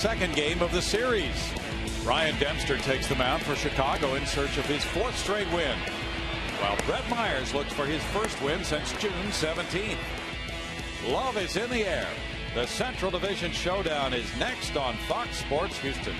Second game of the series. Ryan Dempster takes the mound for Chicago in search of his fourth straight win, while Brett Myers looks for his first win since June 17th. Love is in the air. The Central Division Showdown is next on Fox Sports Houston.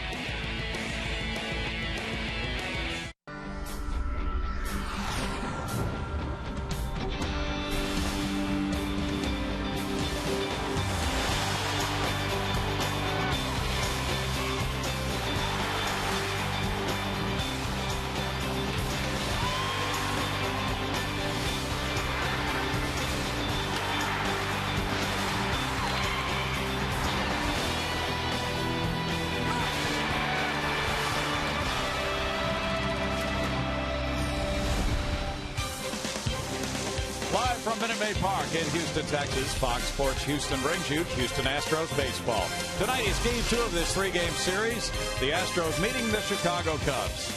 Live from Minute Maid Park in Houston, Texas, Fox Sports Houston brings you Houston Astros baseball. Tonight is Game 2 of this three-game series. The Astros meeting the Chicago Cubs.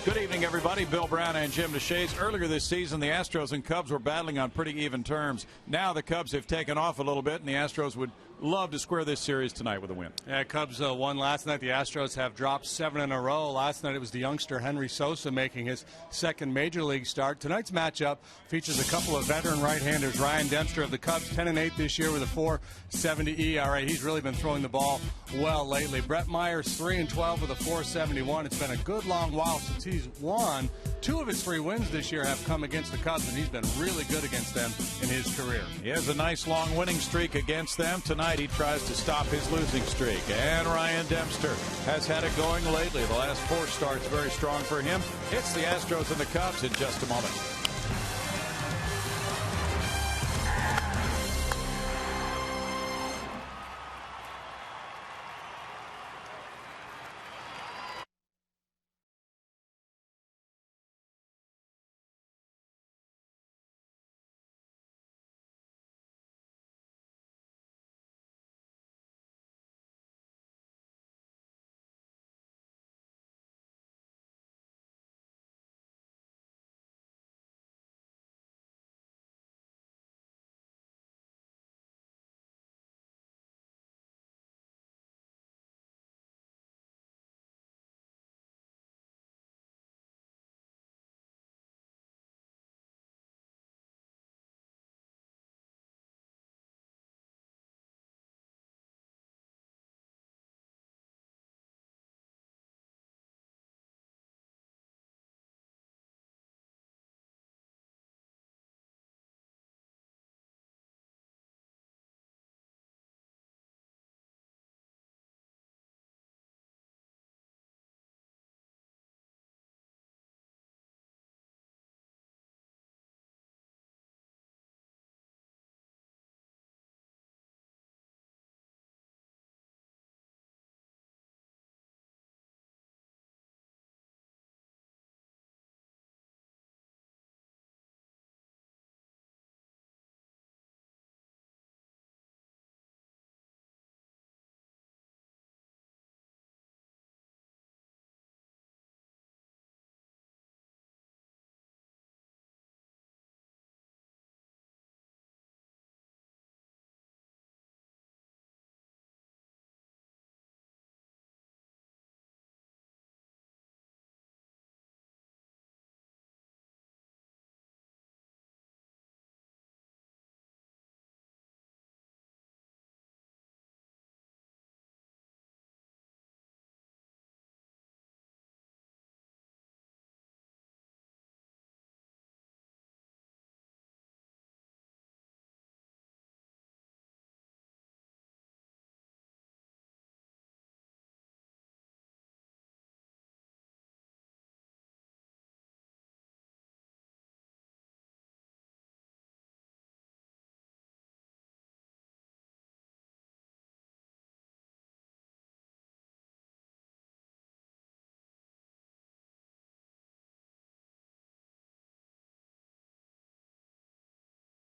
Good evening, everybody. Bill Brown and Jim DeShays. Earlier this season, the Astros and Cubs were battling on pretty even terms. Now the Cubs have taken off a little bit, and the Astros would love to square this series tonight with a win. Yeah, Cubs won last night. The Astros have dropped 7 in a row. Last night it was the youngster Henry Sosa making his second major league start. Tonight's matchup features a couple of veteran right-handers. Ryan Dempster of the Cubs, 10-8 this year with a 4.70 ERA. He's really been throwing the ball well lately. Brett Myers, 3-12 with a 4.71. It's been a good long while since he's won. 2 of his 3 wins this year have come against the Cubs, and he's been really good against them in his career. He has a nice long winning streak against them. Tonight he tries to stop his losing streak. And Ryan Dempster has had it going lately. The last 4 starts very strong for him. It's the Astros and the Cubs in just a moment.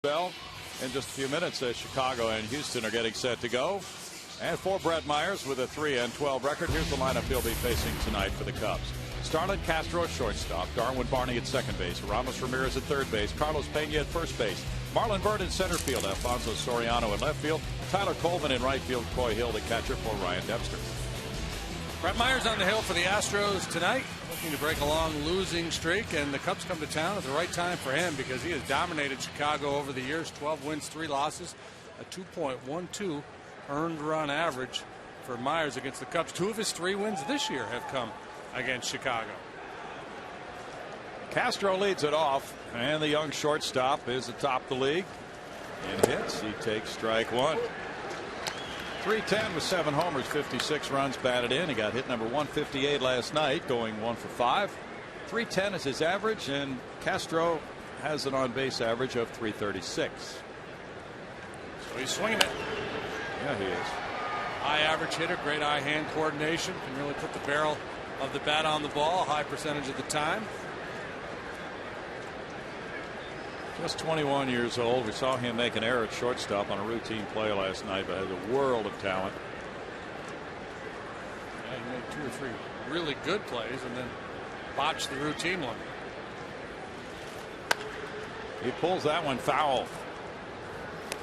Bell. In just a few minutes, Chicago and Houston are getting set to go. And for Brett Myers with a 3-12 record, here's the lineup he'll be facing tonight for the Cubs. Starlin Castro at shortstop, Darwin Barney at second base, Ramos Ramirez at third base, Carlos Pena at first base, Marlon Byrd in center field, Alfonso Soriano in left field, Tyler Coleman in right field, Coy Hill the catcher for Ryan Dempster. Brett Myers on the hill for the Astros tonight, looking to break a long losing streak, and the Cubs come to town at the right time for him because he has dominated Chicago over the years. 12 wins, 3 losses, a 2.12 earned run average for Myers against the Cubs. 2 of his 3 wins this year have come against Chicago. Castro leads it off, and the young shortstop is atop the league in hits. He takes strike 1. 310 with 7 homers, 56 runs batted in. He got hit number 158 last night, going 1 for 5. 310 is his average, and Castro has an on-base average of 336. So he's swinging it. Yeah, he is. High average hitter, great eye-hand coordination, can really put the barrel of the bat on the ball a high percentage of the time. Just 21 years old. We saw him make an error at shortstop on a routine play last night, but has a world of talent. Yeah, he made 2 or 3 really good plays and then botched the routine one. He pulls that one foul.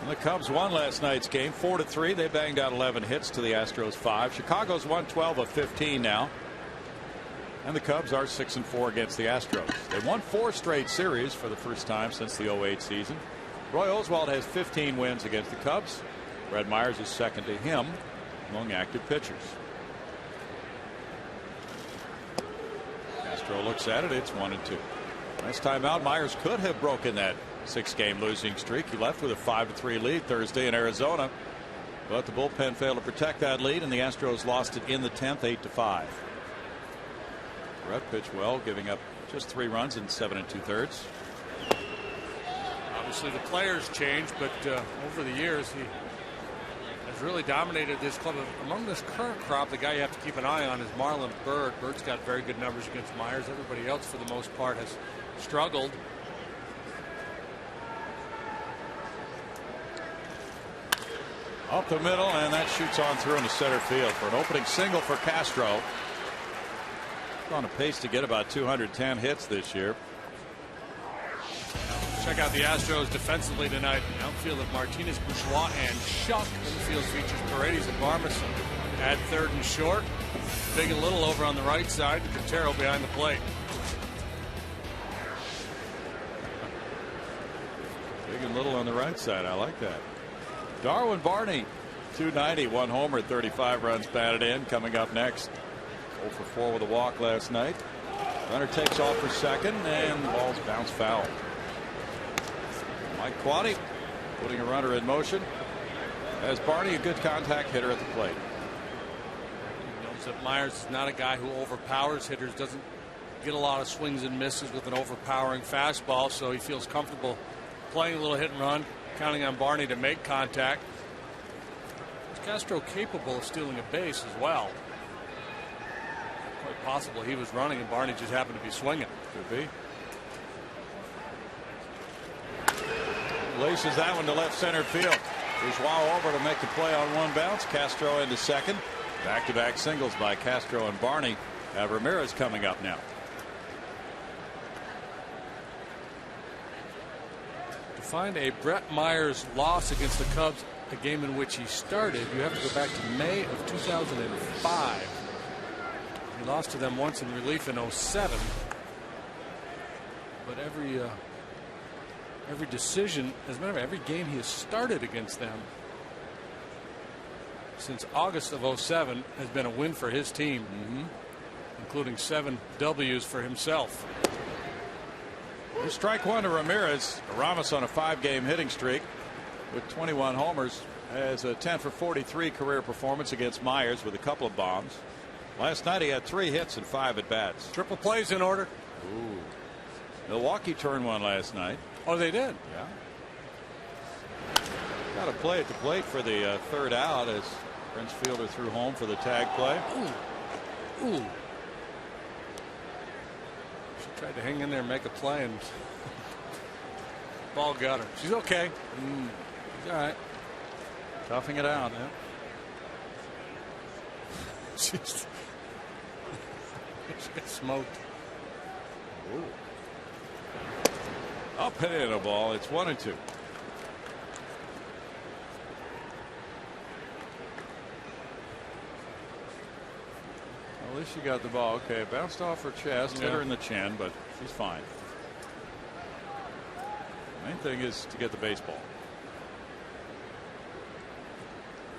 And the Cubs won last night's game 4-3. They banged out 11 hits to the Astros 5. Chicago's won 12 of 15 now. And the Cubs are 6-4 against the Astros. They won 4 straight series for the first time since the 08 season. Roy Oswalt has 15 wins against the Cubs. Brett Myers is second to him among active pitchers. Castro looks at it. It's 1-2. Last time out, Myers could have broken that 6-game losing streak. He left with a 5-3 lead Thursday in Arizona, but the bullpen failed to protect that lead, and the Astros lost it in the 10th, 8-5. Brett pitched well, giving up just 3 runs in 7 2/3. Obviously the players changed, but over the years he has really dominated this club. Among this current crop, the guy you have to keep an eye on is Marlon Byrd. Bird's got very good numbers against Myers. Everybody else for the most part has struggled. Up the middle, and that shoots on through into center field for an opening single for Castro. On a pace to get about 210 hits this year. Check out the Astros defensively tonight. Outfield of Martinez, Bourgeois, and Shuck. Infield features Paredes and Barmas at third and short. Big and Little over on the right side. Quintero behind the plate. Big and Little on the right side. I like that. Darwin Barney, 290, 1 homer, 35 runs batted in. Coming up next. 0 for 4 with a walk last night. Runner takes off for second, and the ball's bounced foul. Mike Quade putting a runner in motion. As Barney, a good contact hitter at the plate. He knows that Myers is not a guy who overpowers hitters, doesn't get a lot of swings and misses with an overpowering fastball, so he feels comfortable playing a little hit and run, counting on Barney to make contact. Is Castro capable of stealing a base as well? Quite possible he was running and Barney just happened to be swinging. Could be. Laces that one to left center field. Bourgeois over to make the play on one bounce. Castro into second. Back-to-back singles by Castro and Barney. Ramirez coming up now. To find a Brett Myers loss against the Cubs, a game in which he started, you have to go back to May of 2005. He lost to them once in relief in 07. But every decision, as a matter of fact, every game he has started against them since August of 07 has been a win for his team, including 7 W's for himself. Strike 1 to Ramirez. Ramos on a 5-game hitting streak with 21 homers, has a 10 for 43 career performance against Myers with a couple of bombs. Last night he had 3 hits and 5 at bats. Triple plays in order. Ooh. Milwaukee turned one last night. Oh, they did. Yeah. Got a play at the plate for the third out as Prince Fielder threw home for the tag play. Ooh. She tried to hang in there and make a play, and ball got her. She's okay. All right. Toughing it out. Yeah. She got smoked. Ooh. Up and in a ball. It's 1-2. Well, at least she got the ball. Okay, bounced off her chest, hit her in the chin, but she's fine. Main thing is to get the baseball.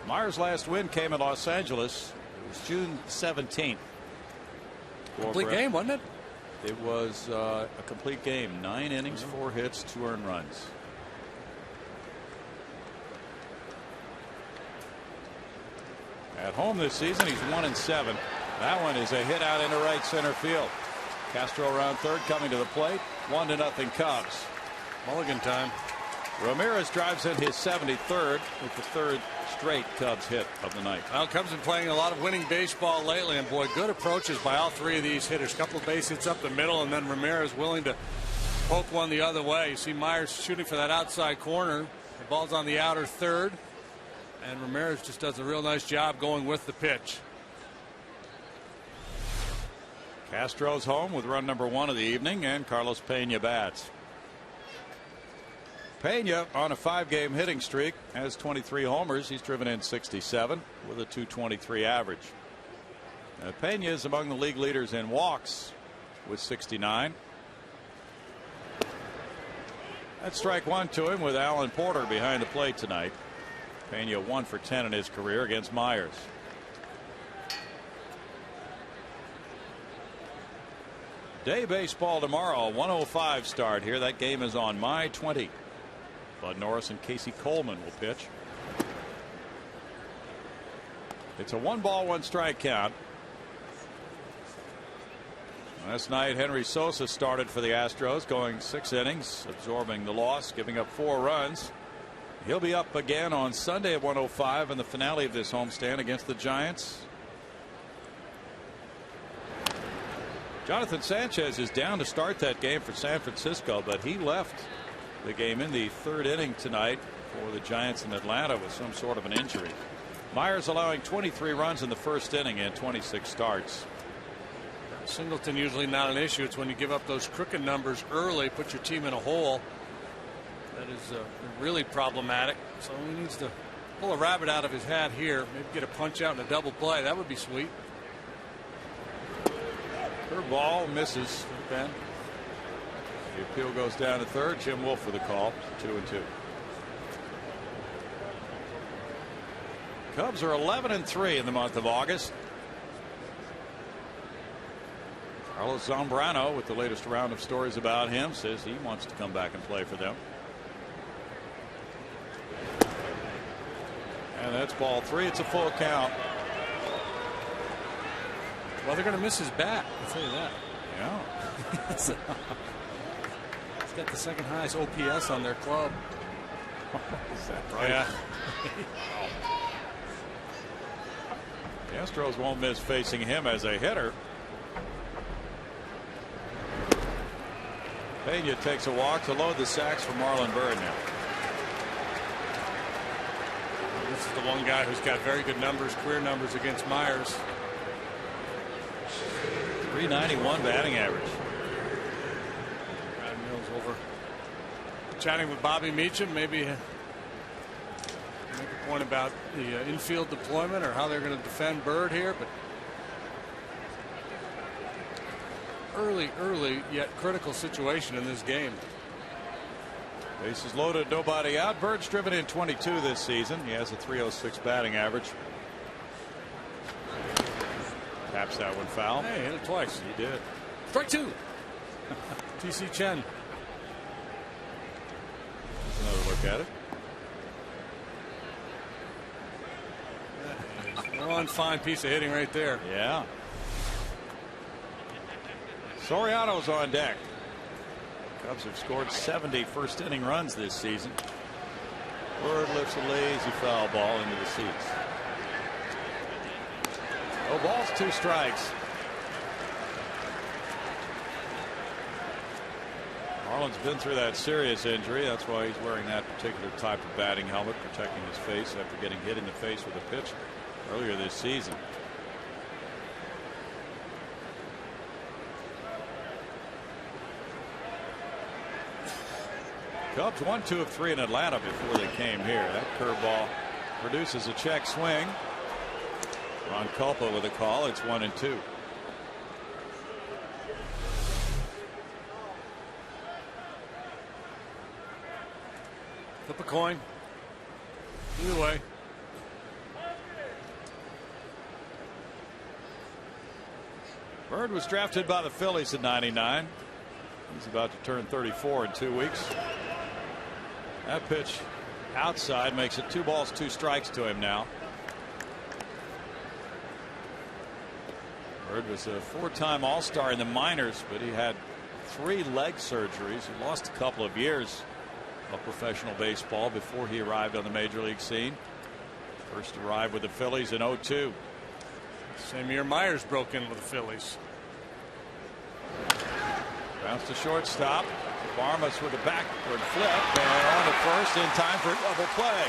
Myers' last win came in Los Angeles. It was June 17th. Complete game, wasn't it? It was a complete game. 9 innings, 4 hits, 2 earned runs. At home this season, he's 1-7. That one is a hit out into right center field. Castro around third, coming to the plate. 1-0 Cubs. Mulligan time. Ramirez drives in his 73rd with the 3rd straight Cubs hit of the night. Well, Cubs have been playing a lot of winning baseball lately, and boy, good approaches by all 3 of these hitters. Couple of base hits up the middle, and then Ramirez willing to poke one the other way. You see Myers shooting for that outside corner. The ball's on the outer third, and Ramirez just does a real nice job going with the pitch. Castro's home with run number 1 of the evening, and Carlos Pena bats. Pena on a 5-game hitting streak has 23 homers. He's driven in 67 with a .223 average. Pena is among the league leaders in walks with 69. That's strike 1 to him with Alan Porter behind the plate tonight. Pena 1 for 10 in his career against Myers. Day baseball tomorrow, 1:05 start here. That game is on May 20. Bud Norris and Casey Coleman will pitch. It's a 1-ball, 1-strike count. Last night, Henry Sosa started for the Astros, going 6 innings, absorbing the loss, giving up 4 runs. He'll be up again on Sunday at 1:05 in the finale of this homestand against the Giants. Jonathan Sanchez is down to start that game for San Francisco, but he left the game in the 3rd inning tonight for the Giants in Atlanta with some sort of an injury. Myers allowing 23 runs in the 1st inning and 26 starts. Singleton usually not an issue. It's when you give up those crooked numbers early, put your team in a hole. That is really problematic. So he needs to pull a rabbit out of his hat here. Maybe get a punch out in a double play. That would be sweet. Curveball misses. Ben. The appeal goes down to 3rd. Jim Wolf for the call. 2-2. Cubs are 11-3 in the month of August. Carlos Zambrano, with the latest round of stories about him, says he wants to come back and play for them. And that's ball 3. It's a full count. Well, they're going to miss his bat. I'll tell you that. Yeah. He's got the 2nd highest OPS on their club. Is that right? Yeah. The Astros won't miss facing him as a hitter. Pena takes a walk to load the sacks for Marlon Byrd now. This is the one guy who's got very good numbers, career numbers against Myers. .391 batting average. Brad Mills over chatting with Bobby Meacham. Maybe make a point about the infield deployment or how they're going to defend Byrd here, but early yet critical situation in this game. Bases loaded, nobody out. Bird's driven in 22 this season. He has a .306 batting average. Taps that one foul. Hey, hit it twice. He did. Strike 2. TC Chen. That's another look at it. One fine piece of hitting right there. Yeah. Soriano's on deck. Cubs have scored 70 first inning runs this season. Bird lifts a lazy foul ball into the seats. No balls, 2 strikes. Marlon's been through that serious injury. That's why he's wearing that particular type of batting helmet, protecting his face after getting hit in the face with a pitch earlier this season. Cubs 1, 2 of 3 in Atlanta before they came here. That curveball produces a check swing. Ron Culpa with a call. It's 1-2. Flip a coin. Either way. Bird was drafted by the Phillies in '99. He's about to turn 34 in 2 weeks. That pitch outside makes it 2 balls, 2 strikes to him now. Bird was a 4-time All-Star in the minors, but he had 3 leg surgeries. He lost a couple of years of professional baseball before he arrived on the major league scene. First arrived with the Phillies in '02. Same year Myers broke in with the Phillies. Bounce to shortstop. Barmas with a backward flip and on to first in time for a double play.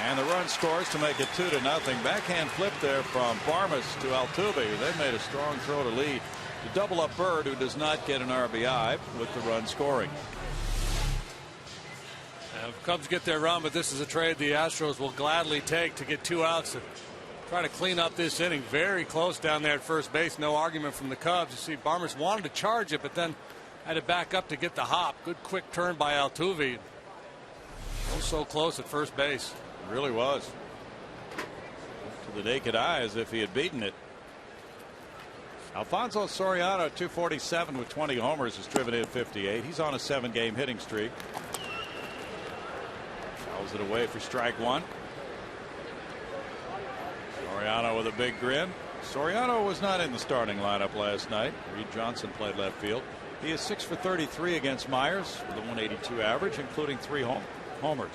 And the run scores to make it 2-0. Backhand flip there from Barmas to Altuve. They made a strong throw to lead to double up Bird, who does not get an RBI with the run scoring. Cubs get their run, but this is a trade the Astros will gladly take to get 2 outs and try to clean up this inning. Very close down there at first base. No argument from the Cubs. You see, Barmas wanted to charge it, but then had to back up to get the hop. Good quick turn by Altuve. So close at first base. It really was. To the naked eye, as if he had beaten it. Alfonso Soriano, 247 with 20 homers, has driven in 58. He's on a 7-game hitting streak. Fouls it away for strike 1. Soriano with a big grin. Soriano was not in the starting lineup last night. Reed Johnson played left field. He is 6 for 33 against Myers with a 182 average, including 3 homers.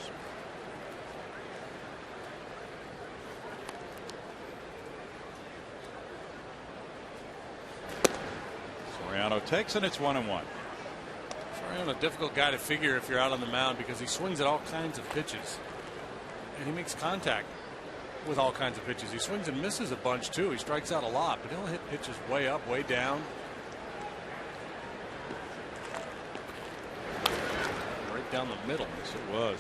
Soriano takes, and it's 1-1. Soriano, a difficult guy to figure if you're out on the mound because he swings at all kinds of pitches. And he makes contact with all kinds of pitches. He swings and misses a bunch too. He strikes out a lot, but he'll hit pitches way up, way down. Right down the middle. Yes, it was.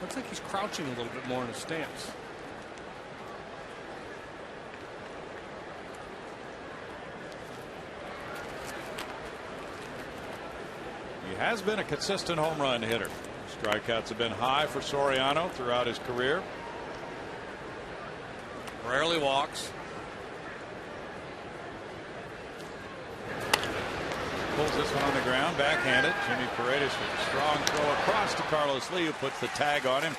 Looks like he's crouching a little bit more in his stance. He has been a consistent home run hitter. Strikeouts have been high for Soriano throughout his career. Rarely walks. Pulls this one on the ground, backhanded. Jimmy Paredes with a strong throw across to Carlos Lee, who puts the tag on him.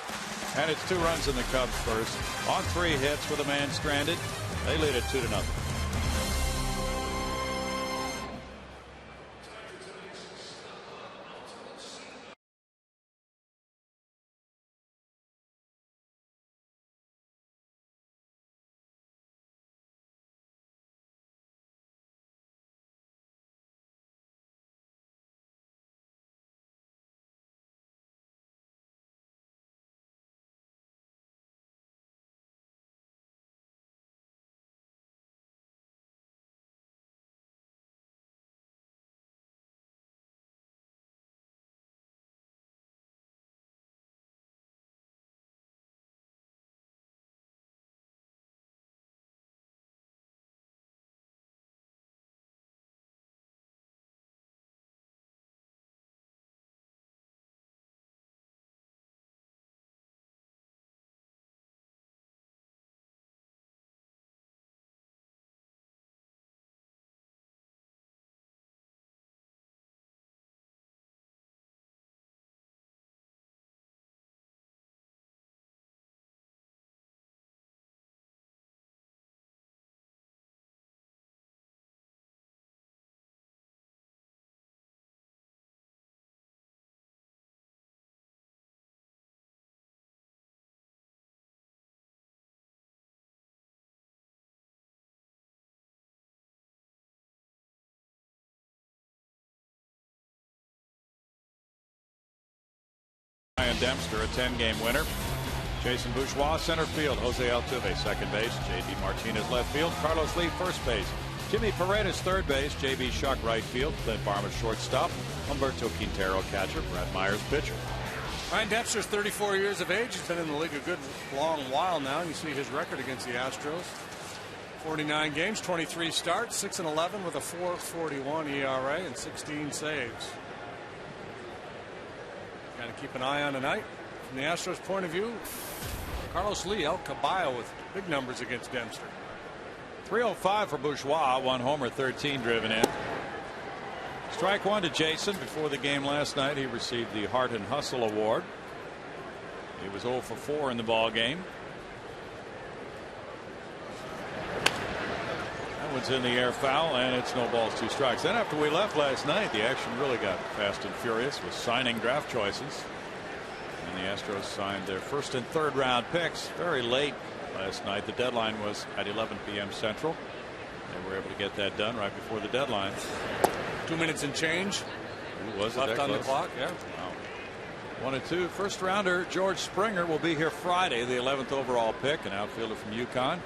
And it's 2 runs in the Cubs first. On 3 hits with a man stranded. They lead it 2-0. Ryan Dempster, a 10-game winner. Jason Bourgeois, center field. Jose Altuve, second base. J.D. Martinez, left field. Carlos Lee, first base. Jimmy Paredes, third base. J.B. Shuck, right field. Clint Barmas, shortstop. Humberto Quintero, catcher. Brad Myers, pitcher. Ryan Dempster's 34 years of age. He's been in the league a good long while now. You see his record against the Astros. 49 games, 23 starts, 6-11 with a 4.41 ERA and 16 saves. kind of keep an eye on tonight. From the Astros' point of view, Carlos Lee, El Caballo with big numbers against Dempster. 305 for Bourgeois, 1 homer, 13 driven in. Strike one to Jason. Before the game last night, he received the Heart and Hustle Award. He was 0 for 4 in the ball game. That one's in the air, foul, and it's no balls, 2 strikes. Then after we left last night, the action really got fast and furious with signing draft choices. And the Astros signed their first and third round picks very late last night. The deadline was at 11 p.m. Central. They were able to get that done right before the deadline. 2 minutes and change. Was left on the clock. Yeah. Wow. 1-2. First rounder George Springer will be here Friday, the 11th overall pick, an outfielder from UConn.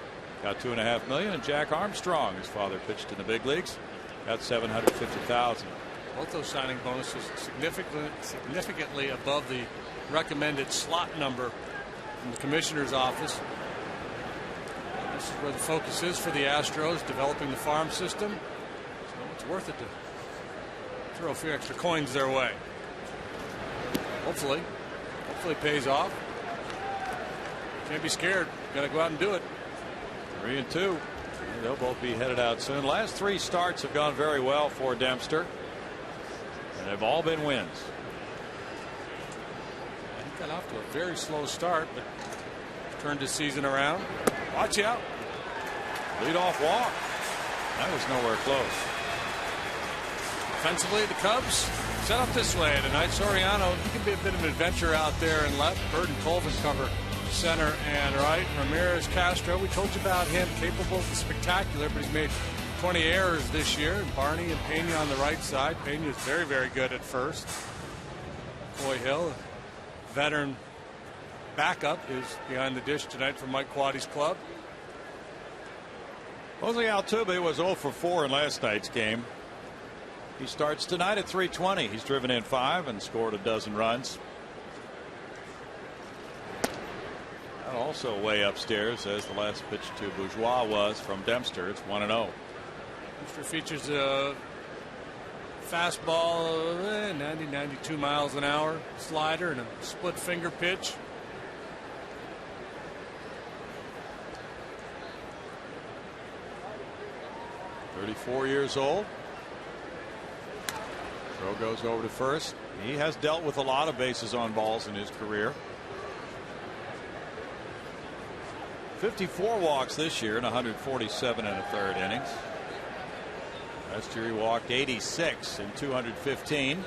Got $2.5 million. And Jack Armstrong, his father, pitched in the big leagues, got $750,000. Both those signing bonuses significantly above the recommended slot number from the commissioner's office. This is where the focus is for the Astros, developing the farm system. So it's worth it to throw a few extra coins their way. Hopefully it pays off. Can't be scared. Got to go out and do it. 3-2. They'll both be headed out soon. Last 3 starts have gone very well for Dempster, and they've all been wins. He got off to a very slow start, but turned his season around. Watch out. Leadoff walk. That was nowhere close. Defensively, the Cubs set up this way tonight. Soriano, he can be a bit of an adventure out there and left. Bird and Colvin cover center and right. Ramirez Castro, we told you about him, capable of the spectacular, but he's made 20 errors this year. And Barney and Pena on the right side. Pena is very, very good at first. Coy Hill, veteran backup, is behind the dish tonight for Mike Quaddy's club. Jose Altuve was 0 for 4 in last night's game. He starts tonight at 320. He's driven in 5 and scored a dozen runs. And also way upstairs, as the last pitch to Bourgeois was from Dempster. It's 1-0. Dempster features a fastball, 92 miles an hour, slider, and a split finger pitch. .34 years old. Throw goes over to first. He has dealt with a lot of bases on balls in his career. 54 walks this year in 147 1/3 innings. Last year he walked 86 in 215.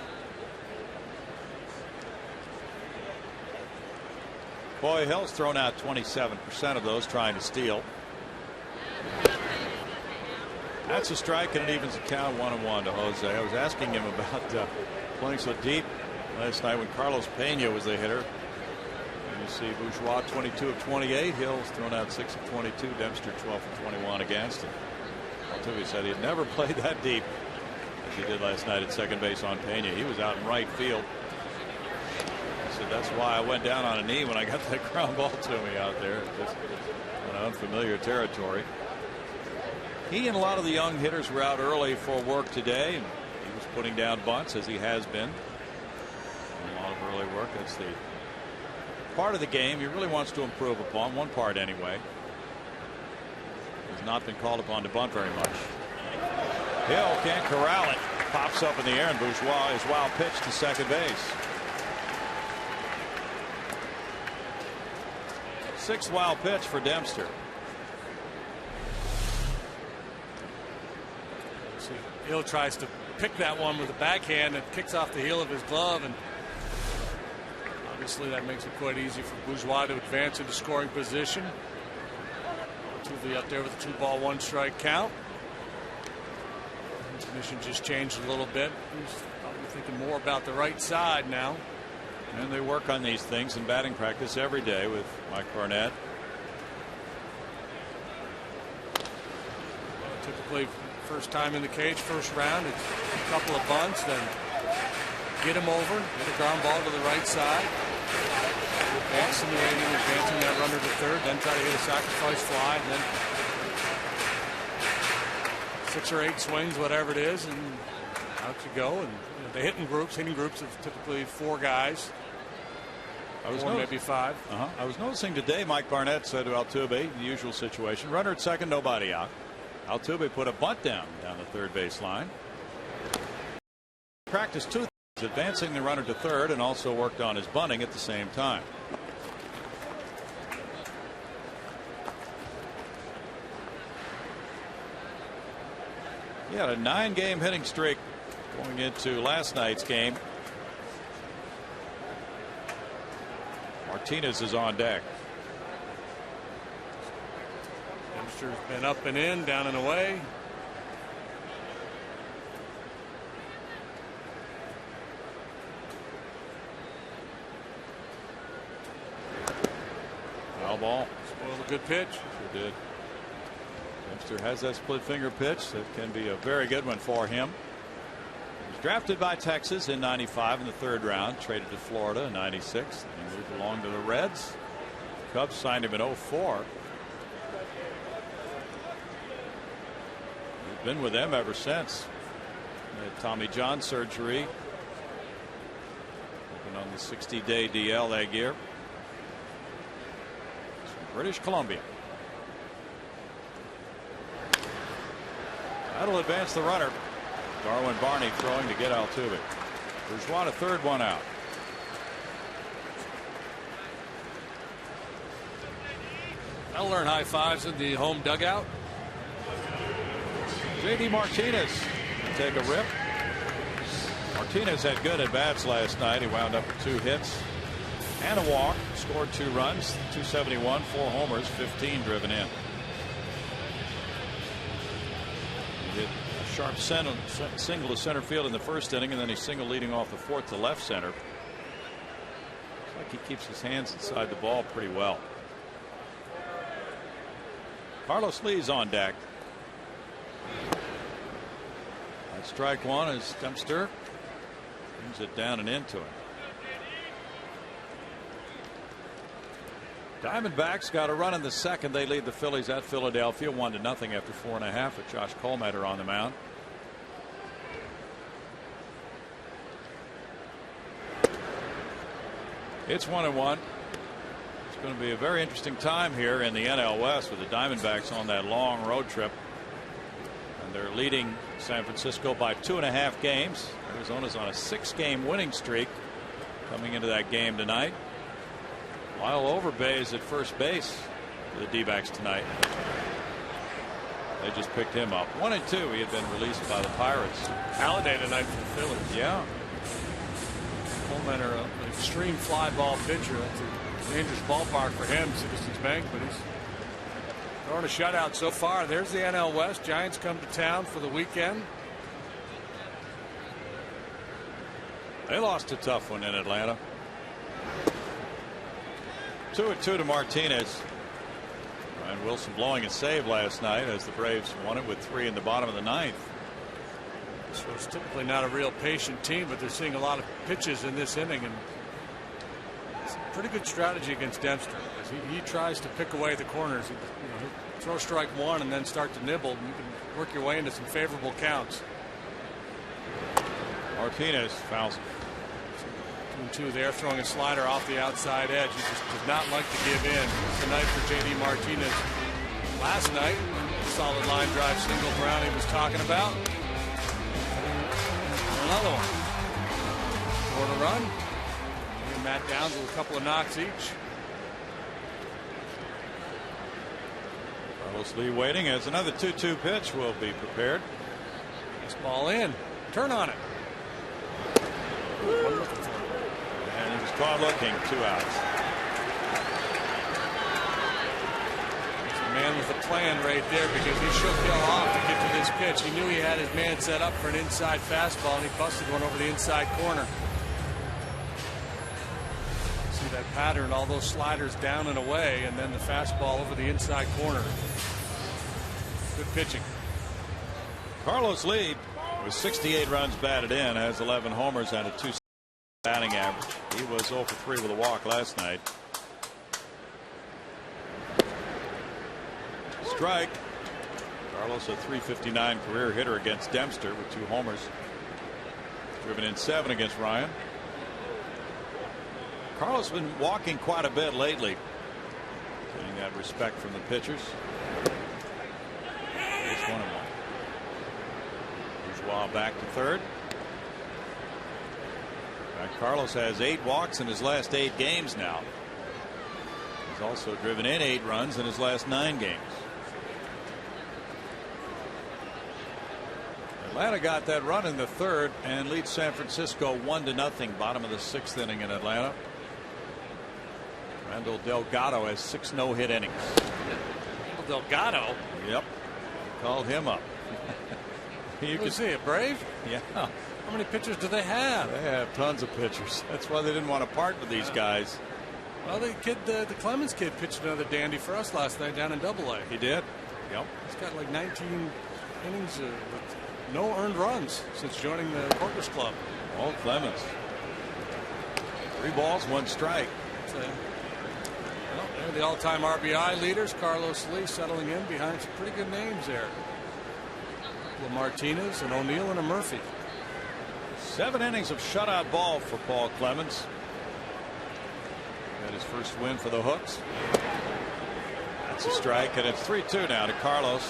Coy Hill's thrown out 27% of those, trying to steal. That's a strike, and it evens the count 1-1 to Jose. I was asking him about playing so deep last night when Carlos Pena was the hitter. And you see Bourgeois 22 of 28. Hill's thrown out 6 of 22. Dempster 12 of 21 against. And Altuve said he had never played that deep as he did last night at second base on Pena. He was out in right field. He said that's why I went down on a knee when I got that ground ball to me out there. Just in unfamiliar territory. He and a lot of the young hitters were out early for work today, and he was putting down bunts, as he has been. A lot of early work. That's the part of the game he really wants to improve upon. One part anyway. He's not been called upon to bunt very much. Hill can't corral it. Pops up in the air, and Bourgeois is wild pitch to second base. 6th wild pitch for Dempster. Hill tries to pick that one with a backhand and kicks off the heel of his glove, and obviously that makes it quite easy for Bourgeois to advance into scoring position. Altuve up there with a 2-ball 1-strike count. His mission just changed a little bit. He's probably thinking more about the right side now. And they work on these things in batting practice every day with Mike Barnett. Typically first time in the cage, first round, it's a couple of bunts, then get him over, get a ground ball to the right side, advancing that runner to third, then try to hit a sacrifice fly, and then 6 or 8 swings, whatever it is, and out you go. And the hitting groups of typically 4 guys. 4, maybe 5. I was noticing today Mike Barnett said to Altuve, the usual situation, runner at second, nobody out. Altuve put a bunt down the third base line. Practiced 2 things, advancing the runner to third and also worked on his bunting at the same time. He had a 9-game hitting streak going into last night's game. Martinez is on deck. Dempster's been up and in, down and away. Foul ball. Spoiled a good pitch. Sure did. Dempster has that split finger pitch that can be a very good one for him. He was drafted by Texas in '95 in the 3rd round, traded to Florida in '96. He moved along to the Reds. Cubs signed him in '04. He's been with them ever since. He had Tommy John surgery. Been on the 60-day DL that year. He's from British Columbia. That'll advance the runner. Darwin Barney throwing to get Altuve. Bourgeois to third, 1 out. I'll learn high fives in the home dugout. J.D. Martinez take a rip. Martinez had good at bats last night. He wound up with 2 hits and a walk. Scored 2 runs, 271, 4 homers, 15 driven in. He hit a sharp single to center field in the 1st inning, and then he singled leading off the 4th to left center. Looks like he keeps his hands inside the ball pretty well. Carlos Lee's on deck. That strike 1 is Dempster. Brings it down and into it. Diamondbacks got a run in the 2nd. They lead the Phillies at Philadelphia 1-0 after 4.5 with Josh Colmeter on the mound. It's 1-1. It's going to be a very interesting time here in the NL West with the Diamondbacks on that long road trip. And they're leading San Francisco by 2.5 games. Arizona's on a 6-game winning streak coming into that game tonight. Lyle Overbay is at first base for the D-backs tonight. They just picked him up. 1-2. He had been released by the Pirates. Halliday tonight for the Phillies. Yeah. Colmeter, an extreme fly ball pitcher. That's a dangerous ballpark for him, Citizens Bank, but he's throwing a shutout so far. There's the NL West. Giants come to town for the weekend. They lost a tough one in Atlanta. 2-2 to Martinez. Ryan Wilson blowing a save last night as the Braves won it with 3 in the bottom of the 9th. So it's typically not a real patient team, but they're seeing a lot of pitches in this inning, and it's a pretty good strategy against Dempster. He tries to pick away the corners. He'll throw strike 1 and then start to nibble, and you can work your way into some favorable counts. Martinez fouls. 2-2 there, throwing a slider off the outside edge. He just does not like to give in. It's the night for J.D. Martinez. Last night, solid line drive single Brownie was talking about. Another one. For the run. And Matt Downs with a couple of knocks each. Carlos Lee waiting as another 2-2 pitch will be prepared. This ball in. Turn on it. And he was caught looking. 2 outs. It's a man with a plan right there, because he shook Hill off to get to this pitch. He knew he had his man set up for an inside fastball, and he busted one over the inside corner. See that pattern, all those sliders down and away, and then the fastball over the inside corner. Good pitching. Carlos Lee, with 68 runs batted in, has 11 homers and a 2 batting average. He was 0 for 3 with a walk last night. Strike. Carlos, a .359 career hitter against Dempster with 2 homers. Driven in 7 against Ryan. Carlos has been walking quite a bit lately. Getting that respect from the pitchers. It's 1-1. Bourgeois back to third. Carlos has 8 walks in his last 8 games now. He's also driven in 8 runs in his last 9 games. Atlanta got that run in the third and leads San Francisco 1-0. Bottom of the 6th inning in Atlanta. Randall Delgado has 6 no-hit innings. Delgado? Yep. Called him up. You can see it. Brave? Yeah. How many pitchers do they have? They have tons of pitchers. That's why they didn't want to part with these guys. Well, the Clemens kid pitched another dandy for us last night down in Double-A. He did. Yep. He's got like 19 innings with no earned runs since joining the Corpus Club. All Clemens. 3 balls, 1 strike. Well, they're the all-time RBI leaders. Carlos Lee settling in behind some pretty good names there. Martinez, an O'Neill, and a Murphy. 7 innings of shutout ball for Paul Clemens. Got his first win for the Hooks. That's a strike, and it's 3-2 now to Carlos.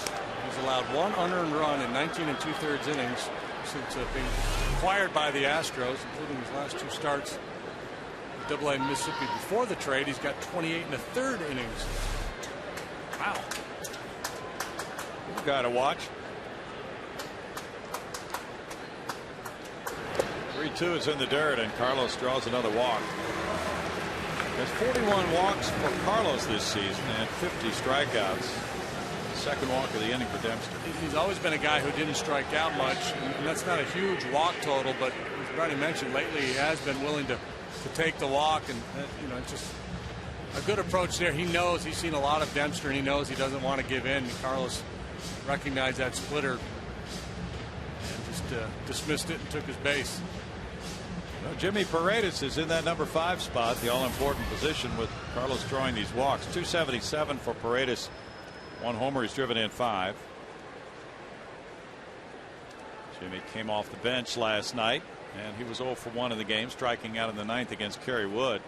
He's allowed 1 unearned run in 19 2/3 innings since being acquired by the Astros, including his last 2 starts with Double-A Mississippi before the trade. He's got 28 1/3 innings. Wow. He's a guy to watch. 3-2 is in the dirt, and Carlos draws another walk. There's 41 walks for Carlos this season and 50 strikeouts. Second walk of the inning for Dempster. He's always been a guy who didn't strike out much, and that's not a huge walk total, but as Brady mentioned, lately he has been willing to take the walk, and it's just a good approach there. He knows he's seen a lot of Dempster, and he knows he doesn't want to give in. And Carlos recognized that splitter and just dismissed it and took his base. Well, Jimmy Paredes is in that number 5 spot, the all-important position, with Carlos drawing these walks. 277 for Paredes. 1 homer. He's driven in 5. Jimmy came off the bench last night, and he was 0 for 1 in the game, striking out in the 9th against Kerry Wood.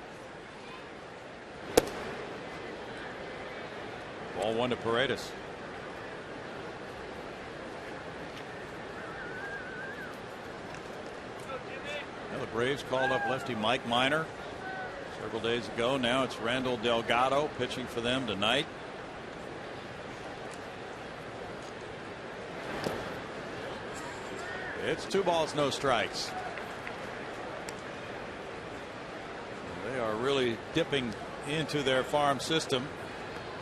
Ball 1 to Paredes. The Braves called up lefty Mike Minor several days ago. Now it's Randall Delgado pitching for them tonight. It's 2 balls, no strikes. They are really dipping into their farm system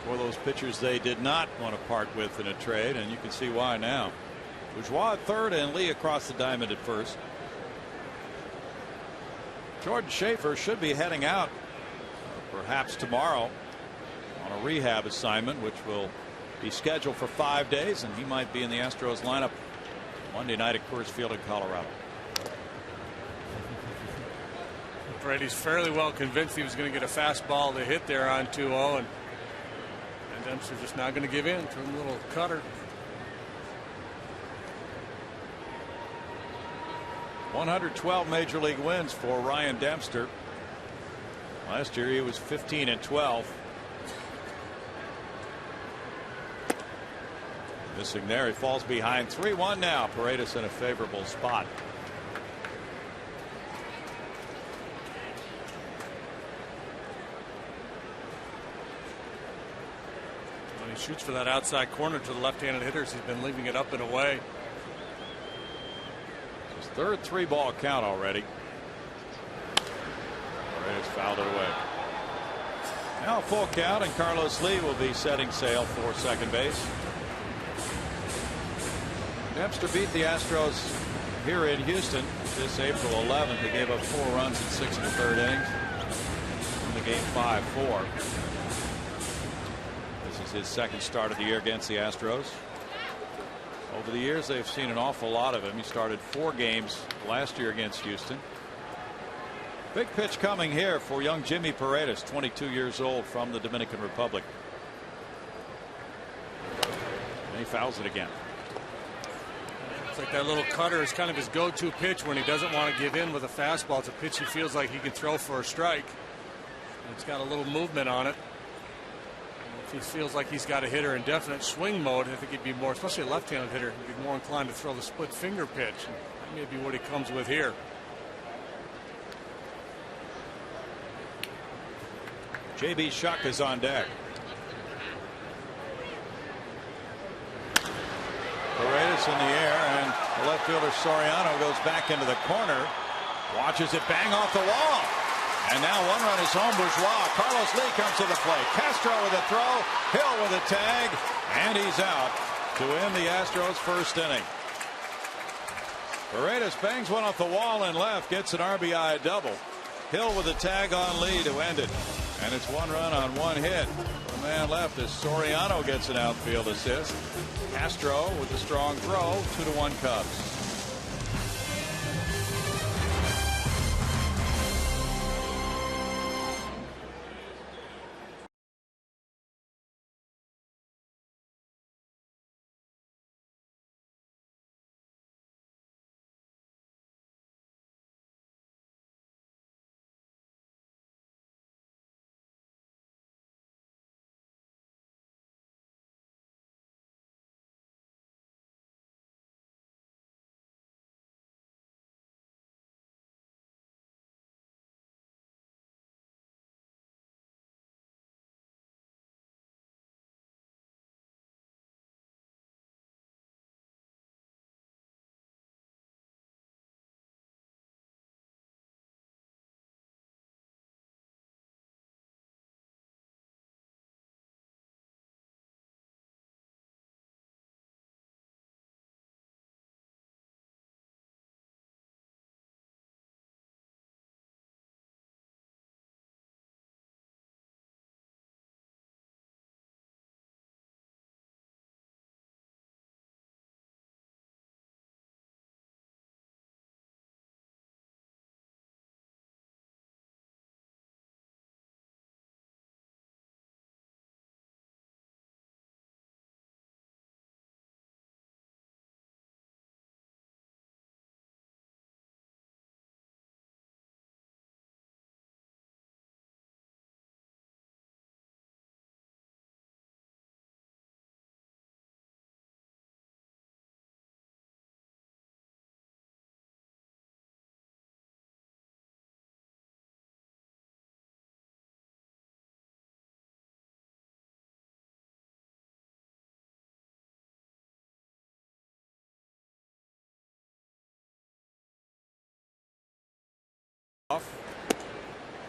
for those pitchers they did not want to part with in a trade, and you can see why now. Bourgeois at third and Lee across the diamond at first. Jordan Schaefer should be heading out perhaps tomorrow on a rehab assignment, which will be scheduled for 5 days, and he might be in the Astros lineup Monday night at Coors Field in Colorado. Brady's fairly well convinced he was going to get a fastball to hit there on 2-0, and Dempster's just not going to give in. Threw a little cutter. 112 major league wins for Ryan Dempster. Last year he was 15-12. Missing there. He falls behind 3-1 now. Paredes in a favorable spot. When he shoots for that outside corner to the left-handed hitters, he's been leaving it up and away. His third 3-ball count already. Paredes fouled it away. Now a full count, and Carlos Lee will be setting sail for second base. Dempster beat the Astros here in Houston this April 11th. They gave up 4 runs in 6 1/3 innings in the game 5-4. This is his second start of the year against the Astros. Over the years they've seen an awful lot of him. He started 4 games last year against Houston. Big pitch coming here for young Jimmy Paredes, 22 years old, from the Dominican Republic. And he fouls it again. It's like that little cutter is kind of his go-to pitch when he doesn't want to give in with a fastball. It's a pitch he feels like he can throw for a strike. It's got a little movement on it. If he feels like he's got a hitter in definite swing mode, I think he'd be more, especially a left-handed hitter, he'd be more inclined to throw the split finger pitch. That may be what he comes with here. J.B. Shuck is on deck. Paredes in the air, and the left fielder Soriano goes back into the corner, watches it bang off the wall, and now one run is home. Bourgeois. Carlos Lee comes to the plate. Castro with a throw, Hill with a tag, and he's out to end the Astros' first inning. Paredes bangs one off the wall and left, gets an RBI double. Hill with a tag on Lee to end it, and it's one run on one hit. The man left as Soriano gets an outfield assist. Castro with a strong throw, 2-1 Cubs.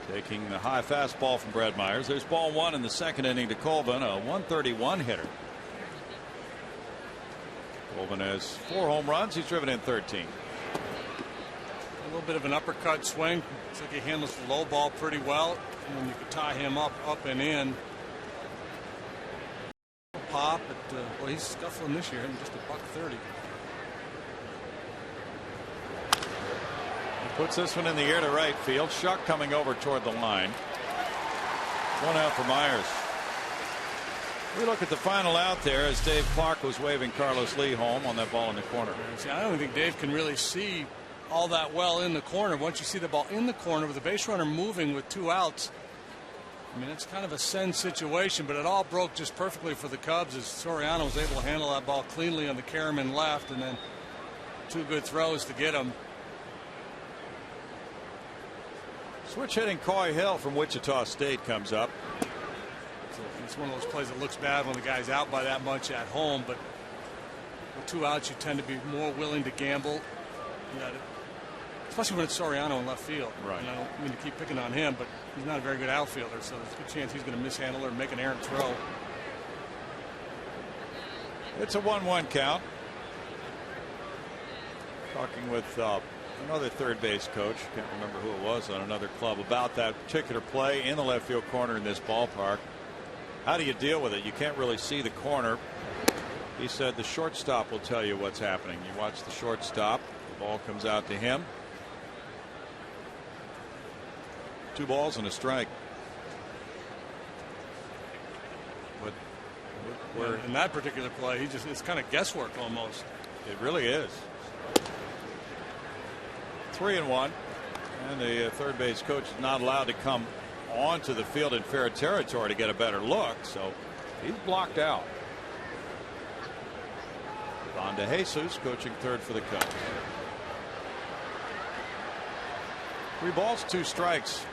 Taking the high fastball from Brad Myers. There's ball one in the second inning to Colvin, a 131 hitter. Colvin has 4 home runs. He's driven in 13. A little bit of an uppercut swing. Looks like he handles the low ball pretty well, and you could tie him up and in. Pop, but well, he's scuffling this year, and just $130. Puts this one in the air to right field. Shuck coming over toward the line. One out for Myers. We look at the final out there as Dave Clark was waving Carlos Lee home on that ball in the corner. See, I don't think Dave can really see all that well in the corner. Once you see the ball in the corner with the base runner moving with 2 outs, I mean, it's kind of a send situation, but it all broke just perfectly for the Cubs as Soriano was able to handle that ball cleanly on the Karaman left, and then 2 good throws to get him. Switch hitting Coy Hill from Wichita State comes up. So it's one of those plays that looks bad when the guy's out by that much at home, but with 2 outs you tend to be more willing to gamble, especially when it's Soriano in left field. Right. And I don't mean to keep picking on him, but he's not a very good outfielder, so there's a good chance he's going to mishandle or make an errant throw. It's a 1-1 count. Talking with another third base coach, can't remember who it was, on another club about that particular play in the left field corner in this ballpark. How do you deal with it? You can't really see the corner. He said the shortstop will tell you what's happening. You watch the shortstop, the ball comes out to him. 2 balls and a strike. But in that particular play, it's kind of guesswork almost. It really is. 3-1, and the third base coach is not allowed to come onto the field in fair territory to get a better look. So he's blocked out. On to Jesus, coaching third for the Cubs. 3 balls, 2 strikes.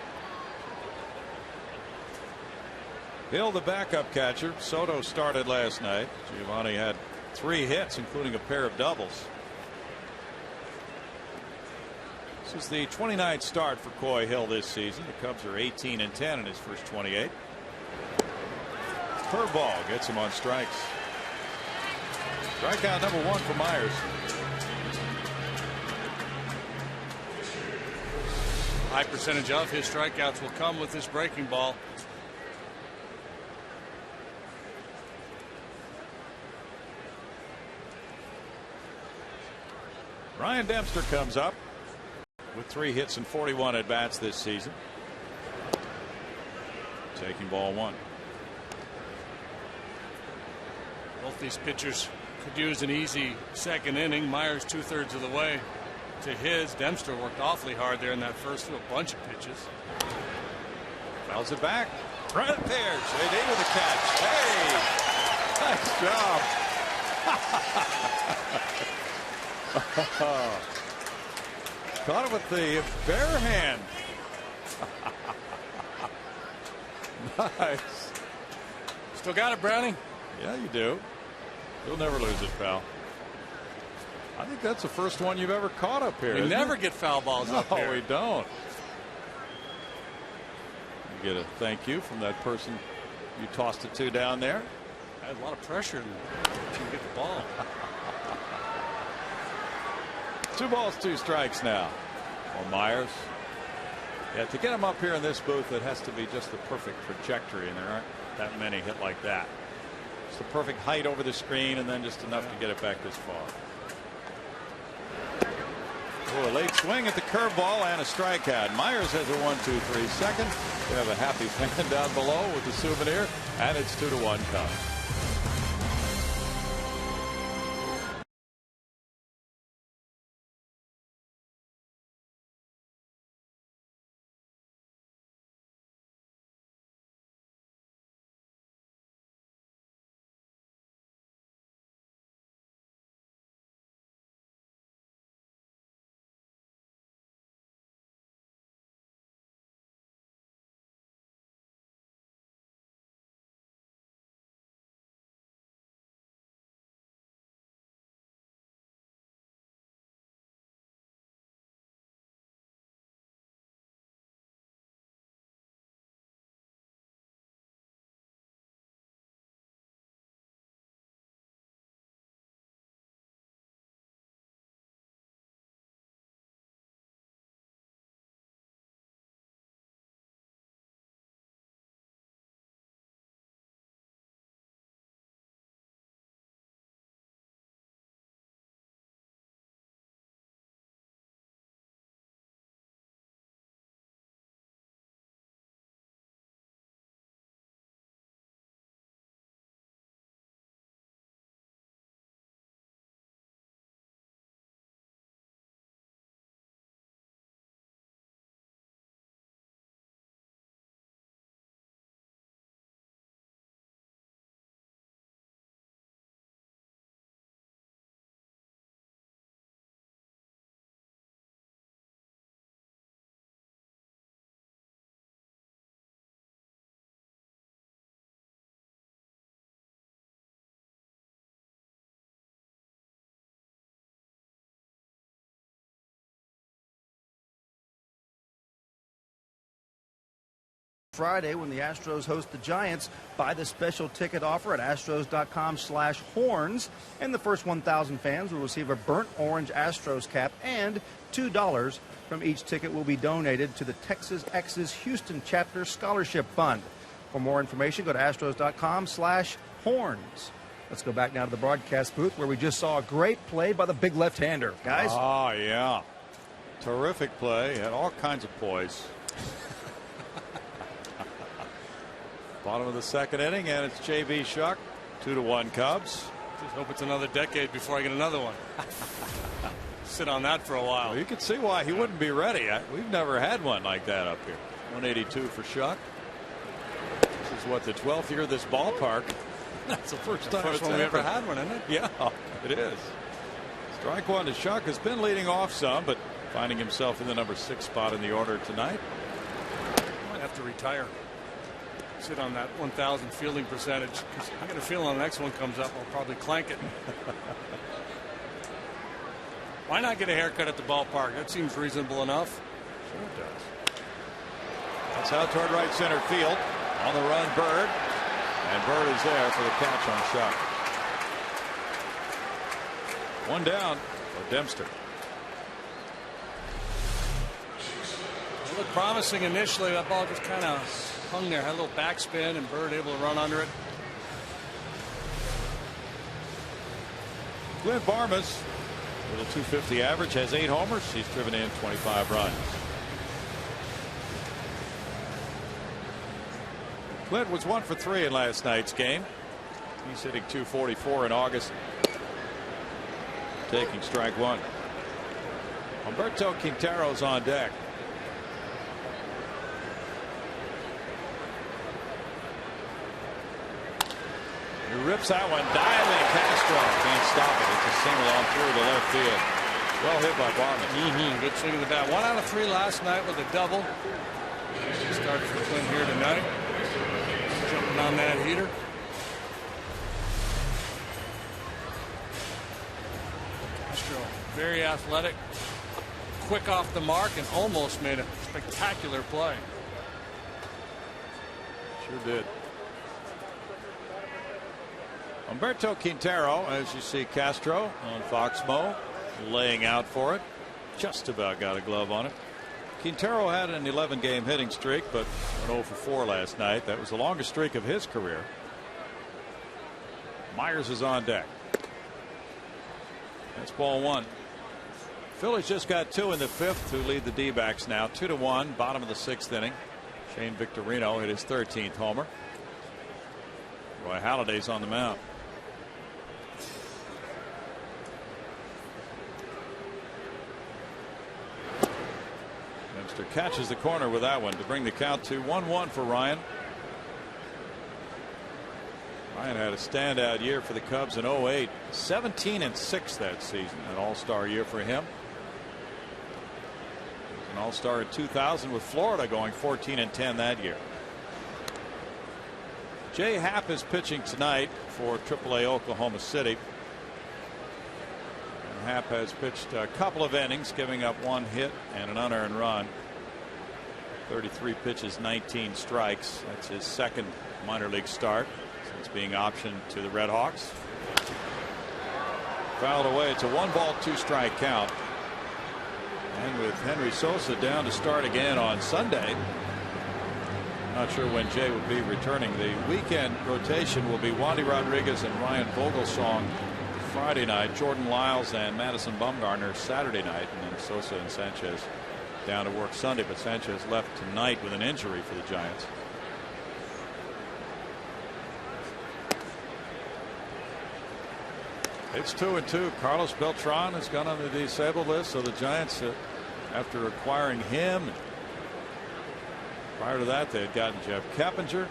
Hill, the backup catcher. Soto started last night. Giovanni had 3 hits, including a pair of doubles. This is the 29th start for Coy Hill this season. The Cubs are 18-10 in his first 28. Curveball gets him on strikes. Strikeout number 1 for Myers. High percentage of his strikeouts will come with this breaking ball. Ryan Dempster comes up with 3 hits and 41 at bats this season. Taking ball 1. Both these pitchers could use an easy second inning. Myers 2/3 of the way to his. Dempster worked awfully hard there in that first, threw a bunch of pitches. Fouls it back. Right there. J.D. with a catch. Hey, nice job. Caught it with the bare hand. Nice. Still got it, Browning? Yeah, you do. You'll never lose it, pal. I think that's the first one you've ever caught up here. We never get foul balls up here. No, we don't. You get a thank you from that person you tossed it to down there. I had a lot of pressure to get the ball. 2 balls, 2 strikes now. Or Myers. Yeah, to get him up here in this booth, it has to be just the perfect trajectory, and there aren't that many hit like that. It's the perfect height over the screen, and then just enough to get it back this far. Oh, a late swing at the curveball and a strikeout. Myers has a 1-2-3 second. We have a happy fan down below with the souvenir, and it's 2-1 Cubs. Friday when the Astros host the Giants. Buy the special ticket offer at astros.com/horns, and the first 1,000 fans will receive a burnt orange Astros cap, and $2 from each ticket will be donated to the Texas X's Houston Chapter Scholarship Fund. For more information, go to astros.com/horns. Let's go back now to the broadcast booth where we just saw a great play by the big left-hander. Guys? Oh, yeah. Terrific play. Had all kinds of poise. Bottom of the second inning, and it's J.B. Shuck. 2-1 Cubs. Just hope it's another decade before I get another one. Sit on that for a while. Well, you can see why he wouldn't be ready. We've never had one like that up here. 182 for Shuck. This is what, the 12th year of this ballpark. That's the first time First one we ever had one, isn't it? Yeah, it is. Strike one to Shuck. Has been leading off some, but finding himself in the number 6 spot in the order tonight. Might have to retire. Sit on that 1,000 fielding percentage. I got a feeling the next one comes up, I'll probably clank it. Why not get a haircut at the ballpark? That seems reasonable enough. Sure it does. That's out toward right center field. On the run, Bird. And Bird is there for the catch on Shuck. One down for Dempster. It looked promising initially. That ball just kind of hung there, had a little backspin, and Bird able to run under it. Clint Barmas with a .250 average, has 8 homers. He's driven in 25 runs. Clint was 1 for 3 in last night's game. He's hitting .244 in August. Taking strike one. Humberto Quintero's on deck. He rips that one, diving Castro. Can't stop it. It's a single on through to left field. Well hit by Barman. Good swing of the bat. 1 out of 3 last night with a double. Start for Clint here tonight. Jumping on that heater. Castro, very athletic, quick off the mark, and almost made a spectacular play. Sure did. Humberto Quintero, as you see Castro on Fox Mo, laying out for it. Just about got a glove on it. Quintero had an 11-game hitting streak, but went 0 for 4 last night. That was the longest streak of his career. Myers is on deck. That's ball 1. Phillies just got 2 in the 5th to lead the D-backs now 2-1, bottom of the 6th inning. Shane Victorino hit his 13th homer. Roy Halladay's on the mound. Dempster catches the corner with that one to bring the count to 1-1 for Ryan. Ryan had a standout year for the Cubs in 08. 17-6 that season. An all-star year for him. He was an all-star in 2000 with Florida, going 14-10 that year. Jay Happ is pitching tonight for AAA Oklahoma City. And Happ has pitched a couple of innings, giving up 1 hit and an unearned run. 33 pitches, 19 strikes. That's his second minor league start since being optioned to the Red Hawks. Fouled away. It's a 1-ball, 2-strike count. And with Henry Sosa down to start again on Sunday, not sure when Jay will be returning. The weekend rotation will be Wandy Rodriguez and Ryan Vogelsong Friday night, Jordan Lyles and Madison Bumgarner Saturday night, and then Sosa and Sanchez down to work Sunday. But Sanchez left tonight with an injury for the Giants. It's 2-2. Carlos Beltran has gone on the disabled list, so the Giants, after acquiring him, prior to that they had gotten Jeff Keppinger.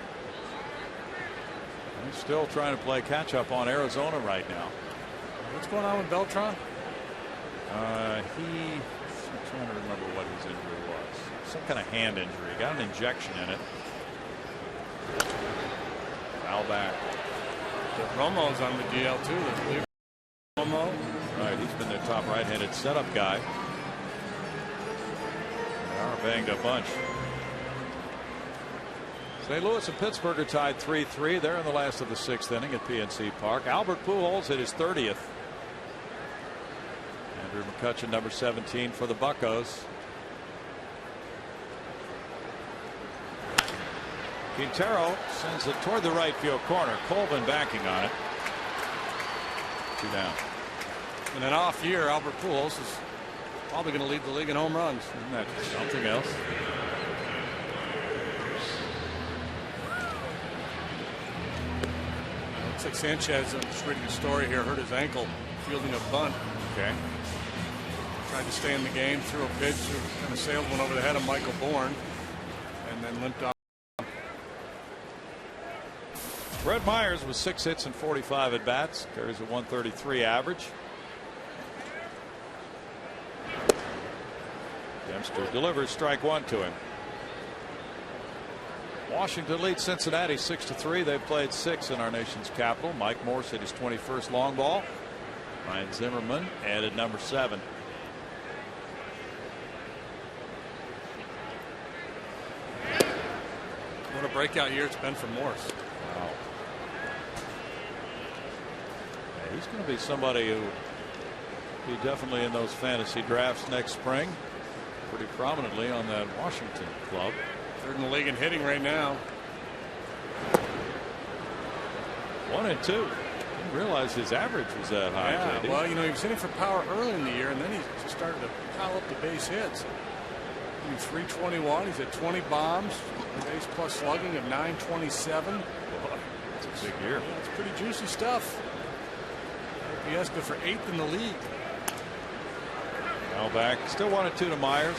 He's still trying to play catch up on Arizona right now. What's going on with Beltran? I'm trying to remember what his injury was. Some kind of hand injury. Got an injection in it. Foul back. Romo's on the DL too. Romo. Right, he's been their top right-handed setup guy. They are a banged up bunch. St. Louis and Pittsburgh are tied 3-3. They're in the last of the 6th inning at PNC Park. Albert Pujols hit his 30th. Andrew McCutchen, number 17 for the Buccos. Quintero sends it toward the right field corner. Colvin backing on it. 2 down. In an off year, Albert Pujols is probably going to lead the league in home runs. Isn't that something else? Looks like Sanchez, I'm just reading a story here, hurt his ankle fielding a bunt. Okay. Tried to stay in the game, threw a pitch, kind of sailed one over the head of Michael Bourne, and then limped off. Brett Myers with 6 hits and 45 at bats, carries a 133 average. Dempster delivers strike 1 to him. Washington leads Cincinnati 6-3. They've played 6 in our nation's capital. Mike Morse hit his 21st long ball. Ryan Zimmerman added number 7. What a breakout year it's been for Morse. Wow. Yeah, he's going to be somebody who be definitely in those fantasy drafts next spring. Pretty prominently on that Washington club. 3rd in the league in hitting right now. 1 and 2. Didn't realize his average was that high. Yeah, JD. well, you know, he was hitting for power early in the year, and then he just started to pile up the base hits. He's 321. He's at 20 bombs. Base plus slugging of 927. Boy, that's a big year. Yeah, it's pretty juicy stuff. OPS good for 8th in the league. Now back, still 1 and 2 to Myers.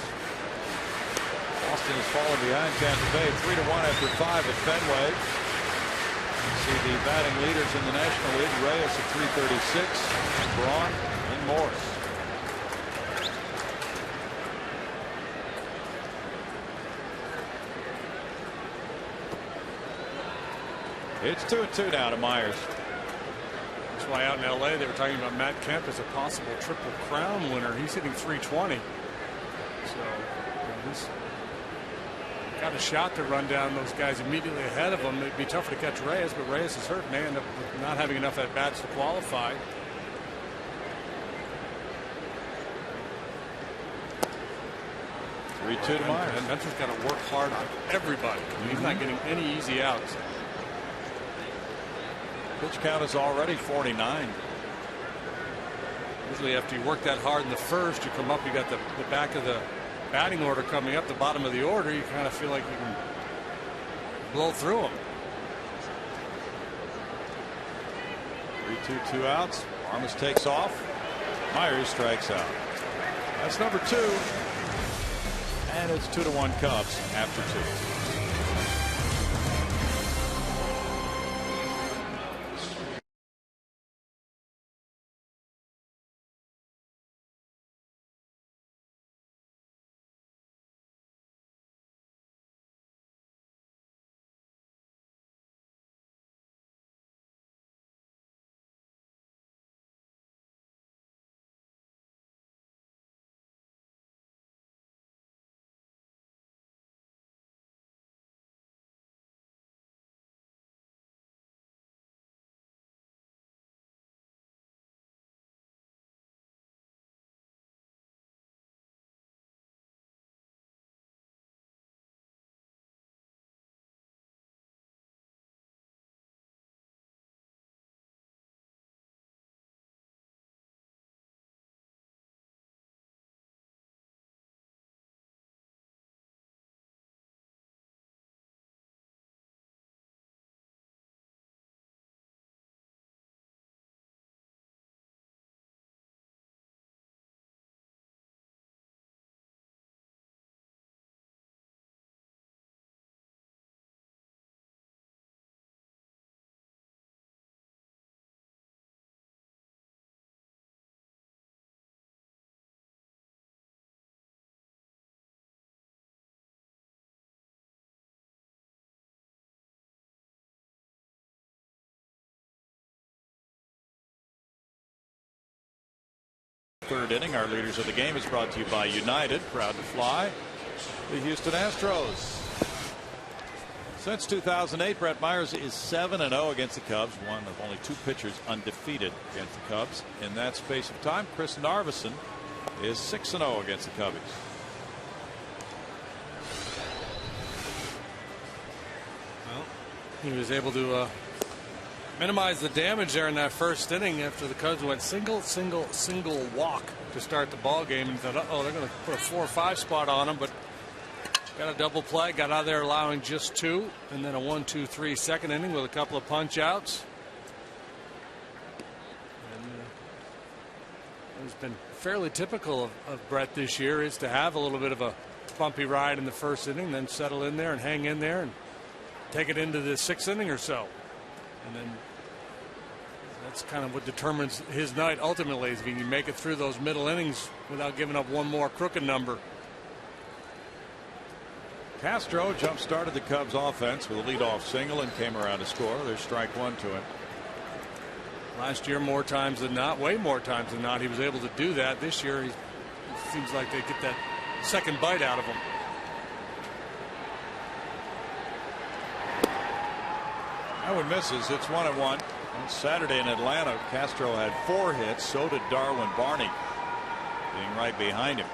Boston has fallen behind Tampa Bay 3-1 after 5 at Fenway. You see the batting leaders in the National League: Reyes at 336, Braun and Morse. It's 2-2 now to Myers. That's why out in L.A. they were talking about Matt Kemp as a possible Triple Crown winner. He's hitting 320. So he's got a shot to run down those guys immediately ahead of him. It'd be tougher to catch Reyes, but Reyes is hurt. May end up not having enough at bats to qualify. Three two to Myers. And Dempster's got to work hard on everybody. He's not getting any easy outs. Pitch count is already 49. Usually after you work that hard in the first, you come up, you got the back of the batting order coming up, the bottom of the order, you kind of feel like you can blow through them. 3-2, 2 outs. Armas takes off. Myers strikes out. That's number 2. And it's 2-1 Cubs after 2. Third inning, our leaders of the game is brought to you by United, proud to fly the Houston Astros. Since 2008, Brett Myers is 7-0 against the Cubs, one of only 2 pitchers undefeated against the Cubs. In that space of time, Chris Narveson is 6-0 against the Cubbies. Well, he was able to minimize the damage there in that first inning after the Cubs went single walk to start the ball game, and thought, uh-oh, they're going to put a 4 or 5 spot on him, but got a double play, got out of there allowing just 2, and then a 1-2-3 second inning with a couple of punch outs. And it's been fairly typical of Brett this year is to have a little bit of a bumpy ride in the first inning, then settle in there and hang in there and take it into the 6th inning or so. And then that's kind of what determines his night ultimately, is if he can make it through those middle innings without giving up one more crooked number. Castro jump-started the Cubs offense with a leadoff single and came around to score. There's strike one to him. Last year, more times than not, way more times than not, he was able to do that. This year, it seems like they get that second bite out of him. That one misses. It's 1-1. On Saturday in Atlanta, Castro had 4 hits. So did Darwin Barney, being right behind him.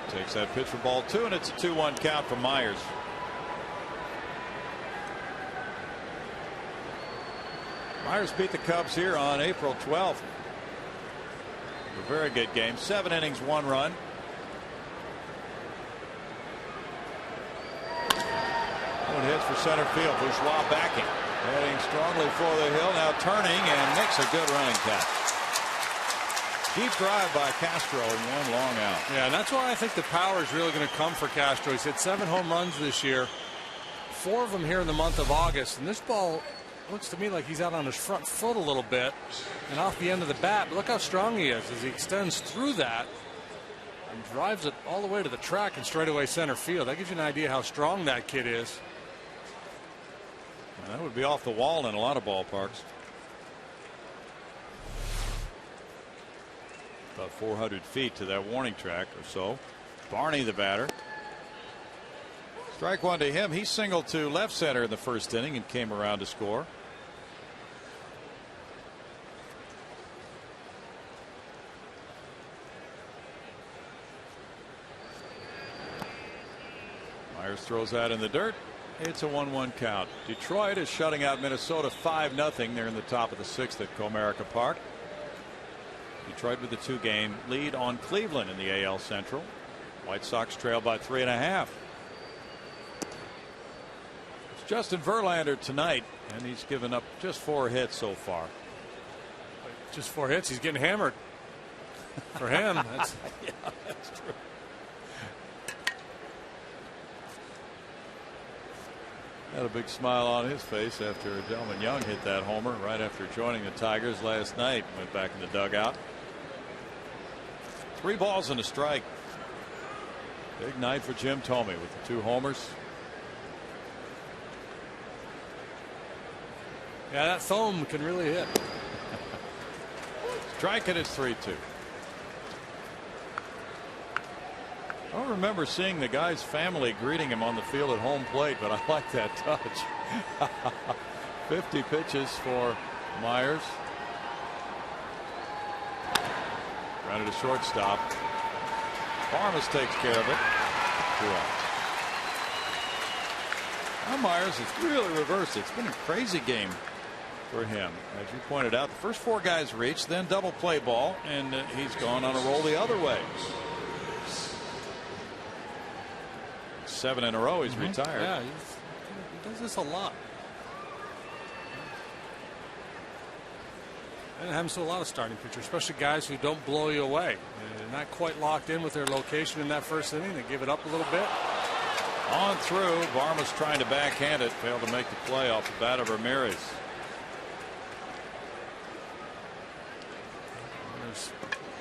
Takes that pitch for ball 2, and it's a 2-1 count for Myers. Myers beat the Cubs here on April 12th. A very good game. 7 innings, 1 run. One hits for center field. Bourgeois backing. Heading strongly for the hill. Now turning and makes a good running catch. Deep drive by Castro and 1 long out. Yeah, and that's why I think the power is really going to come for Castro. He's hit 7 home runs this year, 4 of them here in the month of August. And this ball looks to me like he's out on his front foot a little bit and off the end of the bat. But look how strong he is as he extends through that and drives it all the way to the track and straightaway center field. That gives you an idea how strong that kid is. And that would be off the wall in a lot of ballparks. About 400 feet to that warning track or so. Barney, the batter. Strike one to him. He singled to left center in the first inning and came around to score. Myers throws that in the dirt. It's a 1-1 count. Detroit is shutting out Minnesota 5-0. They're in the top of the 6th at Comerica Park. Detroit with a 2-game lead on Cleveland in the AL Central. White Sox trail by 3.5. It's Justin Verlander tonight, and he's given up just 4 hits so far. Just 4 hits. He's getting hammered. For him, that's yeah, that's true. Had a big smile on his face after Delman Young hit that homer right after joining the Tigers last night. Went back in the dugout. 3 balls and a strike. Big night for Jim Thome with the 2 homers. Yeah, that Thome can really hit. Strike, and it's 3-2. I don't remember seeing the guy's family greeting him on the field at home plate, but I like that touch. 50 pitches for Myers. Grounded to shortstop. Farmas takes care of it. 2 outs. Now Myers has really reversed it. It's been a crazy game for him. As you pointed out, the first 4 guys reached, then double play ball, and he's gone on a roll the other way. 7 in a row he's retired. Yeah, he does this a lot. And it happens to a lot of starting pitchers, especially guys who don't blow you away. They're not quite locked in with their location in that first inning. They give it up a little bit. On through. Varma's trying to backhand it. Failed to make the play off the bat of Ramirez.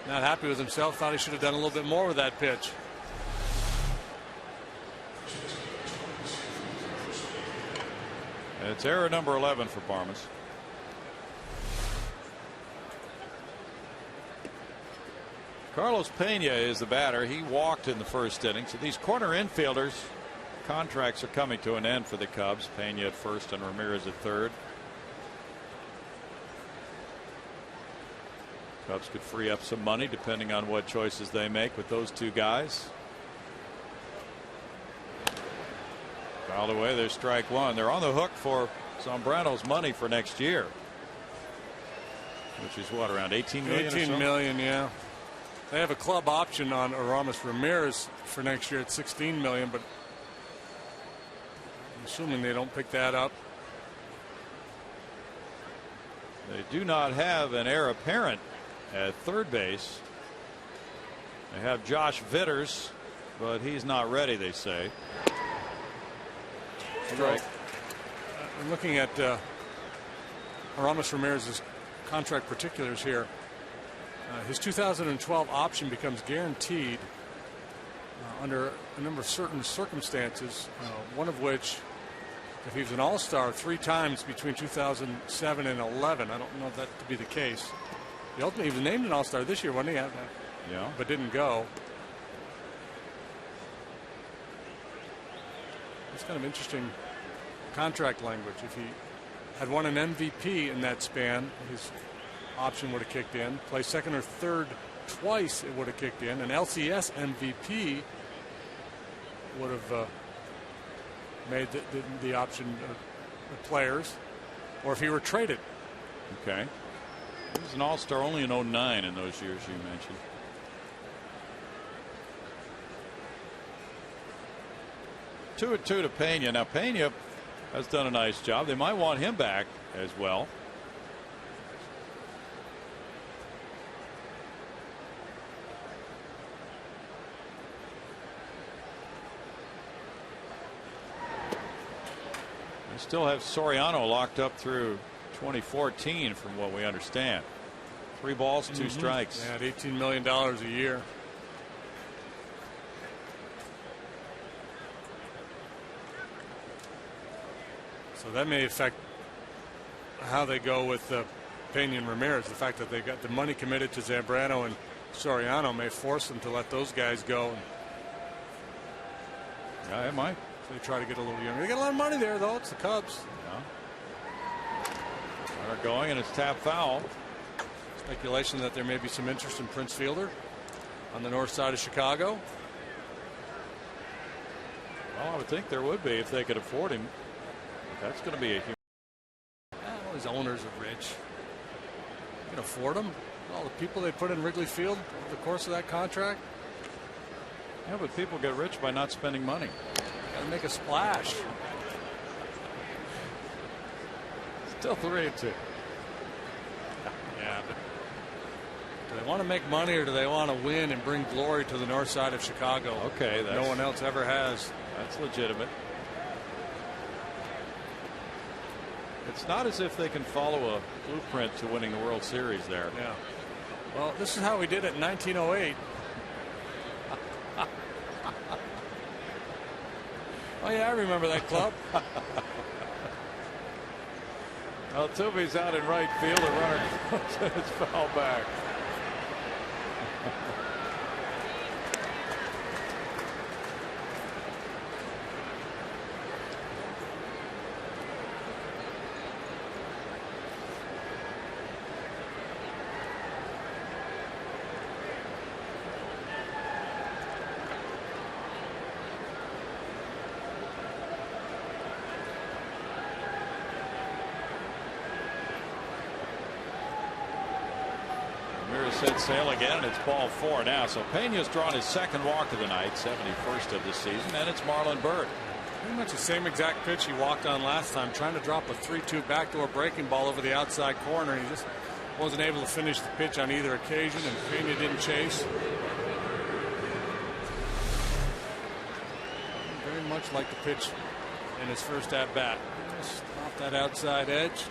Not happy with himself. Thought he should have done a little bit more with that pitch. It's error number 11 for Barmas. Carlos Pena is the batter. He walked in the first inning. So these corner infielders contracts are coming to an end for the Cubs. Pena at first and Ramirez at third. Cubs could free up some money depending on what choices they make with those 2 guys. Fouled away. There's strike 1. They're on the hook for Zambrano's money for next year, which is what, around 18 million? 18 million, yeah. They have a club option on Aramis Ramirez for next year at 16 million, but I'm assuming they don't pick that up. They do not have an heir apparent at third base. They have Josh Vitters, but he's not ready, they say. Strike. I'm looking at Aramis Ramirez's contract particulars here. His 2012 option becomes guaranteed under a number of certain circumstances, one of which, if he was an all-star 3 times between 2007 and 11, I don't know that to be the case. He ultimately was named an all-star this year, wasn't he? Yeah. But didn't go. It's kind of interesting contract language. If he had won an MVP in that span, his option would have kicked in. Play second or third twice, it would have kicked in. An LCS MVP would have made the option of players, or if he were traded. Okay. He was an all-star only in 09 in those years you mentioned. Two to Pena. Now Pena has done a nice job. They might want him back as well. They still have Soriano locked up through 2014 from what we understand. 3 balls, 2 strikes. At $18 million a year. So that may affect how they go with Pena and Ramirez. The fact that they got the money committed to Zambrano and Soriano may force them to let those guys go. Yeah, it might. So they try to get a little younger. They got a lot of money there, though. It's the Cubs. Yeah. They're going, and it's tap foul. Speculation that there may be some interest in Prince Fielder on the north side of Chicago. Well, I would think there would be if they could afford him. That's going to be a huge. All these owners are rich. You can afford them. All the people they put in Wrigley Field over the course of that contract. Yeah, but people get rich by not spending money. Got to make a splash. Still 3-2. Yeah, but do they want to make money or do they want to win and bring glory to the north side of Chicago? Okay, no one else ever has. That's legitimate. It's not as if they can follow a blueprint to winning the World Series there. Yeah. Well, this is how we did it in 1908. Oh, yeah, I remember that club. Altuve's out in right field. The runner it's foul back. Set sail again, and it's ball 4 now. So Pena's drawn his second walk of the night, 71st of the season, and it's Marlon Byrd. Pretty much the same exact pitch he walked on last time, trying to drop a 3-2 backdoor breaking ball over the outside corner. He just wasn't able to finish the pitch on either occasion, and Pena didn't chase. Very much like the pitch in his first at bat. Just off that outside edge.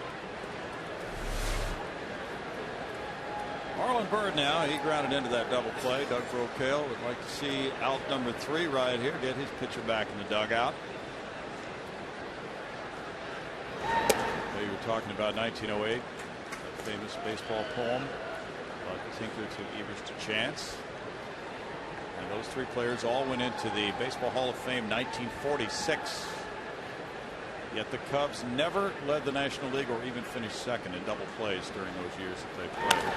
Marlon Byrd now, he grounded into that double play. Doug Brocail would like to see out number 3 right here, get his pitcher back in the dugout. You were talking about 1908, that famous baseball poem about Tinker to Evers to Chance. And those 3 players all went into the Baseball Hall of Fame 1946. Yet the Cubs never led the National League or even finished second in double plays during those years that they played.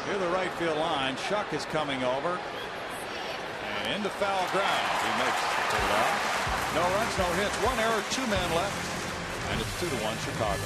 Near the right field line, Shuck is coming over. And into foul ground. He makes the third out. No runs, no hits, 1 error, 2 men left. And it's 2-1 Chicago.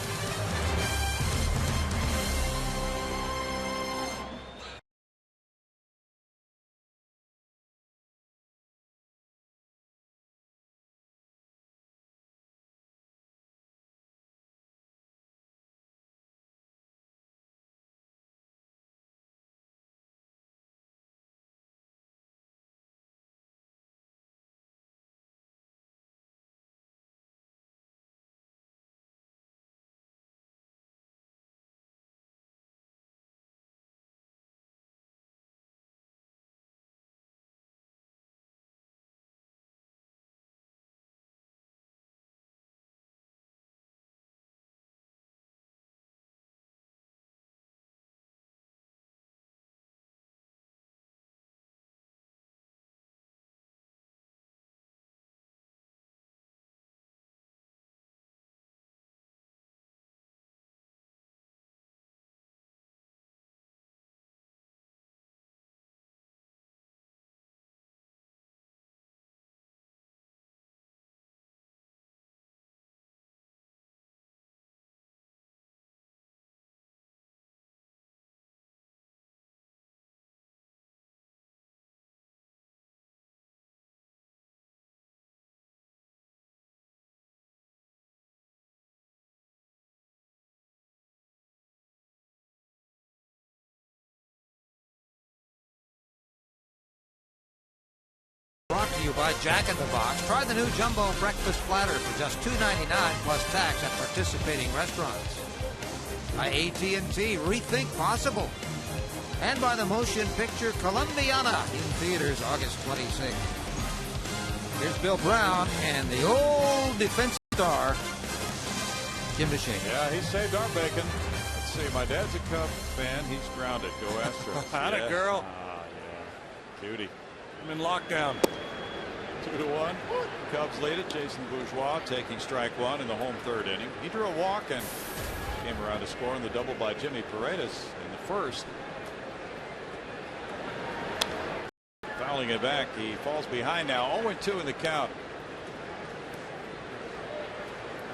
you by Jack in the Box. Try the new Jumbo Breakfast Platter for just $2.99 plus tax at participating restaurants. By AT&T, rethink possible. And by the motion picture Columbiana in theaters August 26th. Here's Bill Brown and the old defense star, Jim Deshane. Yeah, he saved our bacon. Let's see, my dad's a Cub fan. He's grounded. Go Astros. Atta Yes. girl. Yeah. Cutie. I'm in lockdown. 2-1. Cubs lead it. Jason Bourgeois taking strike one in the home third inning. He drew a walk and came around to score in the double by Jimmy Paredes in the first. Fouling it back. He falls behind now. 0-2 in the count.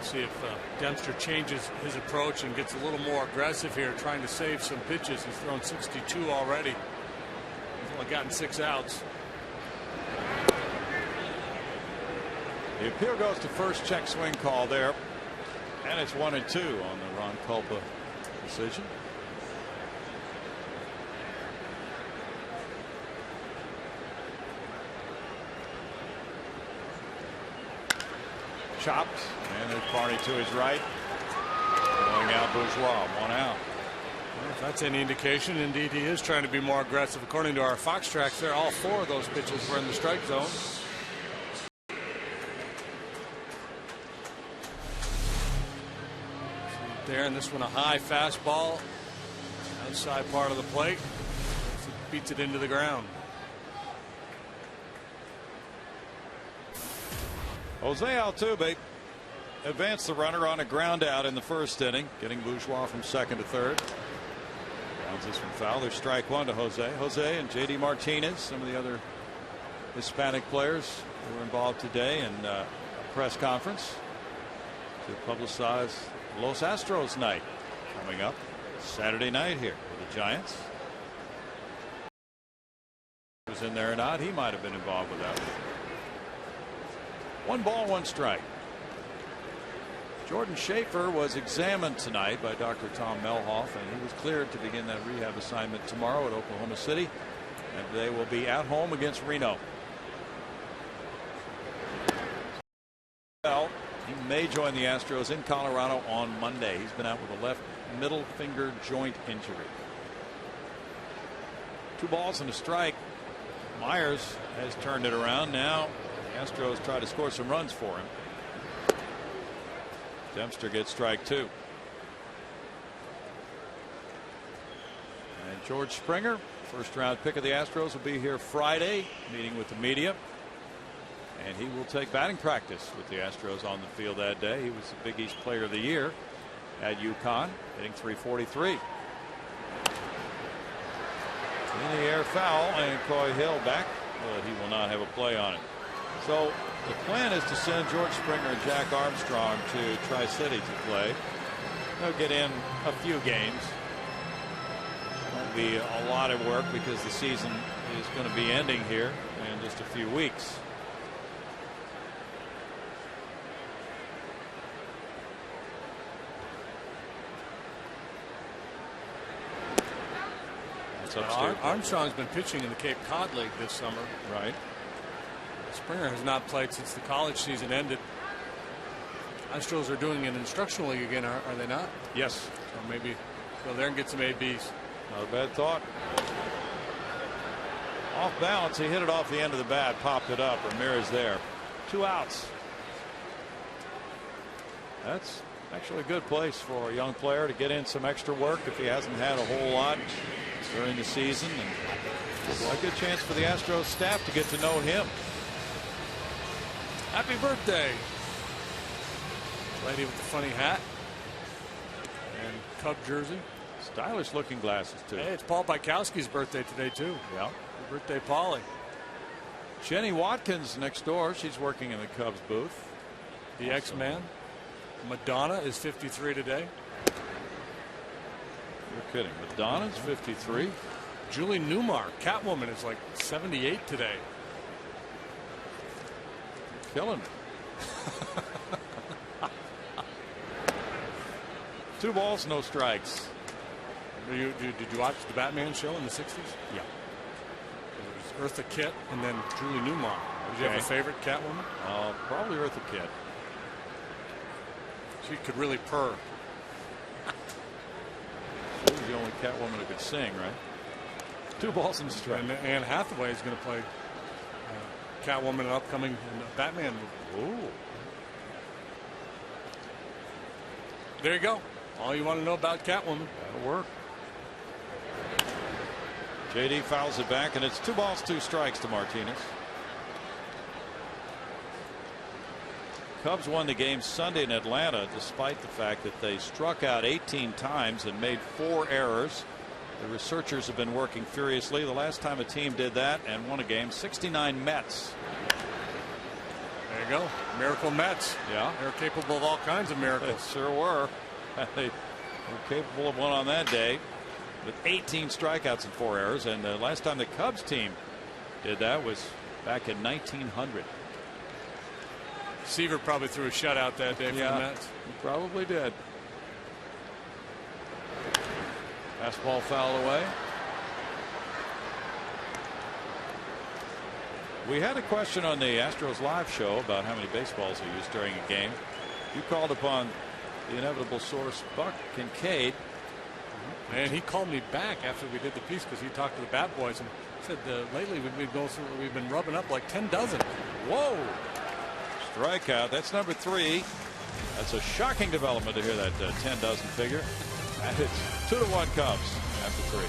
See if Dempster changes his approach and gets a little more aggressive here, trying to save some pitches. He's thrown 62 already. He's only gotten 6 outs. The appeal goes to first. Check swing call there. And it's 1-2 on the Ron Culpa decision. Chopped, and there's Barney to his right. Going out Bourgeois, 1 out. Well, if that's any indication, indeed he is trying to be more aggressive. According to our Fox tracks there, all 4 of those pitches were in the strike zone. There, and this one a high fastball outside part of the plate. Beats it into the ground. Jose Altuve advanced the runner on a ground out in the first inning, getting Bourgeois from second to third. Grounds this one foul. There's strike one to Jose. Jose and J.D. Martinez, some of the other Hispanic players who were involved today in a press conference to publicize Los Astros night coming up Saturday night here with the Giants. Was in there or not, he might have been involved with that. 1 ball, 1 strike. Jordan Schaefer was examined tonight by Dr. Tom Melhoff, and he was cleared to begin that rehab assignment tomorrow at Oklahoma City, and they will be at home against Reno. Well, he may join the Astros in Colorado on Monday. He's been out with a left middle finger joint injury. 2 balls and a strike. Myers has turned it around. Now Astros try to score some runs for him. Dempster gets strike 2. And George Springer, first round pick of the Astros, will be here Friday meeting with the media. And he will take batting practice with the Astros on the field that day. He was the Big East Player of the Year at UConn, hitting .343. In the air foul, and Coy Hill back, but he will not have a play on it. So the plan is to send George Springer and Jack Armstrong to Tri-City to play. They'll get in a few games. Won't be a lot of work because the season is going to be ending here in just a few weeks. Armstrong's been pitching in the Cape Cod League this summer. Right. Springer has not played since the college season ended. Astros are doing an instructional league again, are they not? Yes. So maybe go there and get some ABs. Not a bad thought. Off balance, he hit it off the end of the bat, popped it up. Ramirez there. 2 outs. That's actually a good place for a young player to get in some extra work if he hasn't had a whole lot during the season, and a good chance for the Astros staff to get to know him. Happy birthday. Lady with the funny hat and Cub jersey. Stylish looking glasses too. Hey, it's Paul Bykowski's birthday today too. Yeah. Happy birthday, Paulie. Jenny Watkins next door. She's working in the Cubs booth. The X-Man. Madonna is 53 today. You're kidding. Madonna's 53. Julie Newmar, Catwoman, is like 78 today. Killing me. 2 balls, no strikes. Did you watch the Batman show in the 60s? Yeah. It was Eartha Kitt and then Julie Newmar. Do you have a favorite Catwoman? Probably Eartha Kitt. She could really purr. She was the only Catwoman who could sing, right? 2 balls and a strike. And Anne Hathaway is going to play Catwoman in an upcoming Batman movie. Ooh. There you go. All you want to know about Catwoman. That'll work. JD fouls it back, and it's 2 balls, 2 strikes to Martinez. Cubs won the game Sunday in Atlanta despite the fact that they struck out 18 times and made 4 errors. The researchers have been working furiously. The last time a team did that and won a game, 69 Mets. There you go. Miracle Mets. Yeah. They're capable of all kinds of miracles. They sure were. They were capable of one on that day with 18 strikeouts and 4 errors. And the last time the Cubs team did that was back in 1900. Seaver probably threw a shutout that day for the Mets. He probably did. Fastball foul away. We had a question on the Astros live show about how many baseballs are used during a game. You called upon the inevitable source, Buck Kincaid. And he called me back after we did the piece because he talked to the Bat Boys and said lately we've been rubbing up like 10 dozen. Whoa. Strikeout. That's number 3. That's a shocking development to hear that 10 dozen figure. And it's 2-1 Cubs after 3.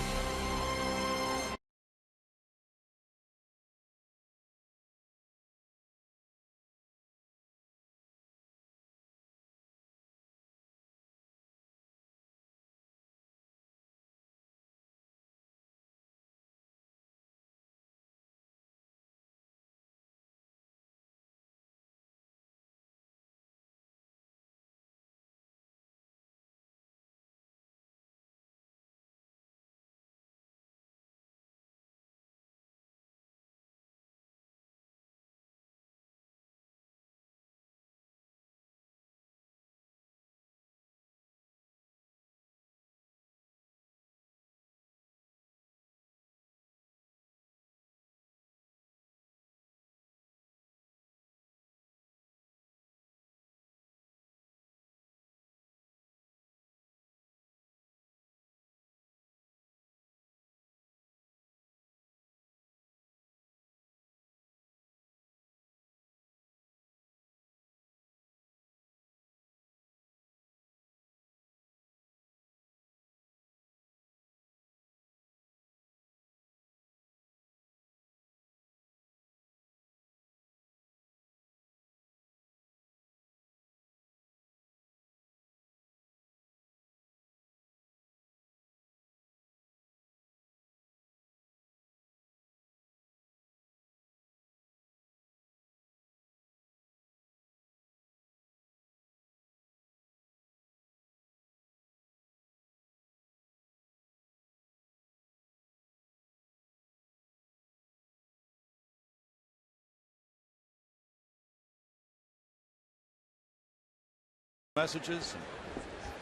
Messages and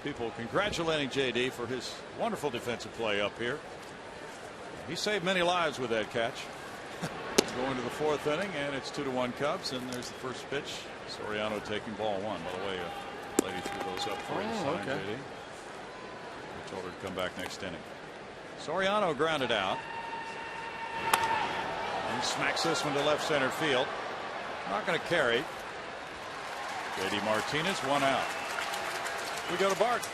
people congratulating JD for his wonderful defensive play up here. He saved many lives with that catch. Going to the 4th inning, and it's 2-1 Cubs, and there's the first pitch. Soriano taking ball 1. By the way, a lady threw those up for him. Okay. JD. I told her to come back next inning. Soriano grounded out. And smacks this one to left center field. Not going to carry. JD Martinez, 1 out. We go to Bart.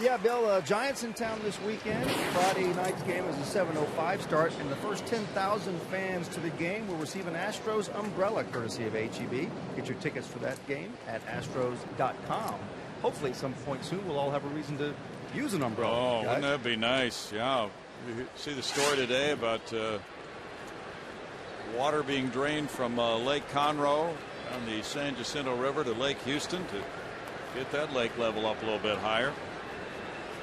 Yeah, Bill, Giants in town this weekend. Friday night's game is a 7:05 start, and the first 10,000 fans to the game will receive an Astros umbrella courtesy of HEB. Get your tickets for that game at Astros.com. Hopefully at some point soon we'll all have a reason to use an umbrella. Oh, wouldn't that be nice? Yeah. You see the story today about water being drained from Lake Conroe on the San Jacinto River to Lake Houston to get that lake level up a little bit higher.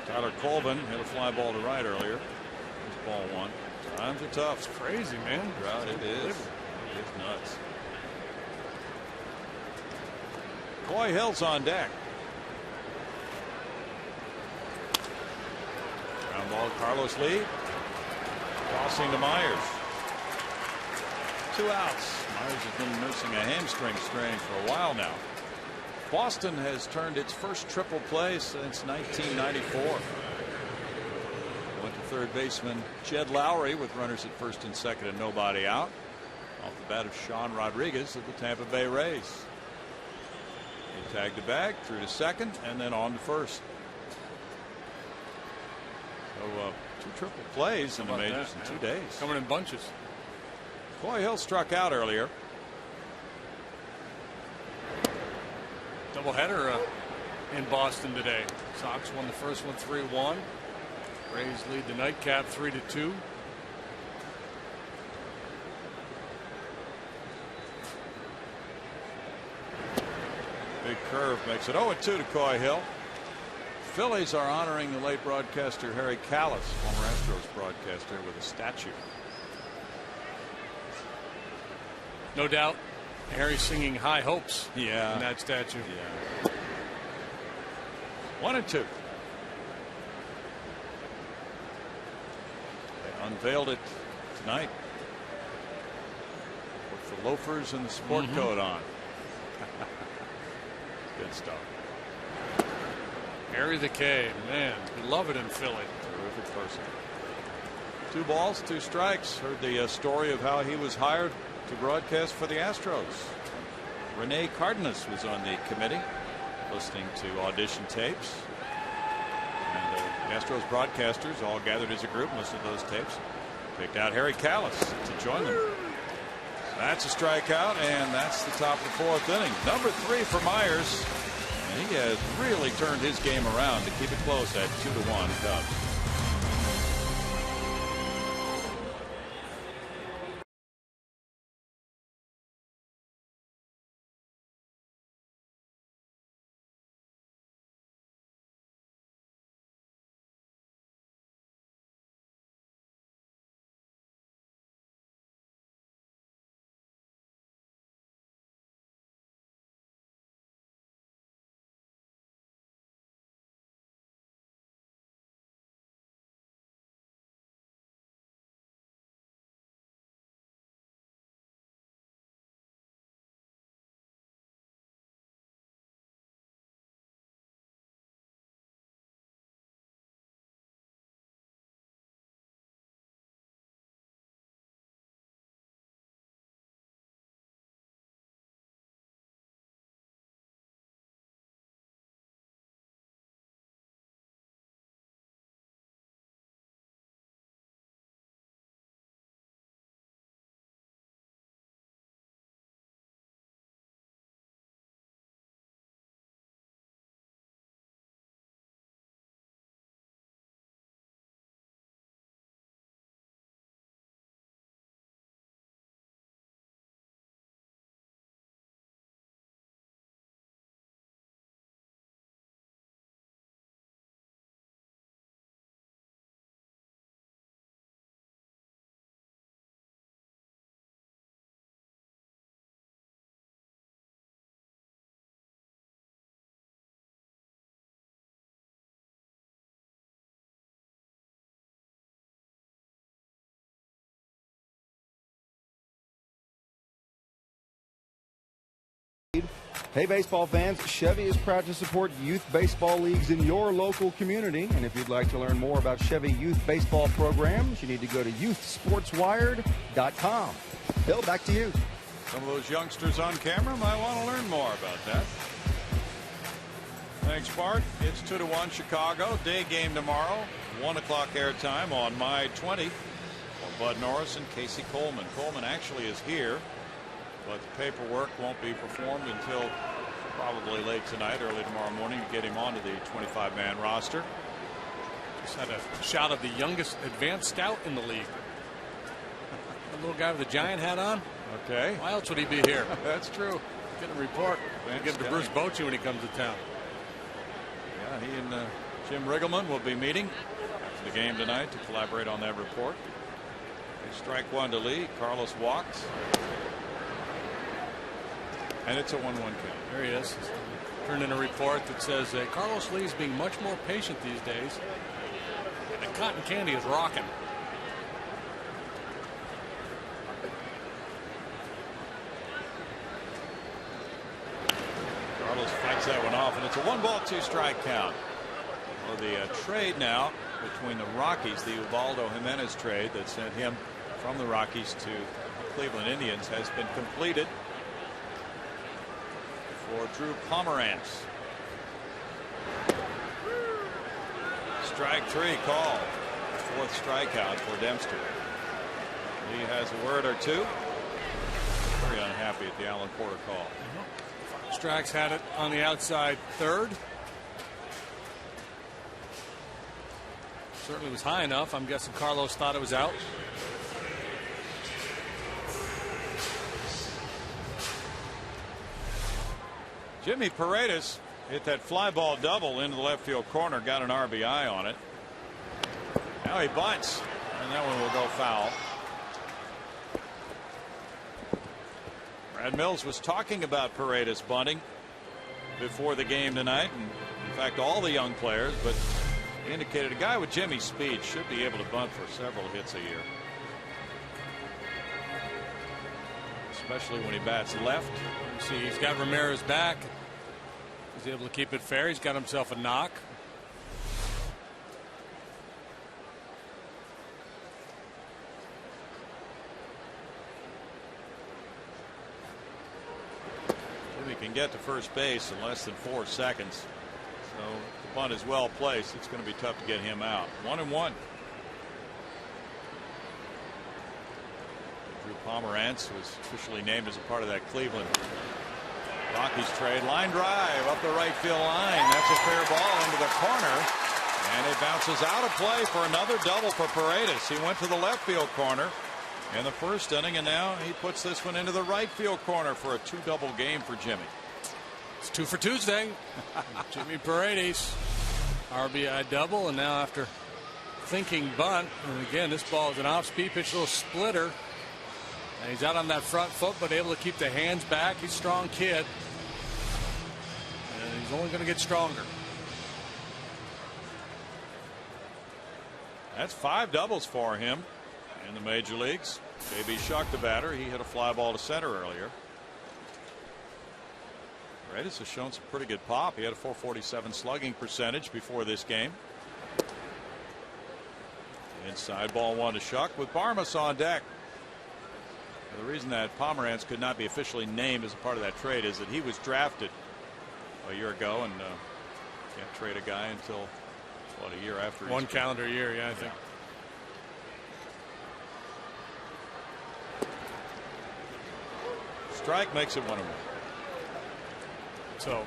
Tyler Colvin hit a fly ball to right earlier. It's ball 1. Times are tough. It's crazy, man. Drought, it is. It is nuts. Coy Hill's on deck. Ground ball, Carlos Lee. Tossing to Myers. 2 outs. Myers has been nursing a hamstring strain for a while now. Boston has turned its first triple play since 1994. Went to third baseman Jed Lowry with runners at first and second and nobody out. Off the bat of Sean Rodriguez of the Tampa Bay Rays. He tagged the bag, threw to second, and then on to first. So 2 triple plays in the majors in 2 days. Coming in bunches. Coy Hill struck out earlier. Doubleheader in Boston today. Sox won the first one 3-1. Rays lead the nightcap 3-2. Big curve makes it 0-2 to Coy Hill. Phillies are honoring the late broadcaster Harry Callis, former Astros broadcaster, with a statue. No doubt Harry singing High Hopes in that statue. Yeah. 1-2. They unveiled it tonight with the loafers and the sport coat on. Good stuff. Harry the K, man, beloved in Philly. Terrific person. 2 balls, 2 strikes. Heard the story of how he was hired to broadcast for the Astros. Rene Cardenas was on the committee listening to audition tapes. And the Astros broadcasters all gathered as a group and listened to those tapes. Picked out Harry Callis to join them. That's a strikeout, and that's the top of the 4th inning. Number 3 for Myers. And he has really turned his game around to keep it close at 2-1 Cubs. Hey, baseball fans, Chevy is proud to support youth baseball leagues in your local community. And if you'd like to learn more about Chevy youth baseball programs, you need to go to youthsportswired.com. Bill, back to you. Some of those youngsters on camera might want to learn more about that. Thanks, Bart. It's 2-1 Chicago. Day game tomorrow. 1 o'clock airtime on My 20 for Bud Norris and Casey Coleman. Coleman actually is here, but the paperwork won't be performed until probably late tonight, early tomorrow morning to get him onto the 25-man roster. Just had a shot of the youngest advanced scout in the league. The little guy with the giant hat on. Okay. Why else would he be here? That's true. Get a report. Give it to Bruce Bochy when he comes to town. Yeah, he and Jim Riggleman will be meeting after the game tonight to collaborate on that report. They strike 1 to Lee. Carlos walked. And it's a 1-1 count. There he is. Turned in a report that says Carlos Lee's being much more patient these days. And the cotton candy is rocking. Cardinals fights that one off, and it's a 1-ball, 2-strike count. Well, the trade now between the Rockies, the Ubaldo Jimenez trade that sent him from the Rockies to the Cleveland Indians, has been completed for Drew Pomerantz. Strike 3 called. 4th strikeout for Dempster. He has a word or two. Very unhappy at the Alan Porter call. Strax had it on the outside third. Certainly was high enough. I'm guessing Carlos thought it was out. Jimmy Paredes hit that fly ball double into the left field corner, got an RBI on it. Now he bunts, and that one will go foul. Brad Mills was talking about Paredes bunting before the game tonight, and in fact all the young players, but he indicated a guy with Jimmy's speed should be able to bunt for several hits a year, especially when he bats left. See, he's got Ramirez back. He's able to keep it fair. He's got himself a knock. Jimmy can get to first base in less than 4 seconds, so the bunt is well placed. It's going to be tough to get him out. 1-1. Drew Pomerantz was officially named as a part of that Cleveland Rockies trade. Line drive up the right field line. That's a fair ball into the corner, and it bounces out of play for another double for Paredes. He went to the left field corner in the first inning, and now he puts this one into the right field corner for a 2-double game for Jimmy. It's 2 for Tuesday. Jimmy Paredes, RBI double, and now after thinking bunt, and again this ball is an off-speed pitch, little splitter. And he's out on that front foot, but able to keep the hands back. He's a strong kid, and he's only going to get stronger. That's 5 doubles for him in the major leagues. J.B. Shuck, the batter, he hit a fly ball to center earlier. Paredes has shown some pretty good pop. He had a .447 slugging percentage before this game. Inside ball 1 to Shuck with Barmas on deck. The reason that Pomerantz could not be officially named as a part of that trade is that he was drafted a year ago, and can't trade a guy until what, a year after. One calendar year, yeah, I think. Strike makes it 1-1. So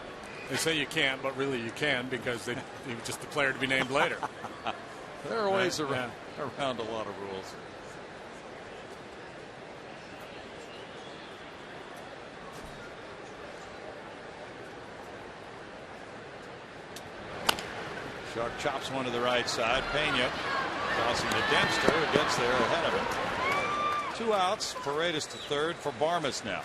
they say you can't, but really you can, because they just the player to be named later. There are ways around a lot of rules. Shuck chops one to the right side. Pena tossing to Dempster, who gets there ahead of him. 2 outs. Paredes to third for Barmas now.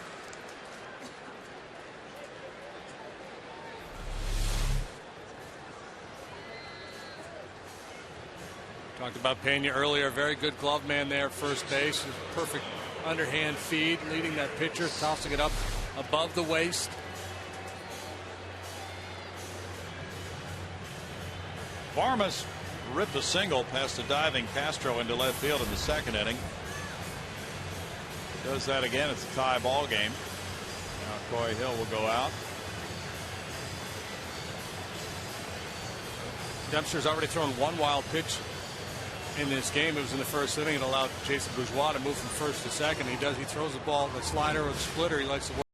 Talked about Pena earlier. Very good glove man there, first base. Perfect underhand feed, leading that pitcher, tossing it up above the waist. Barmas ripped a single past a diving Castro into left field in the second inning. Does that again. It's a tie ball game. Now Coy Hill will go out. Dempster's already thrown 1 wild pitch in this game. It was in the first inning. It allowed Jason Bourgeois to move from first to second. He throws the ball, the slider or the splitter. He likes to work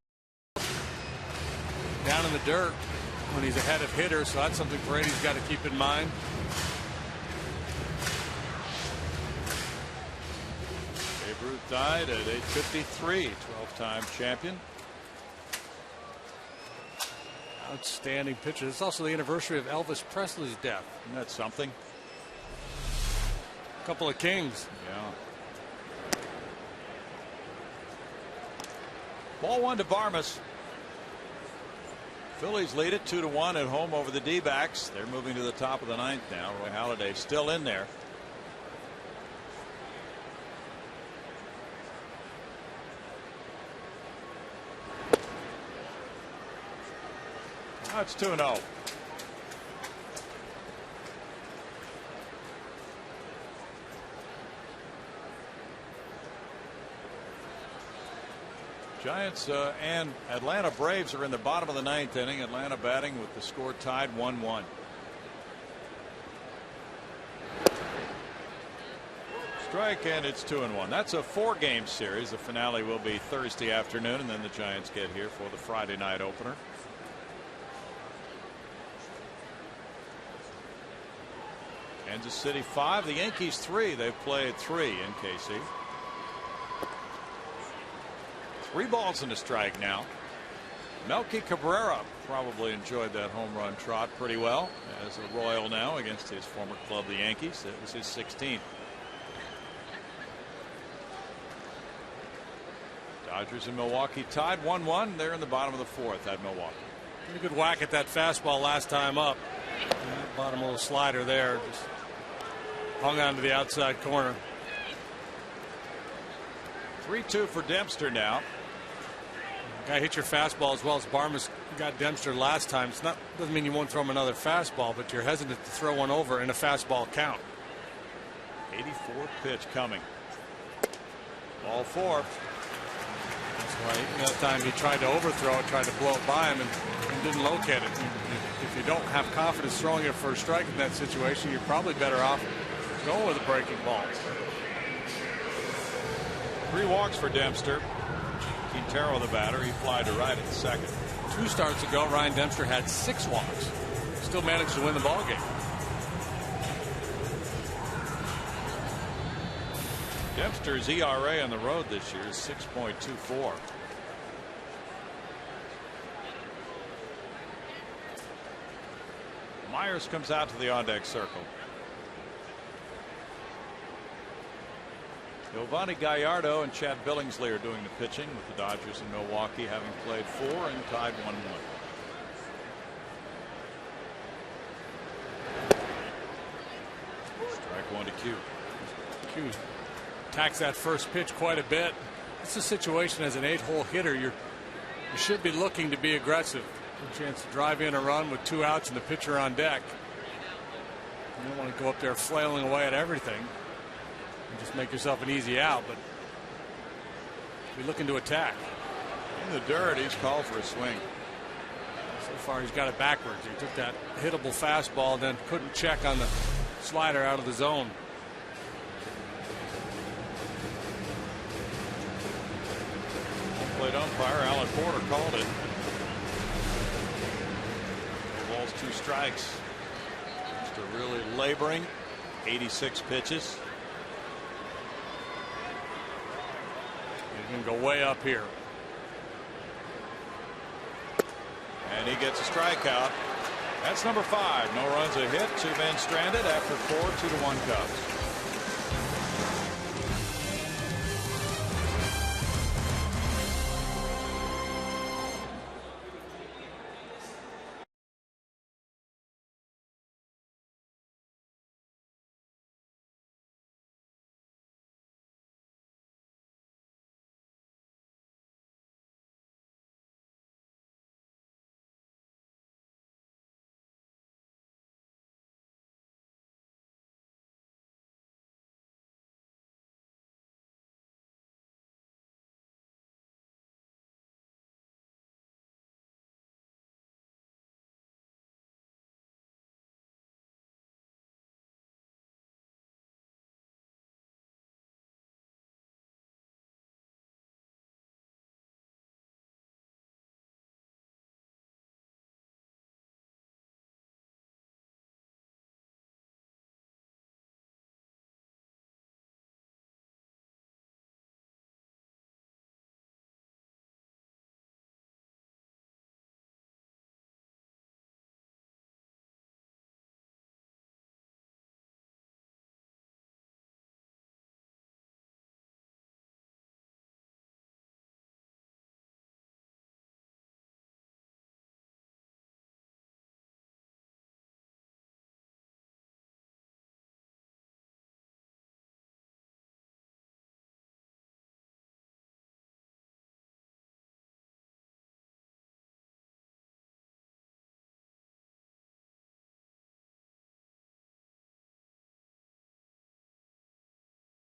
down in the dirt when he's ahead of hitters, so that's something Brady's got to keep in mind. Babe Ruth died at age 53, 12-time champion. Outstanding pitcher. It's also the anniversary of Elvis Presley's death. Isn't that something? A couple of kings. Yeah. Ball 1 to Barmas. Phillies lead it 2-1 at home over the D-backs. They're moving to the top of the 9th now. Roy Halladay still in there. That's 2-0. Giants and Atlanta Braves are in the bottom of the 9th inning. Atlanta batting with the score tied 1-1. Strike, and it's 2-1. That's a 4-game series. The finale will be Thursday afternoon, and then the Giants get here for the Friday night opener. Kansas City 5, the Yankees 3. They've played 3 in KC. 3 balls and a strike now. Melky Cabrera probably enjoyed that home run trot pretty well as a Royal now against his former club, the Yankees. It was his 16th. Dodgers and Milwaukee tied 1-1. They're in the bottom of the 4th at Milwaukee. Pretty good whack at that fastball last time up. Bottom little slider there. Just hung on to the outside corner. 3-2 for Dempster now. Guy hit your fastball as well as Barmas got Dempster last time. It's not, doesn't mean you won't throw him another fastball, but you're hesitant to throw one over in a fastball count. 84 pitch coming. Ball 4. That's why that time he tried to overthrow it, tried to blow it by him, and didn't locate it. If you don't have confidence throwing it for a strike in that situation, you're probably better off going with a breaking ball. 3 walks for Dempster. Quintero, the batter, he fly to right at the second. 2 starts ago, Ryan Dempster had 6 walks. Still managed to win the ball game. Dempster's ERA on the road this year is 6.24. Myers comes out to the on-deck circle. Giovanni Gallardo and Chad Billingsley are doing the pitching, with the Dodgers in Milwaukee having played 4 and tied 1-1. Strike 1 to Q. Q attacks that first pitch quite a bit. It's a situation as an 8-hole hitter. You should be looking to be aggressive. A chance to drive in a run with 2 outs and the pitcher on deck. You don't want to go up there flailing away at everything and just make yourself an easy out, but be looking to attack. In the dirt, he's called for a swing. So far he's got it backwards. He took that hittable fastball, then couldn't check on the slider out of the zone. Plate umpire Alan Porter called it. 2 balls, 2 strikes. Just a really laboring 86 pitches. He's going to go way up here. And he gets a strikeout. That's number 5. No runs, a hit, 2 men stranded after 4 2-1 Cubs.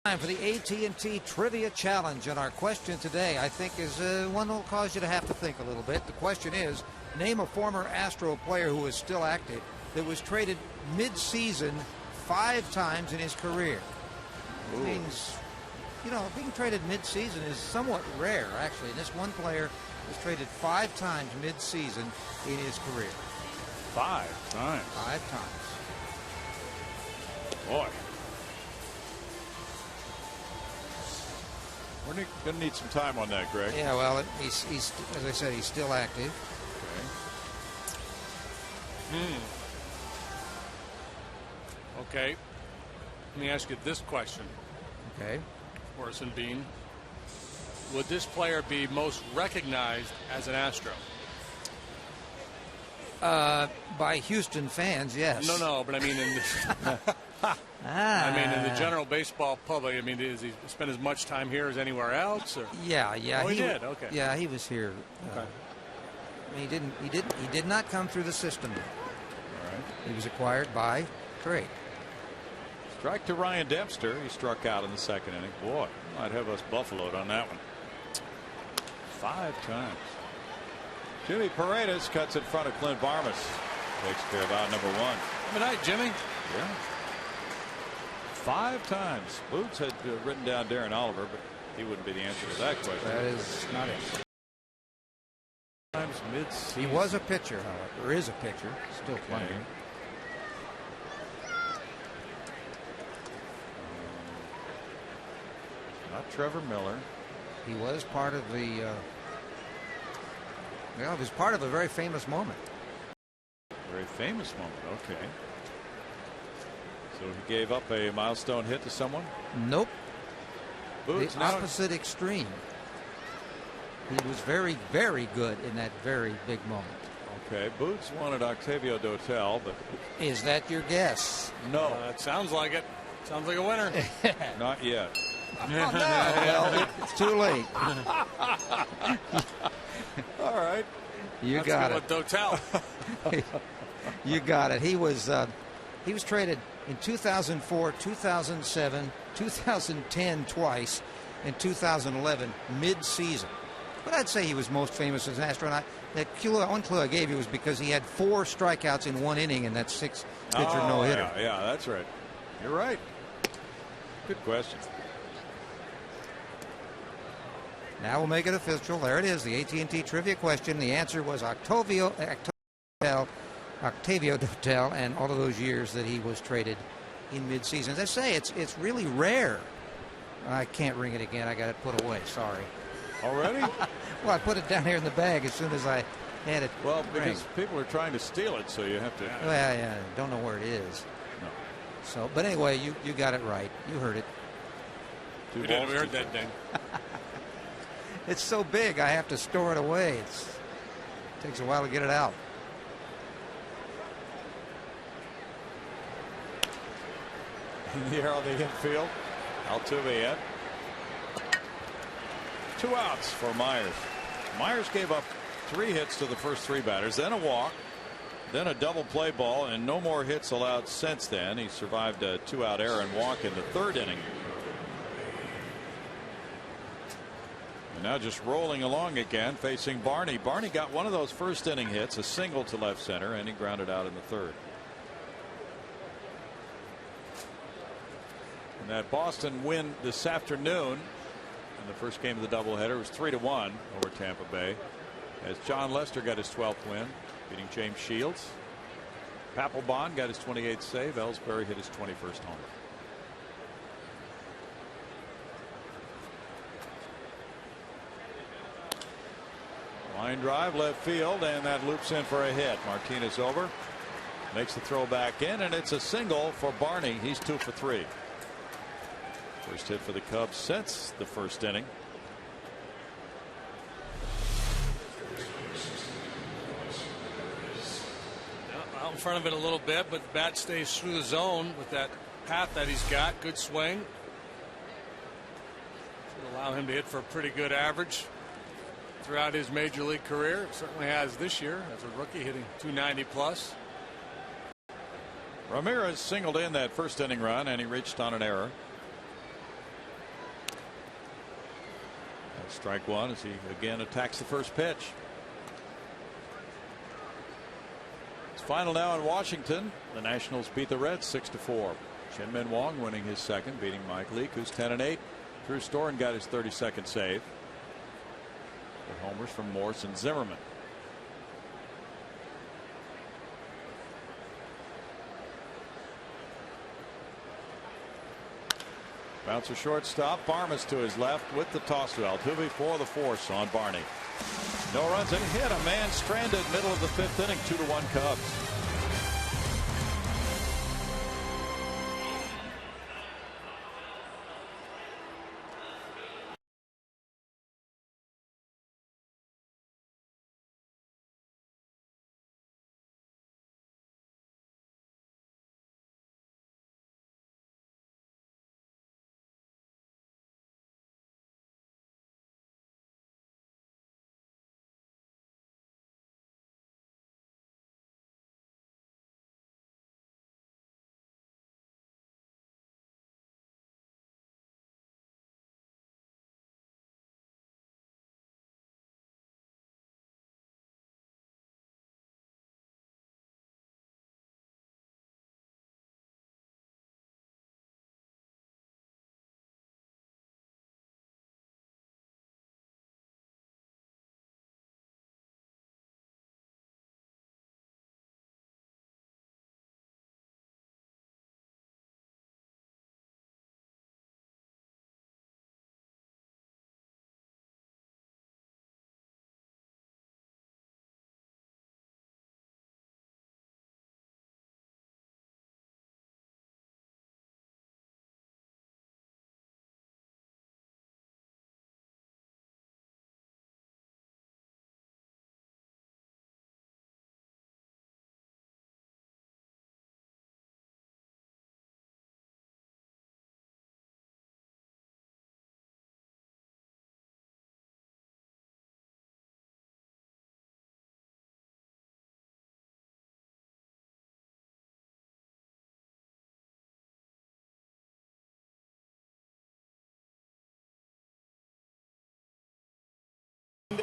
Time for the AT&T Trivia Challenge, and our question today, I think, is one that will cause you to have to think a little bit. The question is, name a former Astro player who is still active that was traded mid-season 5 times in his career. Which means, you know, being traded mid-season is somewhat rare, actually. And this one player was traded 5 times mid-season in his career. 5 times? 5 times. Boy. We're going to need some time on that, Greg. Yeah, well, he's as I said, he's still active. Okay. Let me ask you this question. Okay. Horace and Bean. Would this player be most recognized as an Astro? By Houston fans, yes. No, but I mean in the, I mean in the general baseball public. I mean, does he spend as much time here as anywhere else? Or? Yeah. Oh, he did. Okay. Yeah, he was here. Okay. He did not come through the system. All right. He was acquired by trade. Strike to Ryan Dempster. He struck out in the 2nd inning. Boy, might have us buffaloed on that one. 5 times. Jimmy Paredes cuts in front of Clint Barmas. Takes care of out number 1. Good night, Jimmy. Yeah. 5 times. Boots had written down Darren Oliver, but he wouldn't be the answer to that question. That is not it. Times mid-season. He was a pitcher, however, or is a pitcher, still playing. Okay. Not Trevor Miller. He was part of the. Well, he was part of a very famous moment. Very famous moment. Okay. So he gave up a milestone hit to someone? Nope. Boots, the opposite extreme. He was very, very good in that very big moment. Okay. Boots wanted Octavio Dotel, but. Is that your guess? No. It sounds like it. Sounds like a winner. Not yet. Oh, no. Well, it's too late. All right. You got it. With Dotel. You got it. He was traded in 2004, 2007, 2010 twice, and 2011 mid-season. But I'd say he was most famous as an astronaut. That one clue I gave you was because he had 4 strikeouts in 1 inning in that 6-pitcher no-hitter. Yeah, that's right. You're right. Good question. Now we'll make it official. There it is, the AT&T trivia question. The answer was Octavio Dotel, and all of those years that he was traded in mid-season. As I say, it's really rare. I can't ring it again. I got it put away. Sorry. Already? Well, I put it down here in the bag as soon as I had it. Well, because people are trying to steal it, so you have to. Well, yeah, don't know where it is. No. So, but anyway, you got it right. You heard it. We did. We heard that, ding. It's so big, I have to store it away. It takes a while to get it out. In the air on the infield. Altuve in. 2 outs for Myers. Myers gave up 3 hits to the first 3 batters, then a walk, then a double play ball, and no more hits allowed since then. He survived a 2-out error and walk in the 3rd inning. And now just rolling along again, facing Barney. Barney got one of those first inning hits, a single to left center, and he grounded out in the 3rd. And that Boston win this afternoon in the first game of the doubleheader was 3-1 over Tampa Bay, as John Lester got his 12th win, beating James Shields. Papelbon got his 28th save. Ellsbury hit his 21st homer. Line drive left field, and that loops in for a hit. Martinez over, makes the throw back in, and it's a single for Barney. He's 2 for 3. First hit for the Cubs since the first inning. Out in front of it a little bit, but the bat stays through the zone with that path that he's got. Good swing. Should allow him to hit for a pretty good average throughout his major league career. Certainly has this year as a rookie, hitting 290 plus. Ramirez singled in that first inning run, and he reached on an error. Strike one as he again attacks the first pitch. It's final now in Washington. The Nationals beat the Reds 6-4. Shin-Min Wong winning his second, beating Mike Leake, who's 10-8. Drew Storen got his 32nd save. With homers from Morse and Zimmerman. Bouncer shortstop. Barmas to his left with the toss to Altuve for the force on Barney. No runs and hit. A man stranded middle of the fifth inning. 2-1 Cubs.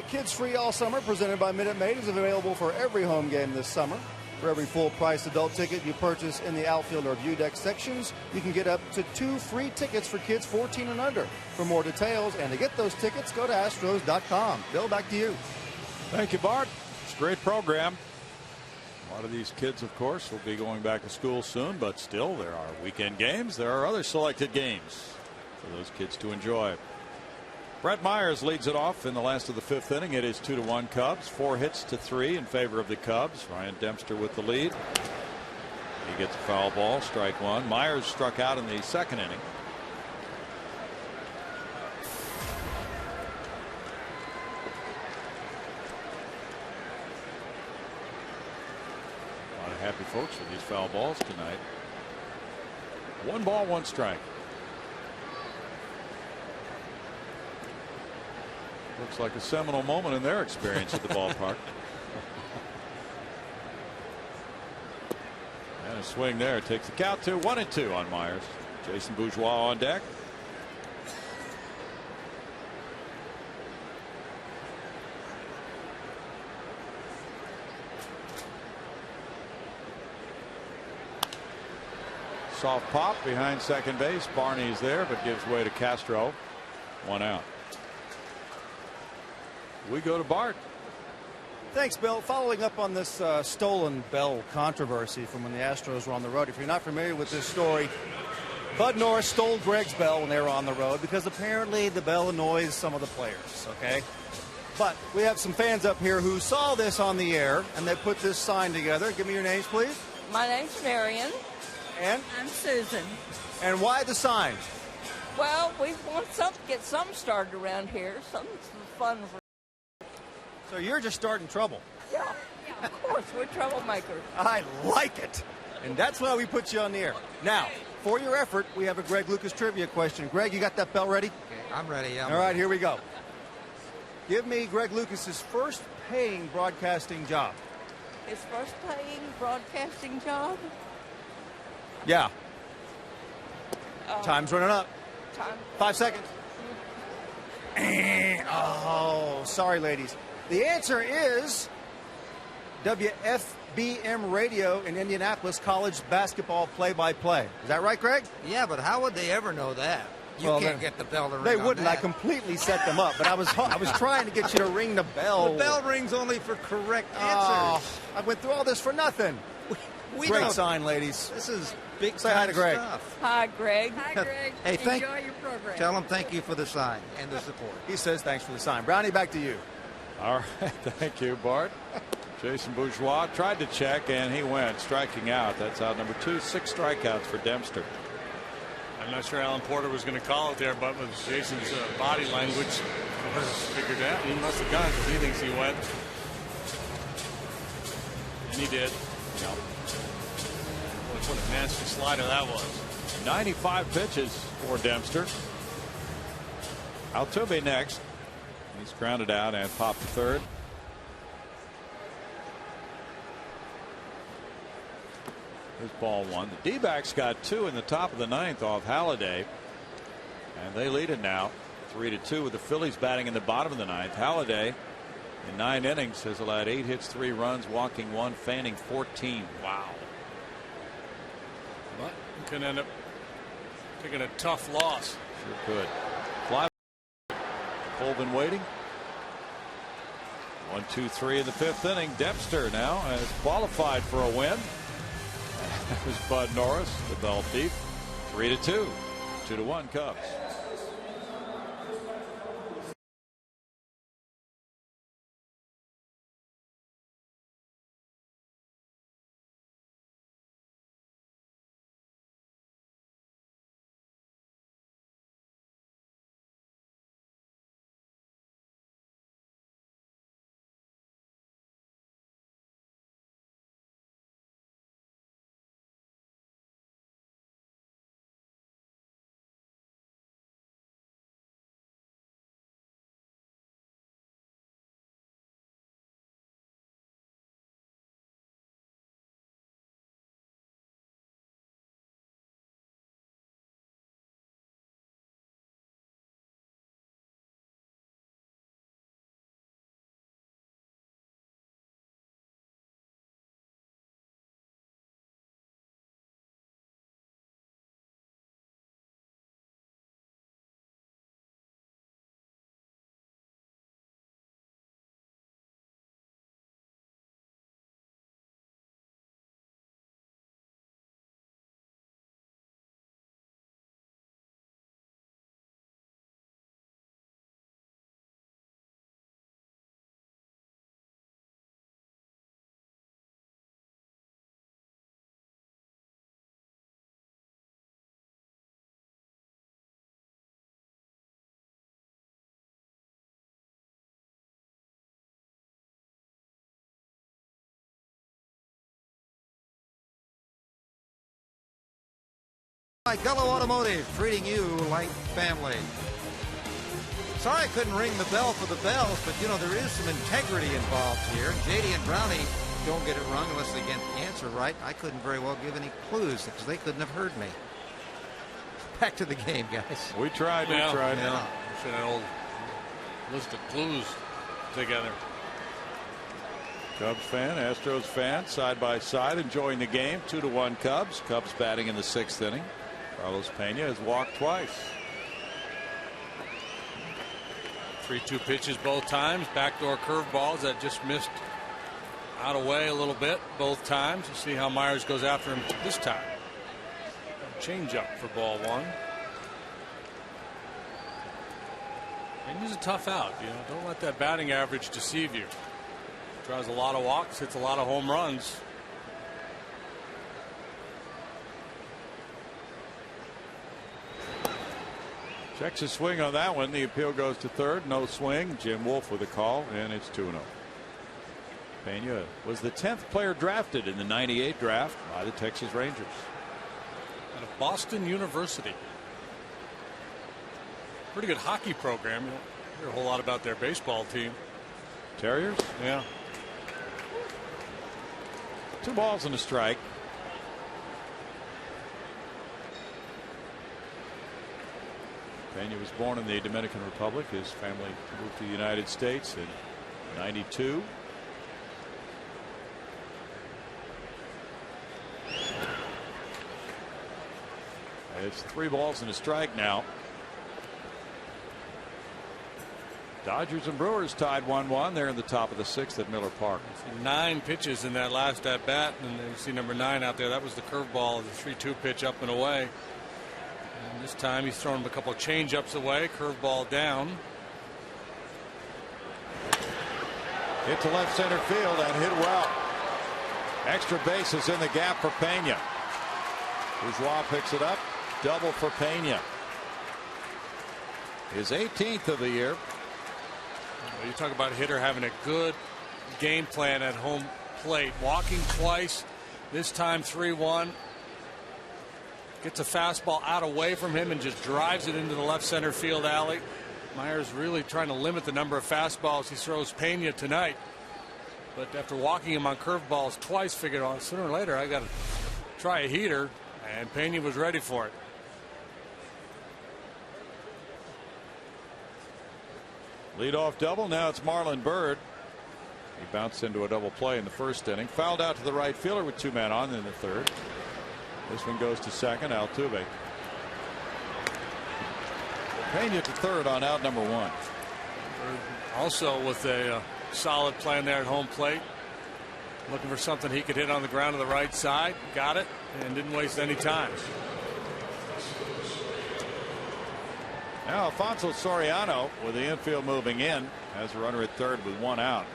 Kids Free All Summer, presented by Minute Maid, is available for every home game this summer. For every full-price adult ticket you purchase in the outfield or view deck sections, you can get up to 2 free tickets for kids 14 and under. For more details and to get those tickets, go to Astros.com. Bill, back to you. Thank you, Bart. It's a great program. A lot of these kids, of course, will be going back to school soon, but still there are weekend games. There are other selected games for those kids to enjoy. Brett Myers leads it off in the last of the fifth inning. It is 2-1 Cubs. 4 hits to 3 in favor of the Cubs. Ryan Dempster with the lead. He gets a foul ball. Strike one. Myers struck out in the second inning. A lot of happy folks with these foul balls tonight. 1 ball, 1 strike. Looks like a seminal moment in their experience at the ballpark. And a swing there takes the count to 1-2 on Myers. Jason Bourgeois on deck. Soft pop behind second base. Barney's there, but gives way to Castro. 1 out. We go to Bart. Thanks, Bill. Following up on this stolen Bell controversy from when the Astros were on the road. If you're not familiar with this story, Bud Norris stole Greg's bell when they were on the road because apparently the bell annoys some of the players. Okay, but we have some fans up here who saw this on the air and they put this sign together. Give me your names, please. My name's Marion. And I'm Susan. And why the sign? Well, we want to get something started around here. Something fun for. So you're just starting trouble. Yeah, of course, we're troublemakers. I like it. And that's why we put you on the air. Now, for your effort, we have a Greg Lucas trivia question. Greg, you got that bell ready? Okay, I'm ready. Yeah. All right, here we go. Give me Greg Lucas's first paying broadcasting job. His first paying broadcasting job? Yeah. Time's running up. Time. 5 seconds. Oh, sorry, ladies. The answer is WFBM Radio in Indianapolis College basketball play-by-play. Is that right, Greg? Yeah, but how would they ever know that? You can't get the bell to ring. They on wouldn't. that. I completely set them up, but I was trying to get you to ring the bell. The bell rings only for correct Oh, answers. I went through all this for nothing. We Great don't- sign, ladies. This is big Say hi time to Greg. stuff. Hi, Greg. Hi, Greg. Hey, Enjoy your program. Tell them thank you for the sign and the support. He says thanks for the sign. Brownie, back to you. All right, thank you, Bart. Jason Bourgeois tried to check, and he went, striking out. That's out number 2, 6 strikeouts for Dempster. I'm not sure Alan Porter was going to call it there, but with Jason's body language, was figured out. He must have gone because he thinks he went. And he did. What a nasty slider that was. 95 pitches for Dempster. Altuve next. He's grounded out and popped to third. Here's ball 1. The D-backs got 2 in the top of the 9th off Halladay. And they lead it now 3-2 with the Phillies batting in the bottom of the 9th. Halladay in 9 innings has allowed 8 hits, 3 runs, walking 1, fanning 14. Wow. But he could end up taking a tough loss. Sure could. Fly. Colvin waiting. 1, 2, 3 in the 5th inning. Dempster now has qualified for a win. That was Bud Norris, the bell thief. 3-2. 2-1 Cubs. Gullo Automotive, treating you like family. Sorry I couldn't ring the bell for the bells, but you know, there is some integrity involved here. JD and Brownie don't get it wrong unless they get the answer right. I couldn't very well give any clues because they couldn't have heard me. Back to the game, guys. We tried. Yeah. Should have an old list of clues together. Cubs fan, Astros fan, side by side, enjoying the game. 2-1 Cubs. Cubs batting in the 6th inning. Carlos Pena has walked twice. 3-2 pitches both times. Backdoor curveballs that just missed out away a little bit both times. We'll see how Myers goes after him this time. Change up for ball 1. And he's a tough out. You know, don't let that batting average deceive you. Draws a lot of walks, hits a lot of home runs. Checks a swing on that one. The appeal goes to third. No swing. Jim Wolf with a call, and it's 2-0. Pena was the 10th player drafted in the '98 draft by the Texas Rangers. Out of Boston University. Pretty good hockey program. You don't hear a whole lot about their baseball team. Terriers? Yeah. 2 balls and a strike. Pena was born in the Dominican Republic. His family moved to the United States in '92. It's 3 balls and a strike now. Dodgers and Brewers tied 1-1. They're in the top of the 6th at Miller Park. 9 pitches in that last at bat, and you see number 9 out there. That was the curveball, the 3-2 pitch up and away. And this time he's thrown a couple of change-ups away. Curveball down. Hit to left center field and hit well. Extra bases in the gap for Pena. Bourgeois picks it up. Double for Pena. His 18th of the year. You talk about a hitter having a good game plan at home plate. Walking twice, this time 3-1. Gets a fastball out away from him and just drives it into the left center field alley. Myers really trying to limit the number of fastballs he throws Pena tonight. But after walking him on curveballs twice, figured on sooner or later I got to try a heater, and Pena was ready for it. Leadoff double. Now it's Marlon Byrd. He bounced into a double play in the first inning. Fouled out to the right fielder with 2 men on in the 3rd. This one goes to second. Altuve. Pena to 3rd on out number 1. Also with a solid plan there at home plate. Looking for something he could hit on the ground to the right side. Got it and didn't waste any time. Now Alfonso Soriano with the infield moving in has a runner at 3rd with 1 out.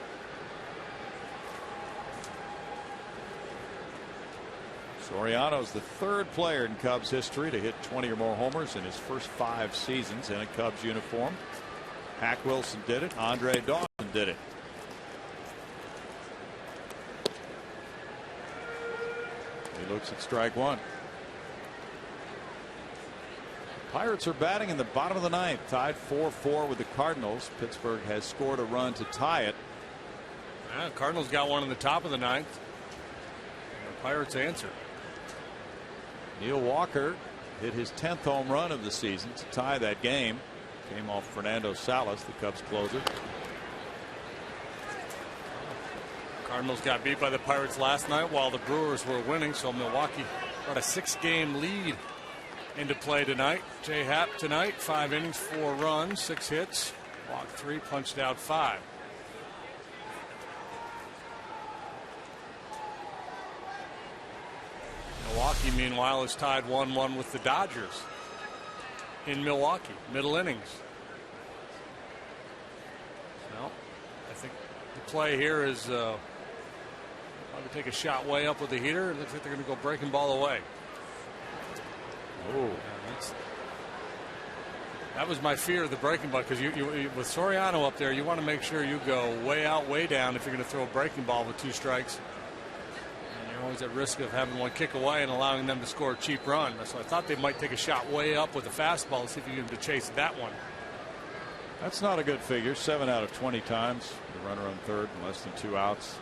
Soriano's the 3rd player in Cubs history to hit 20 or more homers in his first 5 seasons in a Cubs uniform. Hack Wilson did it. Andre Dawson did it. He looks at strike 1. Pirates are batting in the bottom of the 9th, tied 4-4 with the Cardinals. Pittsburgh has scored a run to tie it. Yeah, Cardinals got one in the top of the 9th. The Pirates answer. Neil Walker hit his 10th home run of the season to tie that game. Came off Fernando Salas, the Cubs closer. Cardinals got beat by the Pirates last night while the Brewers were winning, so Milwaukee got a 6-game lead into play tonight. Jay Happ tonight, 5 innings, 4 runs, 6 hits, walked 3, punched out 5. Milwaukee, meanwhile, is tied 1-1 with the Dodgers in Milwaukee, middle innings. Well, I think the play here is probably take a shot way up with the heater. It looks like they're going to go breaking ball away. Oh, that was my fear of the breaking ball, because you with Soriano up there, you want to make sure you go way out, way down if you're going to throw a breaking ball with 2 strikes. And you're always at risk of having one kick away and allowing them to score a cheap run. So I thought they might take a shot way up with a fastball and see if you can get them to chase that one. that's not a good figure. 7 out of 20 times. The runner on 3rd and less than 2 outs.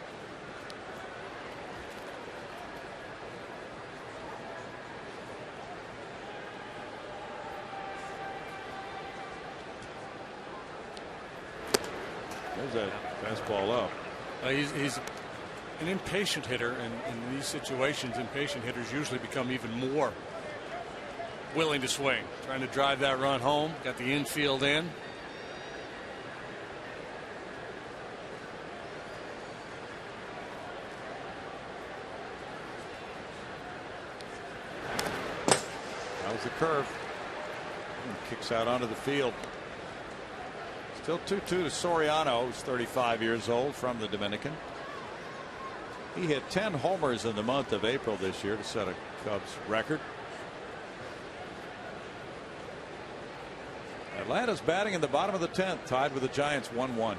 There's that fastball up. He's an impatient hitter, and in these situations, impatient hitters usually become even more willing to swing. Trying to drive that run home. Got the infield in. That was the curve. And kicks out onto the field. Still 2-2 to Soriano, who's 35 years old, from the Dominican. He hit 10 homers in the month of April this year to set a Cubs record. Atlanta's batting in the bottom of the 10th, tied with the Giants 1-1.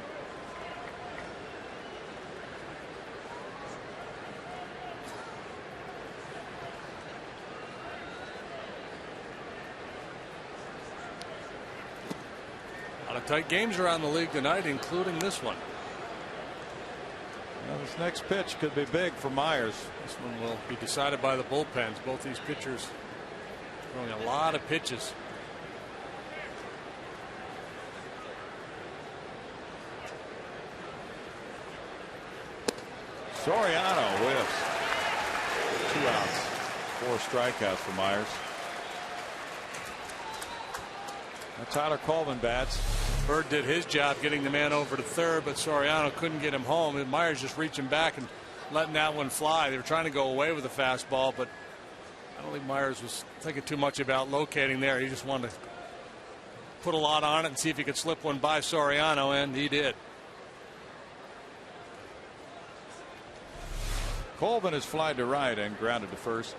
A lot of tight games around the league tonight, including this one. Well, this next pitch could be big for Myers. This one will be decided by the bullpens. Both these pitchers throwing a lot of pitches. Soriano whiffs. 2 outs. 4 strikeouts for Myers. Now Tyler Colvin bats. Bird did his job getting the man over to third, but Soriano couldn't get him home. And Myers just reaching back and letting that one fly. They were trying to go away with the fastball, but I don't think Myers was thinking too much about locating there. He just wanted to put a lot on it and see if he could slip one by Soriano, and he did. Colvin is flied to right and grounded to first.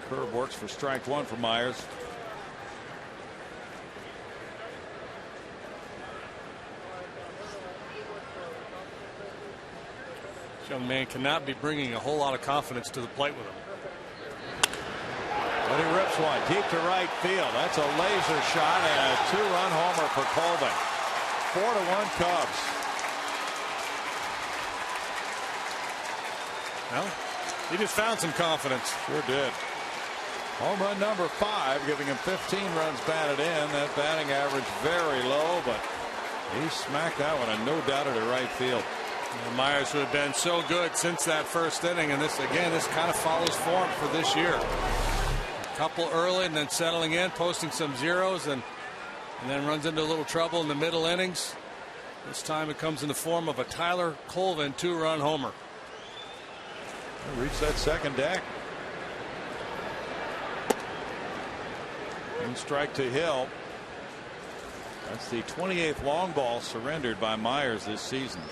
Curve works for strike 1 for Myers. This young man cannot be bringing a whole lot of confidence to the plate with him. But he rips one deep to right field. That's a laser shot and a 2-run homer for Colvin. 4-1 Cubs. Well, he just found some confidence. Sure did. Home run number 5, giving him 15 runs batted in. That batting average very low, but he smacked that one and no doubter to right field. And Myers, who had been so good since that first inning, and this kind of follows form for this year. A couple early and then settling in, posting some zeros, and then runs into a little trouble in the middle innings. This time it comes in the form of a Tyler Colvin 2-run homer. Reach that second deck. And strike to Hill. That's the 28th long ball surrendered by Myers this season.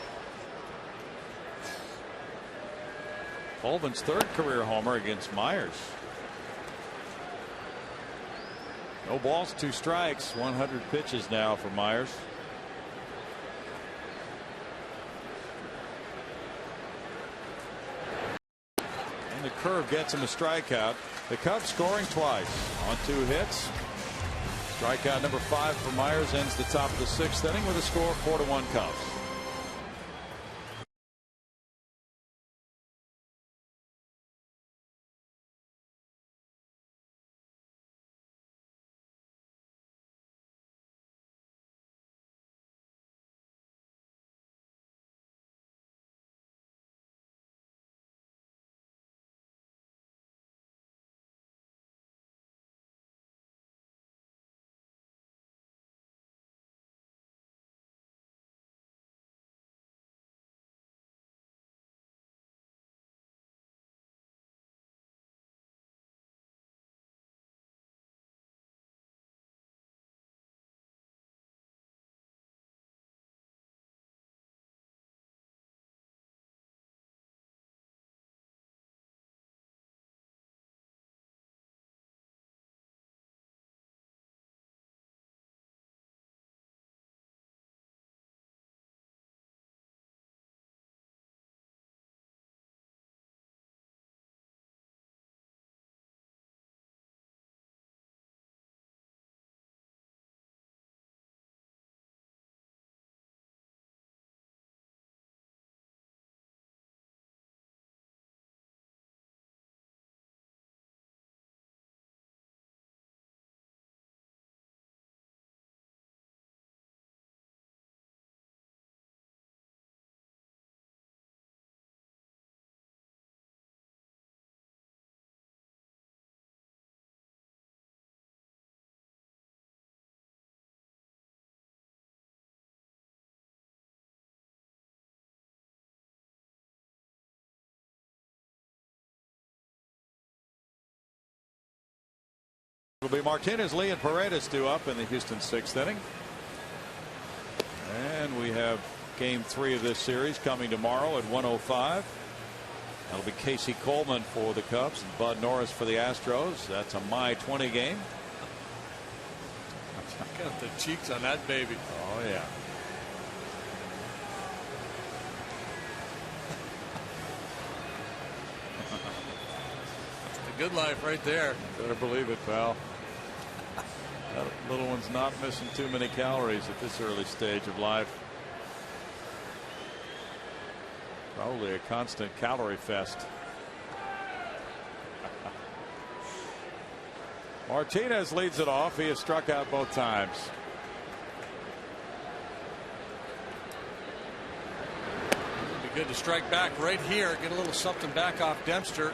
Colvin's 3rd career homer against Myers. No balls, 2 strikes, 100 pitches now for Myers. And the curve gets him a strikeout. The Cubs scoring twice on 2 hits. Strikeout number 5 for Myers ends the top of the 6th inning with a score of 4-1 Cubs. It'll be Martinez, Lee, and Paredes due up in the Houston 6th inning. And we have game 3 of this series coming tomorrow at 1:05. That'll be Casey Coleman for the Cubs and Bud Norris for the Astros. That's a May 20 game. Check out the cheeks on that baby. Oh, yeah. That's the good life right there. Better believe it, pal. That little one's not missing too many calories at this early stage of life. Probably a constant calorie fest. Martinez leads it off. He has struck out both times. It'd be good to strike back right here, get a little something back off Dempster.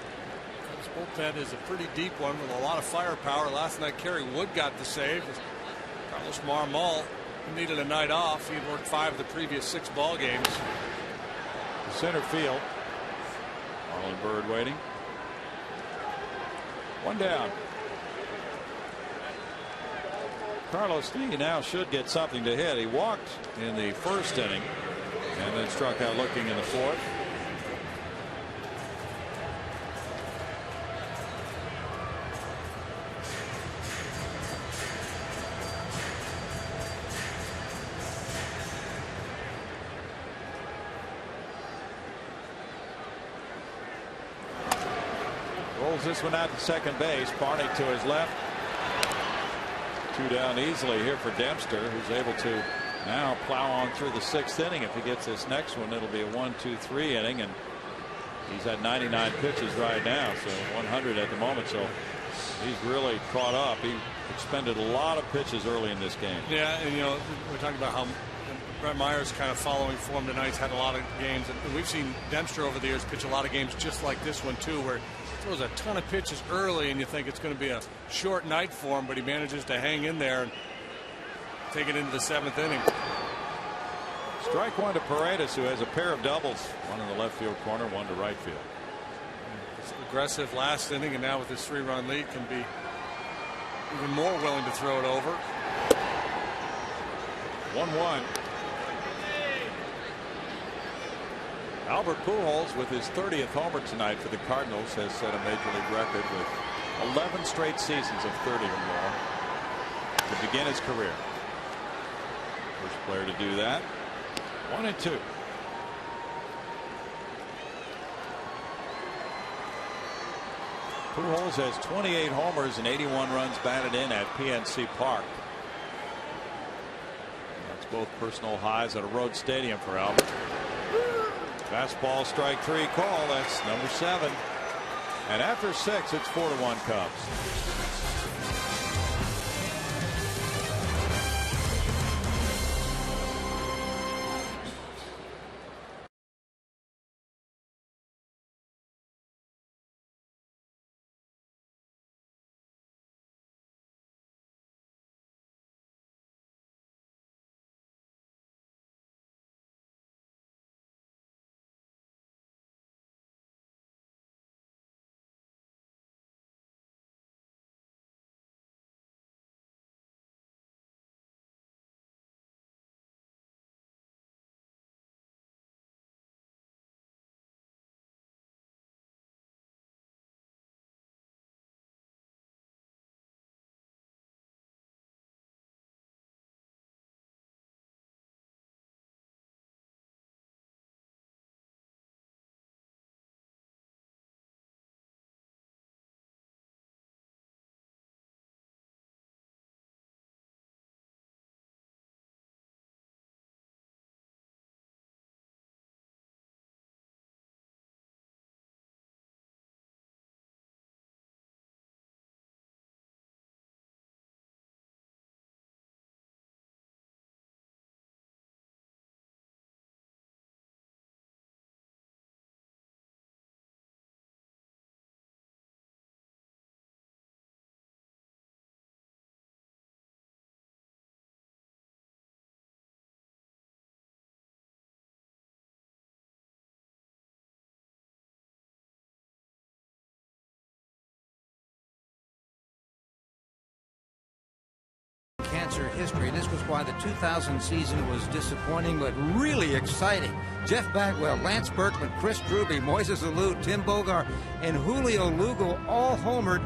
This bullpen is a pretty deep one with a lot of firepower. Last night Kerry Wood got the save. Carlos Marmol needed a night off. He had worked 5 of the previous 6 ball games. Center field. Marlon Byrd waiting. 1 down. Carlos Lee now should get something to hit. He walked in the first inning and then struck out looking in the fourth. Rolls this one out to second base. Barney to his left. 2 down easily here for Dempster, who's able to now plow on through the 6th inning. If he gets this next one, it'll be a 1-2-3 inning, and he's had 99 pitches right now, so 100 at the moment. So he's really caught up. He expended a lot of pitches early in this game. Yeah, and we're talking about how Brett Myers kind of following form tonight. He's had a lot of games, and we've seen Dempster over the years pitch a lot of games just like this one too, where throws a ton of pitches early and you think it's going to be a short night for him, but he manages to hang in there and take it into the 7th inning. Strike 1 to Paredes, who has a pair of doubles, one in the left field corner, one to right field. It's aggressive last inning, and now with this 3-run lead can be even more willing to throw it over. 1-1. Albert Pujols, with his 30th homer tonight for the Cardinals, has set a major league record with 11 straight seasons of 30 or more to begin his career. First player to do that. 1-2. Pujols has 28 homers and 81 runs batted in at PNC Park. That's both personal highs at a road stadium for Albert. Fastball, strike 3 call. That's number 7. And after 6, it's 4-1 Cubs. Cancer history. This was why the 2000 season was disappointing but really exciting. Jeff Bagwell, Lance Berkman, Chris Druby, Moises Alou, Tim Bogar, and Julio Lugo all homered,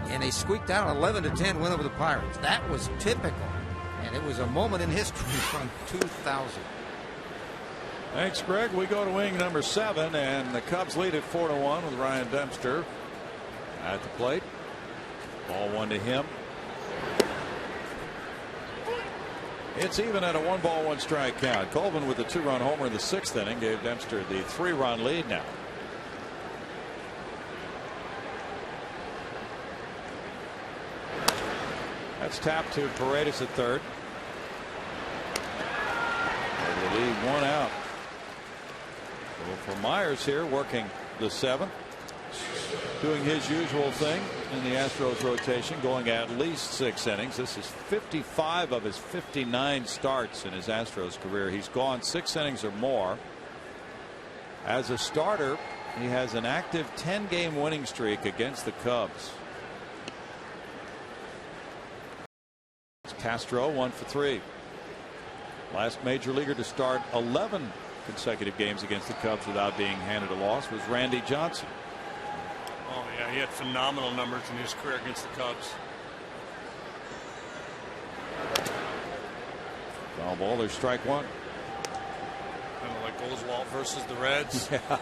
and they squeaked out an 11-10 win over the Pirates. That was typical, and it was a moment in history from 2000. Thanks, Greg. We go to inning number 7, and the Cubs lead at 4-1 with Ryan Dempster at the plate. Ball 1 to him. It's even at a 1-ball 1-strike count. Colvin with the 2-run homer in the 6th inning gave Dempster the 3-run lead now. That's tapped to Paredes at third. The lead, one out. So for Myers here, working the seventh, doing his usual thing in the Astros rotation, going at least 6 innings. This is 55 of his 59 starts in his Astros career. He's gone 6 innings or more. As a starter, he has an active 10-game winning streak against the Cubs. Castro 1 for 3. Last major leaguer to start 11 consecutive games against the Cubs without being handed a loss was Randy Johnson. Oh yeah, he had phenomenal numbers in his career against the Cubs. Foul ball, there's strike one. Kind of like Oswalt versus the Reds. Yeah.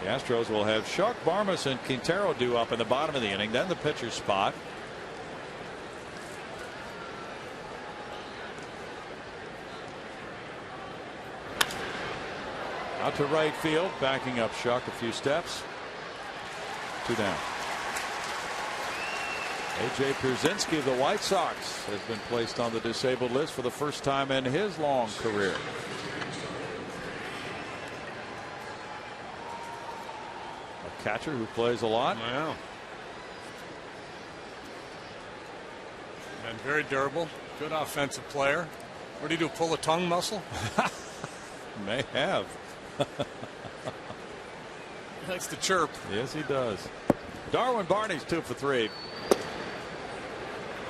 The Astros will have Shuck, Barmas, and Quintero due up in the bottom of the inning. Then the pitcher's spot. Out to right field, backing up Shuck a few steps. 2 down. A.J. Pierzynski of the White Sox has been placed on the disabled list for the first time in his long career. A catcher who plays a lot. Wow. And very durable. Good offensive player. What do you do? Pull a tongue muscle? May have. He likes to chirp. Yes, he does. Darwin Barney's 2 for 3.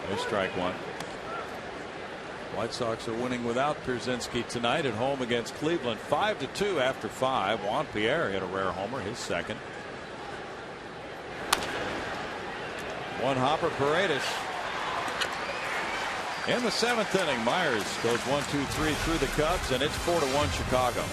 There's strike one. White Sox are winning without Pierzynski tonight at home against Cleveland. 5-2 after 5. Juan Pierre hit a rare homer, his second. One hopper, Paredes. In the 7th inning, Myers goes 1-2-3 through the Cubs, and it's 4-1 Chicago.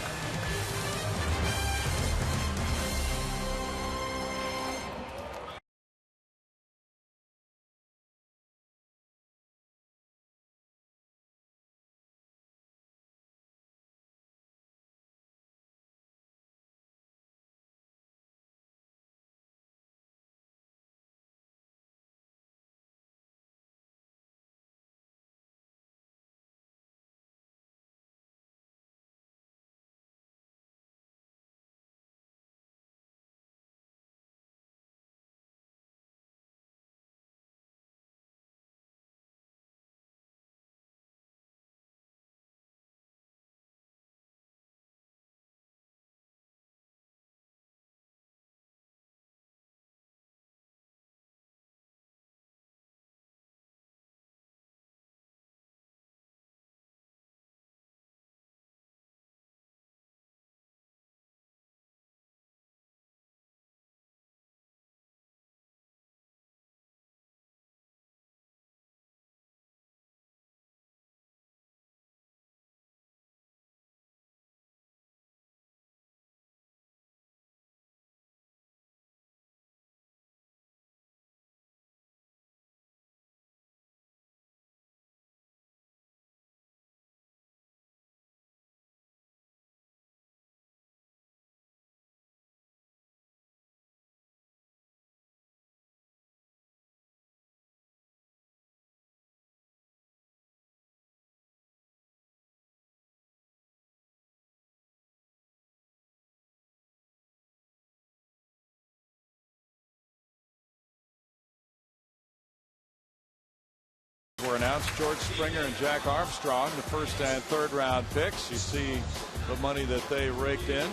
Were announced. George Springer and Jack Armstrong, the first and third round picks. You see the money that they raked in,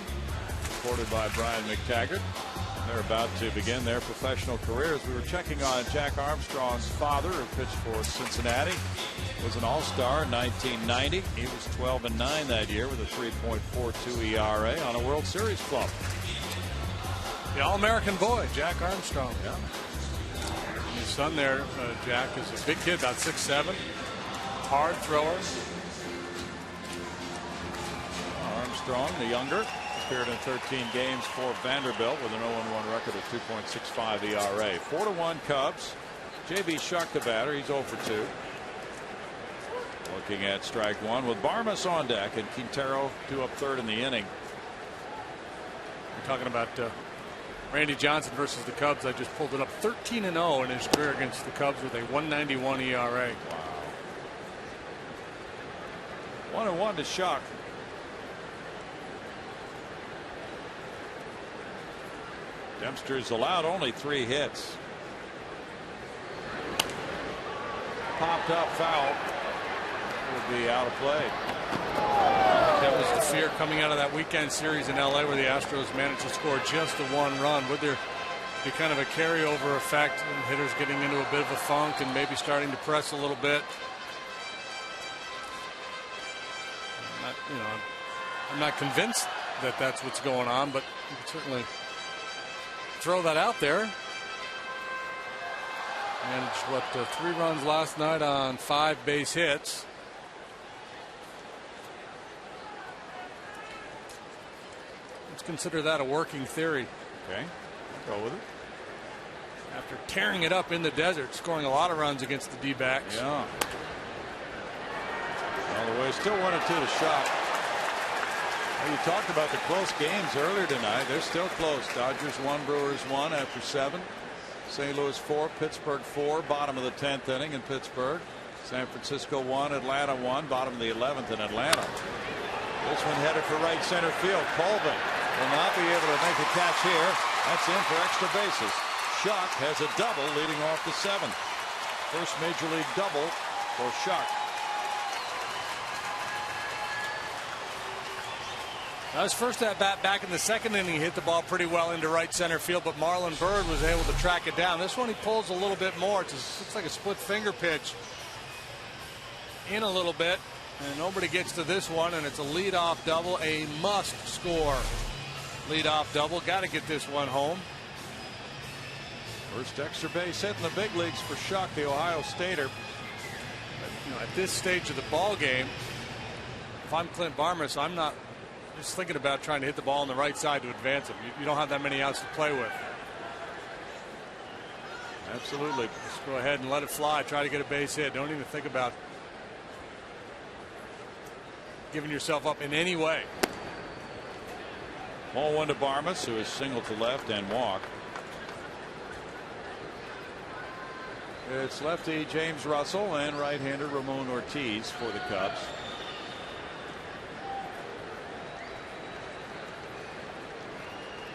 reported by Brian McTaggart. They're about to begin their professional careers. We were checking on Jack Armstrong's father, who pitched for Cincinnati, was an all-star in 1990. He was 12-9 that year with a 3.42 ERA on a World Series club. The All-American boy, Jack Armstrong. Yeah. His son there, Jack, is a big kid, about 6'7", hard thrower. Armstrong, the younger, appeared in 13 games for Vanderbilt with an 0-1 record of 2.65 ERA. 4-1 Cubs. J.B. Shuck, the batter, he's 0 for 2. Looking at strike one with Barmas on deck and Quintero due up third in the inning. We're talking about Randy Johnson versus the Cubs. I just pulled it up. 13-0 in his career against the Cubs with a 1.91 ERA. Wow. 1-1 to Shuck. Dempster's allowed only 3 hits. Popped up foul. Will be out of play. That was the fear coming out of that weekend series in LA where the Astros managed to score just the 1 run. Would there be kind of a carryover effect and hitters getting into a bit of a funk and maybe starting to press a little bit? I'm not convinced that that's what's going on, but you can certainly throw that out there. And what, 3 runs last night on 5 base hits. Let's consider that a working theory. Okay, I'll go with it. After tearing it up in the desert, scoring a lot of runs against the D-backs. Yeah. All the way, still 1-2 to Shuck. Well, you talked about the close games earlier tonight. They're still close. Dodgers 1, Brewers 1 after 7. St. Louis 4, Pittsburgh 4, bottom of the 10th inning in Pittsburgh. San Francisco 1, Atlanta 1, bottom of the 11th in Atlanta. This one headed for right center field. Colvin will not be able to make a catch here. That's in for extra bases. Shuck has a double leading off the 7th. First major league double for Shuck. His first at bat back in the 2nd inning, he hit the ball pretty well into right center field, but Marlon Byrd was able to track it down. This one he pulls a little bit more. It looks like a split finger pitch in a little bit, and nobody gets to this one, and it's a leadoff double, a must score leadoff double. Got to get this one home. First extra base hit in the big leagues for Shuck, the Ohio Stater. At this stage of the ball game, if I'm Clint Barmes, I'm not just thinking about trying to hit the ball on the right side to advance it. You don't have that many outs to play with. Absolutely. Just go ahead and let it fly. Try to get a base hit. Don't even think about giving yourself up in any way. Ball 1 to Barmes, who is single to left and walk. It's lefty James Russell and right-hander Ramon Ortiz for the Cubs.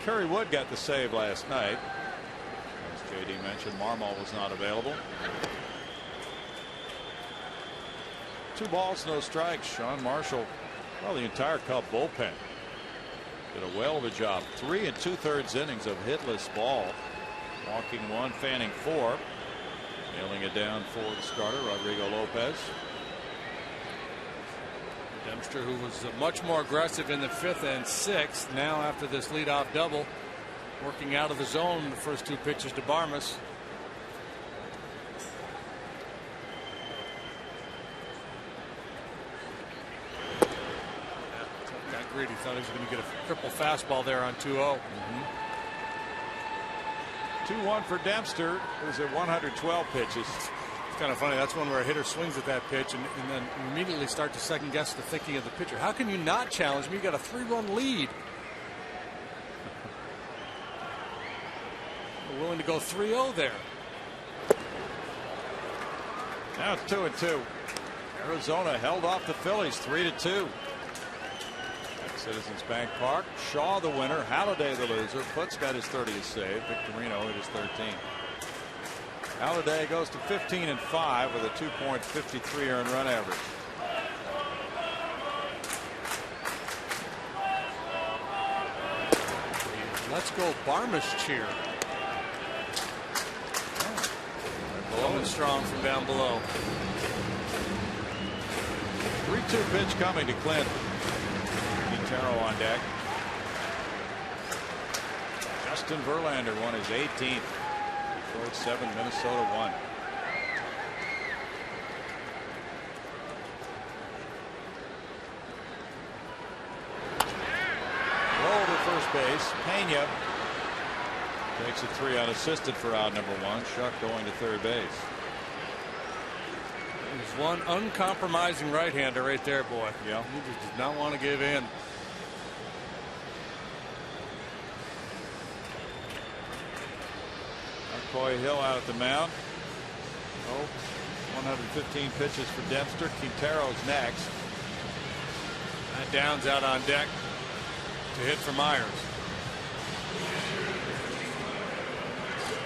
Kerry Wood got the save last night. As JD mentioned, Marmol was not available. 2 balls, no strikes. Sean Marshall, well, the entire Cub bullpen did a well of a job. 3 2/3 innings of hitless ball. Walking 1, fanning 4. Nailing it down for the starter, Rodrigo Lopez. Dempster, who was much more aggressive in the 5th and 6th, now after this leadoff double, working out of the zone the first 2 pitches to Barmes. Got greedy, thought he was going to get a triple fastball there on 2-0. 2-1 for Dempster. It was at 112 pitches. It's kind of funny. That's one where a hitter swings at that pitch and then immediately start to second guess the thinking of the pitcher. How can you not challenge me? You got a 3-run lead. We're willing to go 3-0 there. Now it's 2-2. Arizona held off the Phillies 3-2. At Citizens Bank Park. Shaw the winner. Halladay the loser. Foots got his 30th save. Victorino hit his 13th. Halladay goes to 15-5 with a 2.53 earned run average. Let's go Barmes cheer. Going strong from down below. 3-2 pitch coming to Clint. Quintero on deck. Justin Verlander won his 18th. Detroit 7, Minnesota 1. Roll to first base. Pena takes a 3 unassisted for out number 1. Shuck going to third base. There's one uncompromising right-hander right there, boy. Yeah. He just did not want to give in. Coy Hill out at the mound. 115 pitches for Dempster. Quintero's next. Matt Downs out on deck to hit for Myers.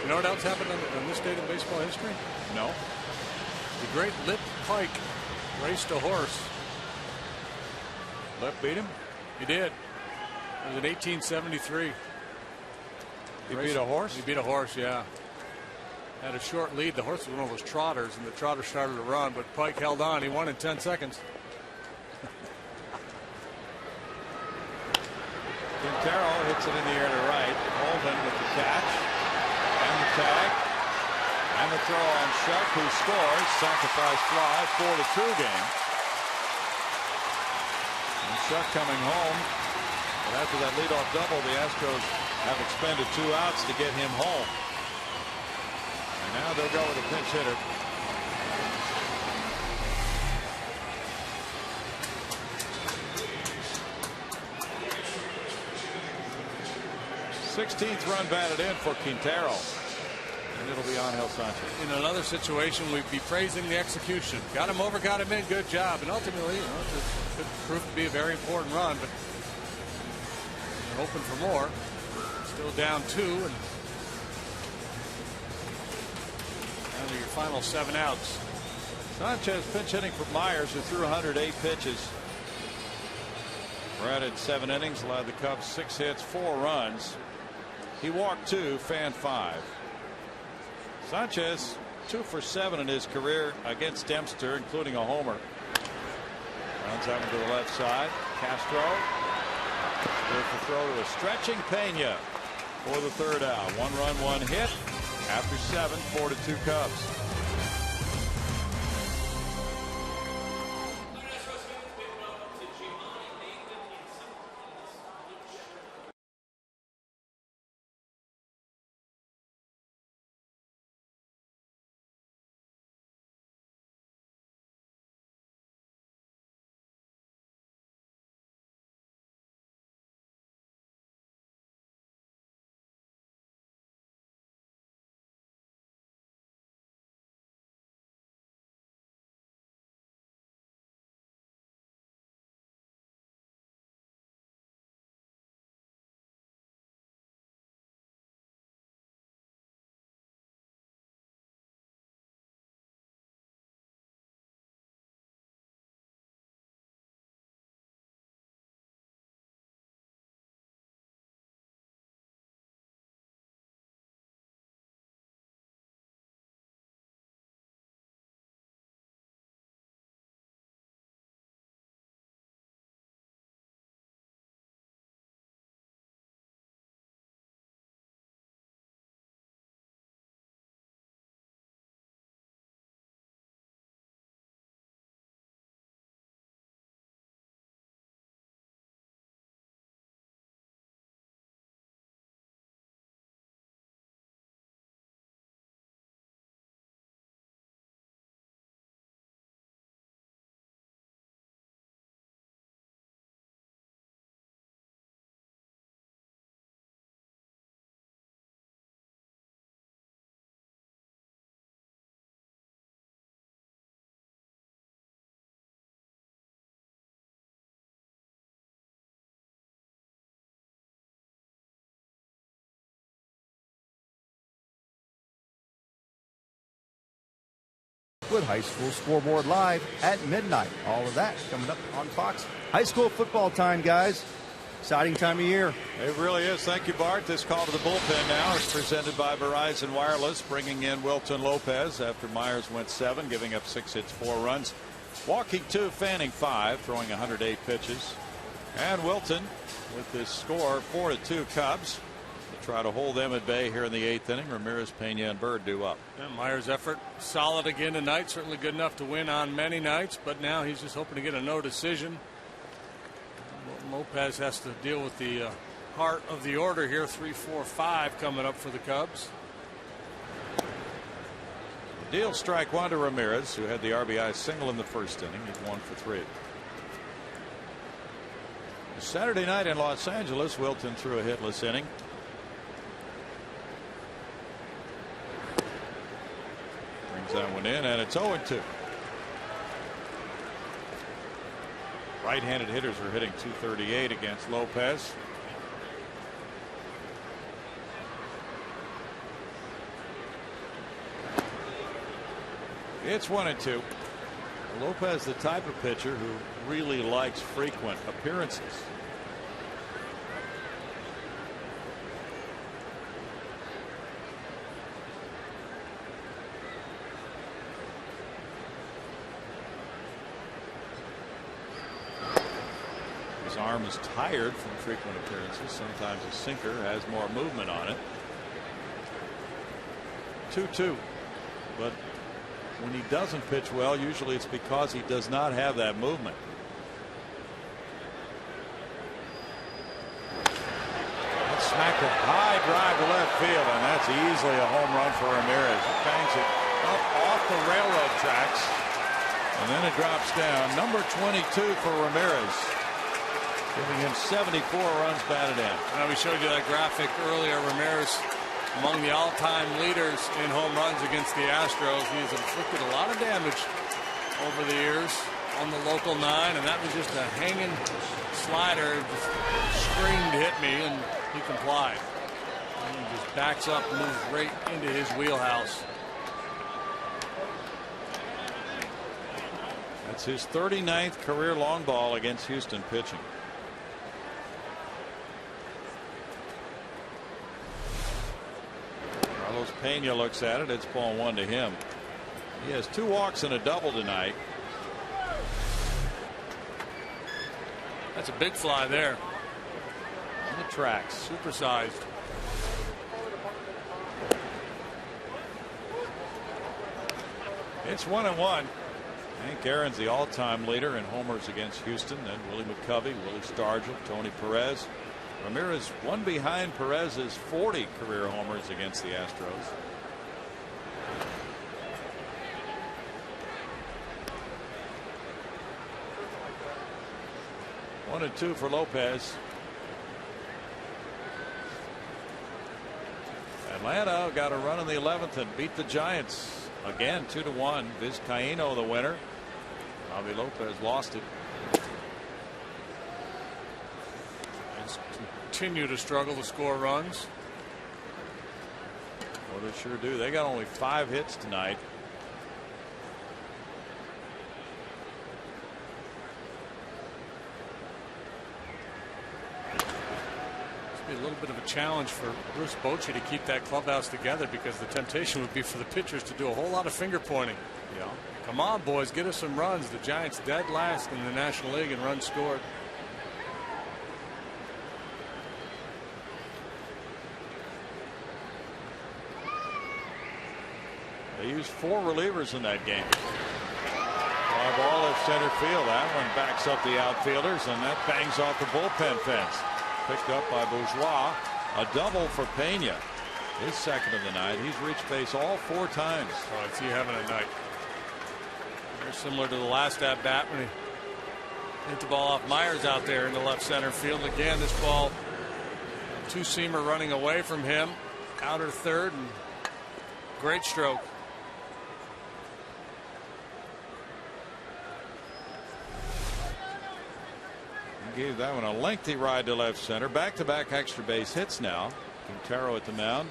You know what else happened on this date in baseball history? No. The great Lip Pike raced a horse. Lip beat him? He did. It was in 1873. He beat a horse? He beat a horse, yeah. Had a short lead. The horse was one of those trotters, and the trotter started to run, but Pike held on. He won in 10 seconds. Quintero hits it in the air to right. Holden with the catch and the tag and the throw on Shuck, who scores. Sacrifice fly, 4-2 game. And Shuck coming home. But after that leadoff double, the Astros have expended 2 outs to get him home. And now they'll go with a pinch hitter. 16th run batted in for Quintero. And it'll be Angel Sanchez. In another situation, we'd be praising the execution. Got him over, got him in, good job. And ultimately, it could prove to be a very important run, but they're hoping for more. Still down 2, and down to your final 7 outs. Sanchez pinch hitting for Myers, who threw 108 pitches. Brad had 7 innings, allowed the Cubs 6 hits, 4 runs. He walked 2, fanned 5. Sanchez 2 for 7 in his career against Dempster, including a homer. Runs out to the left side. Castro with the throw to a stretching Pena for the 3rd out. 1 run, 1 hit. After 7, 4-2 Cubs. With High School Scoreboard live at midnight. All of that coming up on Fox. High school football time, guys. Exciting time of year. It really is. Thank you, Bart. This call to the bullpen now is presented by Verizon Wireless, bringing in Wilton Lopez after Myers went 7, giving up 6 hits, 4 runs. Walking 2, fanning 5, throwing 108 pitches. And Wilton with this score, 4-2 Cubs. Try to hold them at bay here in the 8th inning. Ramirez, Pena, and Bird due up. And Myers' effort solid again tonight. Certainly good enough to win on many nights, but now he's just hoping to get a no decision. Lopez has to deal with the heart of the order here. 3, 4, 5 coming up for the Cubs. Deal strike 1 to Ramirez, who had the RBI single in the 1st inning. He's 1 for 3. Saturday night in Los Angeles, Wilton threw a hitless inning. Drives that one in, and it's 0-2. Right-handed hitters are hitting .238 against Lopez. It's 1-2. Lopez, the type of pitcher who really likes frequent appearances. His arm is tired from frequent appearances. Sometimes a sinker has more movement on it. 2-2. But when he doesn't pitch well, usually it's because he does not have that movement. That's smacked a high drive to left field, and that's easily a home run for Ramirez. He bangs it up off the railroad tracks, and then it drops down. Number 22 for Ramirez, giving him 74 runs batted in. We showed you that graphic earlier. Ramirez among the all-time leaders in home runs against the Astros. He has inflicted a lot of damage over the years on the local 9, and that was just a hanging slider. Just screamed, hit me, and he complied. And he just backs up and moves right into his wheelhouse. That's his 39th career long ball against Houston pitching. Carlos Pena looks at it. It's ball 1 to him. He has 2 walks and a double tonight. That's a big fly there. On the tracks. Supersized. It's 1-1. Hank Aaron's the all-time leader in homers against Houston. Then Willie McCovey, Willie Stargell, Tony Perez. Ramirez one behind Perez's 40 career homers against the Astros. One and 2 for Lopez. Atlanta got a run in the 11th and beat the Giants again 2-1. Vizcaíno the winner. Javi Lopez lost it. Continue to struggle to score runs. Well, they sure do. They got only 5 hits tonight. It's be a little bit of a challenge for Bruce Bochy to keep that clubhouse together, because the temptation would be for the pitchers to do a whole lot of finger pointing. Yeah. Come on, boys, get us some runs. The Giants dead last in the National League in runs scored. They used 4 relievers in that game. Fly ball left center field. That one backs up the outfielders, and that bangs off the bullpen fence. Picked up by Bourgeois. A double for Pena. His second of the night. He's reached base all 4 times. Oh, it's he having a night. Very similar to the last at bat when he hit the ball off Myers out there in the left center field. Again, this ball, 2-seamer running away from him. Outer third, and great stroke. Gave that one a lengthy ride to left center. Back-to-back extra base hits now. Quintero at the mound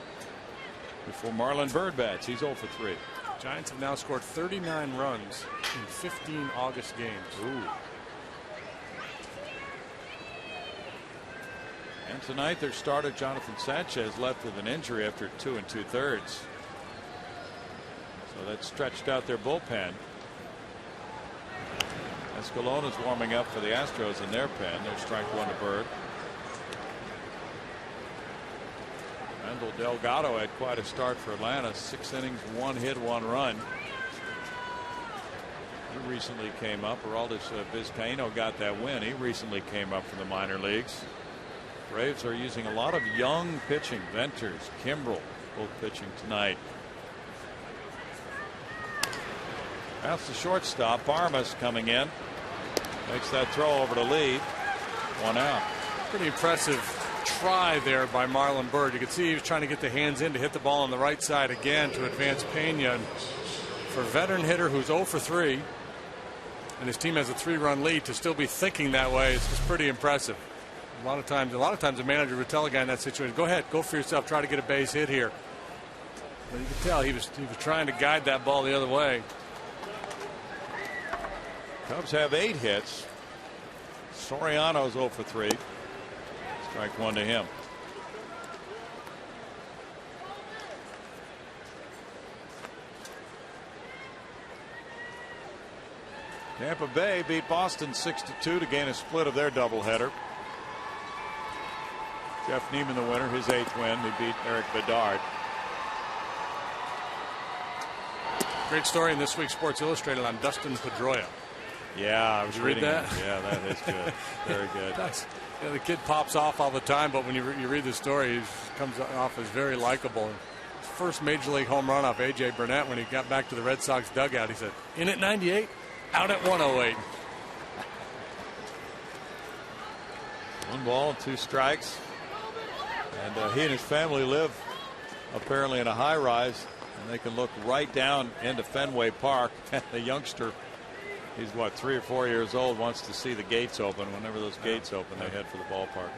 before Marlon Byrd bats. He's 0 for 3. Giants have now scored 39 runs in 15 August games. Ooh. And tonight their starter Jonathan Sanchez left with an injury after 2 2/3. So that stretched out their bullpen. Escalona's warming up for the Astros in their pen. They're strike 1 to Bird. Randall Delgado had quite a start for Atlanta. 6 innings, 1 hit, 1 run. He recently came up. Aroldis Vizcaíno got that win. He recently came up from the minor leagues. Braves are using a lot of young pitching. Venters, Kimbrel, both pitching tonight. That's the shortstop. Barmas coming in. Makes that throw over to Lee. 1 out. Pretty impressive try there by Marlon Byrd. You could see he was trying to get the hands in to hit the ball on the right side again to advance Pena. for a veteran hitter who's 0 for 3, and his team has a 3-run lead, to still be thinking that way is just pretty impressive. A lot of times the manager would tell a guy in that situation, go ahead, go for yourself, try to get a base hit here. But you could tell he was trying to guide that ball the other way. Cubs have 8 hits. Soriano's 0 for 3. Strike 1 to him. Tampa Bay beat Boston 6-2 to gain a split of their doubleheader. Jeff Neiman the winner, his 8th win. He beat Eric Bedard. Great story in this week's Sports Illustrated on Dustin Pedroia. Yeah, I was reading that. Yeah, that is good. Very good. The kid pops off all the time, but when you read the story, he comes off as very likable. His first major league home run off A.J. Burnett, when he got back to the Red Sox dugout, he said, in at 98, out at 108. 1 ball and 2 strikes. And he and his family live apparently in a high rise, and they can look right down into Fenway Park. The youngster, he's what, 3 or 4 years old, wants to see the gates open. Whenever those gates open, they head for the ballpark.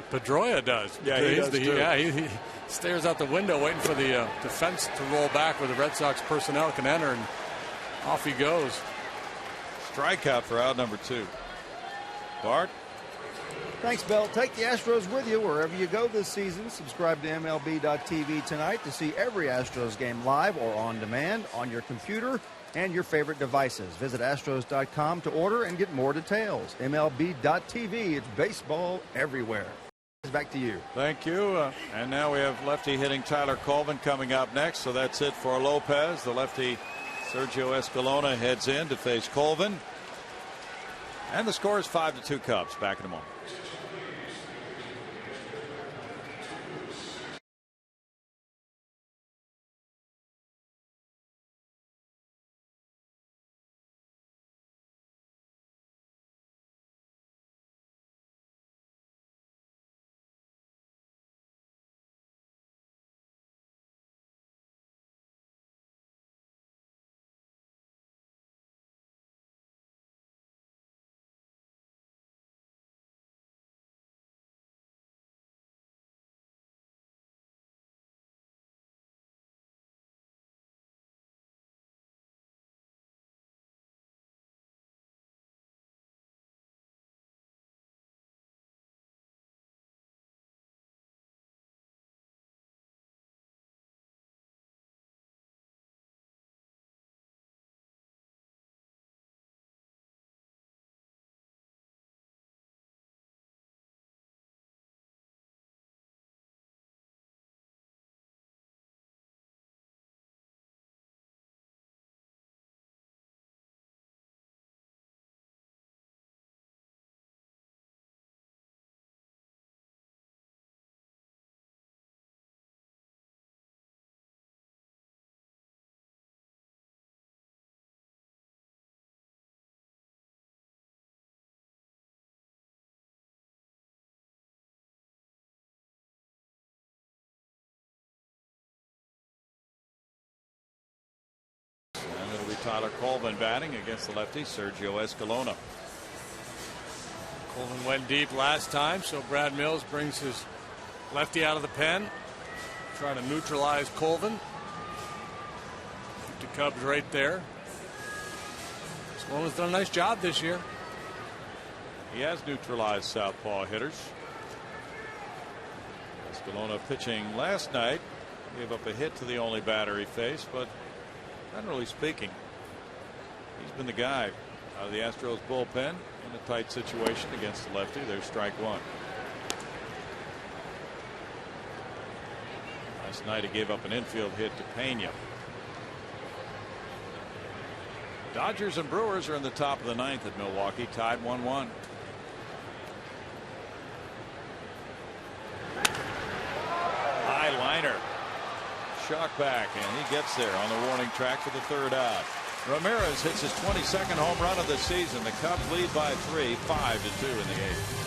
Pedroia does. Yeah, he does too. Yeah, he stares out the window waiting for the fence to roll back where the Red Sox personnel can enter, and off he goes. Strikeout for out number 2. Bart? Thanks, Bill. Take the Astros with you wherever you go this season. Subscribe to MLB.tv tonight to see every Astros game live or on demand on your computer and your favorite devices. Visit Astros.com to order and get more details. MLB.tv, it's baseball everywhere. Back to you. Thank you. And now we have lefty hitting Tyler Colvin coming up next. So that's it for Lopez. The lefty Sergio Escalona heads in to face Colvin. And the score is 5-2 Cubs. Back in a moment. Tyler Colvin batting against the lefty Sergio Escalona. Colvin went deep last time, so Brad Mills brings his lefty out of the pen, trying to neutralize Colvin. The Cubs right there. Escalona's done a nice job this year. He has neutralized southpaw hitters. Escalona pitching last night gave up a hit to the only batter he faced, but generally speaking, he's been the guy out of the Astros bullpen in a tight situation against the lefty. There's strike 1. Last night he gave up an infield hit to Pena. Dodgers and Brewers are in the top of the 9th at Milwaukee, tied 1-1. High liner. Shock back, and he gets there on the warning track for the 3rd out. Ramirez hits his 22nd home run of the season. The Cubs lead by 3, 5-2 in the 8th.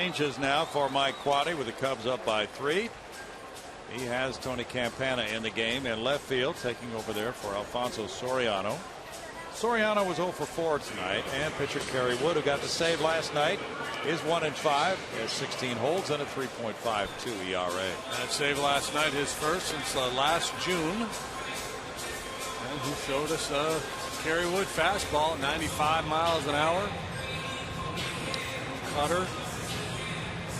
Changes now for Mike Quade with the Cubs up by 3. He has Tony Campana in the game in left field, taking over there for Alfonso Soriano. Soriano was 0 for 4 tonight, and pitcher Kerry Wood, who got the save last night, is 1-5, has 16 holds and a 3.52 ERA. That save last night, his first since last June. And he showed us a Kerry Wood fastball at 95 miles an hour. Cutter,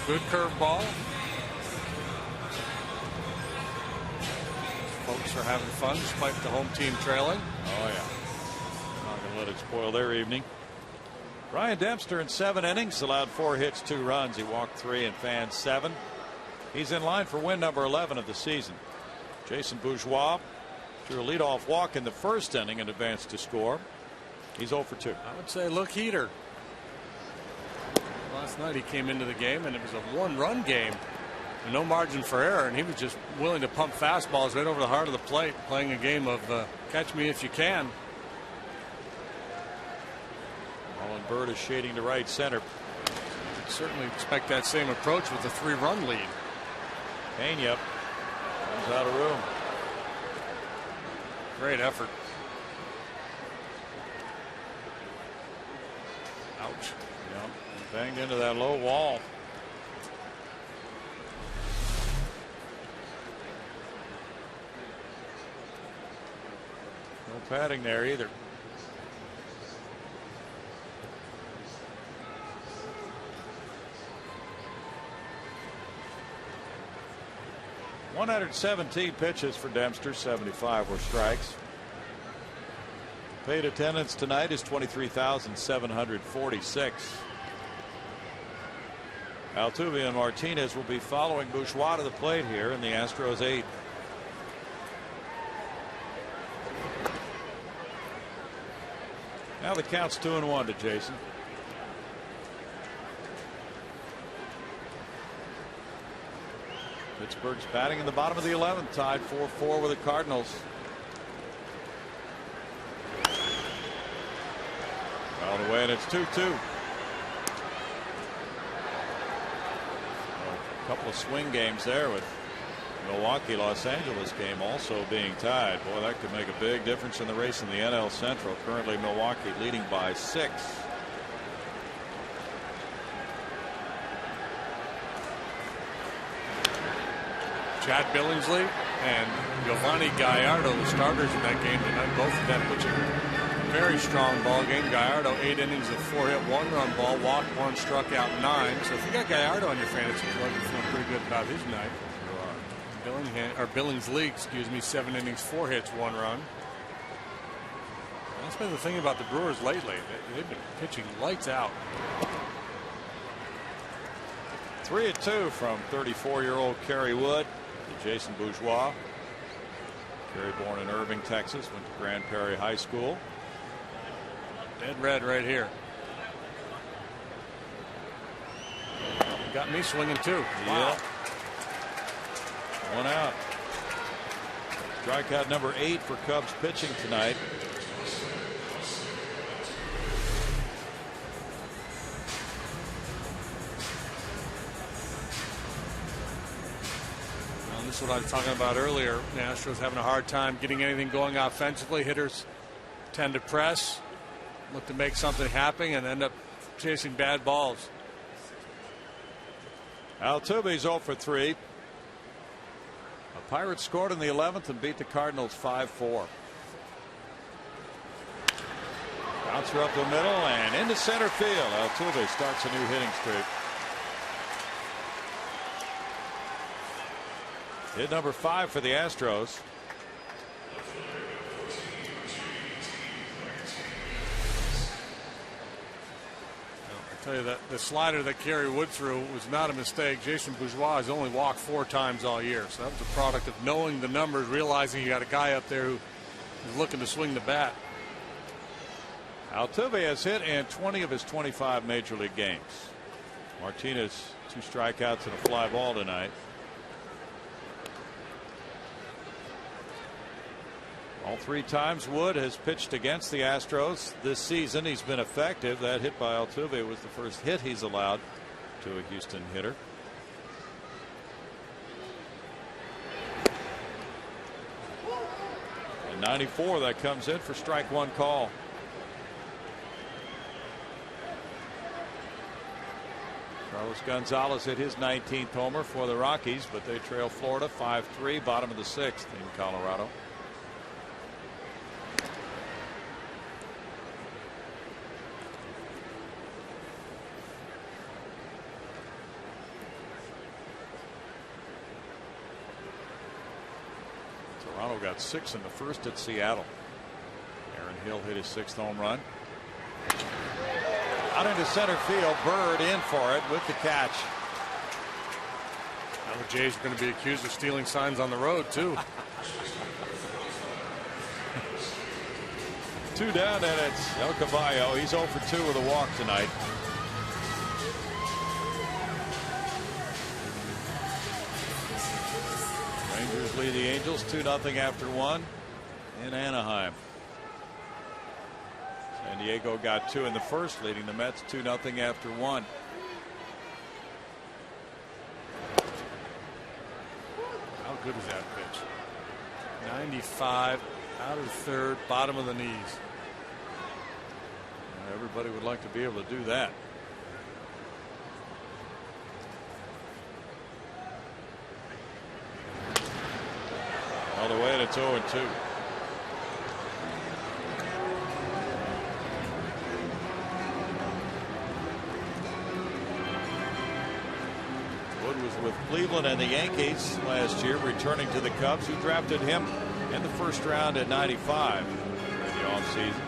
good curveball. Folks are having fun despite the home team trailing. Oh, yeah. Not going to let it spoil their evening. Ryan Dempster in 7 innings allowed 4 hits, 2 runs. He walked 3 and fanned 7. He's in line for win number 11 of the season. Jason Bourgeois drew a leadoff walk in the first inning and advanced to score. He's 0 for 2. I would say look heater. Last night he came into the game and it was a 1-run game. No margin for error, and he was just willing to pump fastballs right over the heart of the plate, playing a game of catch me if you can. Marlon Byrd is shading to right center. You'd certainly expect that same approach with a 3-run lead. Pena comes out of room. Great effort. Ouch. Yep. Banged into that low wall. No padding there either. ...117 pitches for Dempster, 75 were strikes. Paid attendance tonight is 23,746. Altuve and Martinez will be following Bourgeois to the plate here in the Astros 8th. Now the count's 2-1 to Jason. Pittsburgh's batting in the bottom of the 11th, tied 4-4 with the Cardinals. Fouled away, and it's 2-2. A couple of swing games there with Milwaukee Los Angeles game also being tied. Boy, that could make a big difference in the race in the NL Central. Currently Milwaukee leading by 6. Chad Billingsley and Giovanni Gallardo, the starters in that game tonight, both of them pitching very strong ball game. Gallardo 8 innings of 4-hit 1-run ball, walked 1, struck out 9. So if you got Gallardo on your fantasy club, you're feeling pretty good about his night. Billingsley, excuse me, 7 innings, 4 hits, 1 run. That's been the thing about the Brewers lately. They've been pitching lights out. 3-2 from 34-year-old Kerry Wood to Jason Bourgeois. Kerry born in Irving, Texas, went to Grand Prairie High School. Dead red right here. Got me swinging too. Wow. 1 out. Strikeout number 8 for Cubs pitching tonight. Well, this is what I was talking about earlier. The Astros having a hard time getting anything going offensively. Hitters tend to press, look to make something happen, and end up chasing bad balls. Altuve's 0 for 3. Pirates scored in the 11th and beat the Cardinals 5-4. Bouncer up the middle and into center field. Altuve starts a new hitting streak. Hit number 5 for the Astros. I'll tell you that the slider that Kerry Wood threw was not a mistake. Jason Bourgeois has only walked 4 times all year, so that was a product of knowing the numbers, realizing you got a guy up there who is looking to swing the bat. Altuve has hit in 20 of his 25 major league games. Martinez 2 strikeouts and a fly ball tonight. All 3 times Wood has pitched against the Astros this season, he's been effective. That hit by Altuve was the first hit he's allowed to a Houston hitter. And 94, that comes in for strike one call. Carlos Gonzalez hit his 19th homer for the Rockies, but they trail Florida 5-3, bottom of the 6th in Colorado. Toronto got 6 in the first at Seattle. Aaron Hill hit his 6th home run. Out into center field, Bird in for it with the catch. Now the Jays are going to be accused of stealing signs on the road too. 2 down, and it's El Caballo. He's 0 for 2 with a walk tonight. Rangers lead the Angels 2-0 after 1 in Anaheim. San Diego got 2 in the first, leading the Mets 2-0 after 1. How good is that pitch? 95 out of third, bottom of the knees. Everybody would like to be able to do that. All the way, and it's 0-2. Wood was with Cleveland and the Yankees last year, returning to the Cubs, who drafted him in the first round at 95 in the offseason.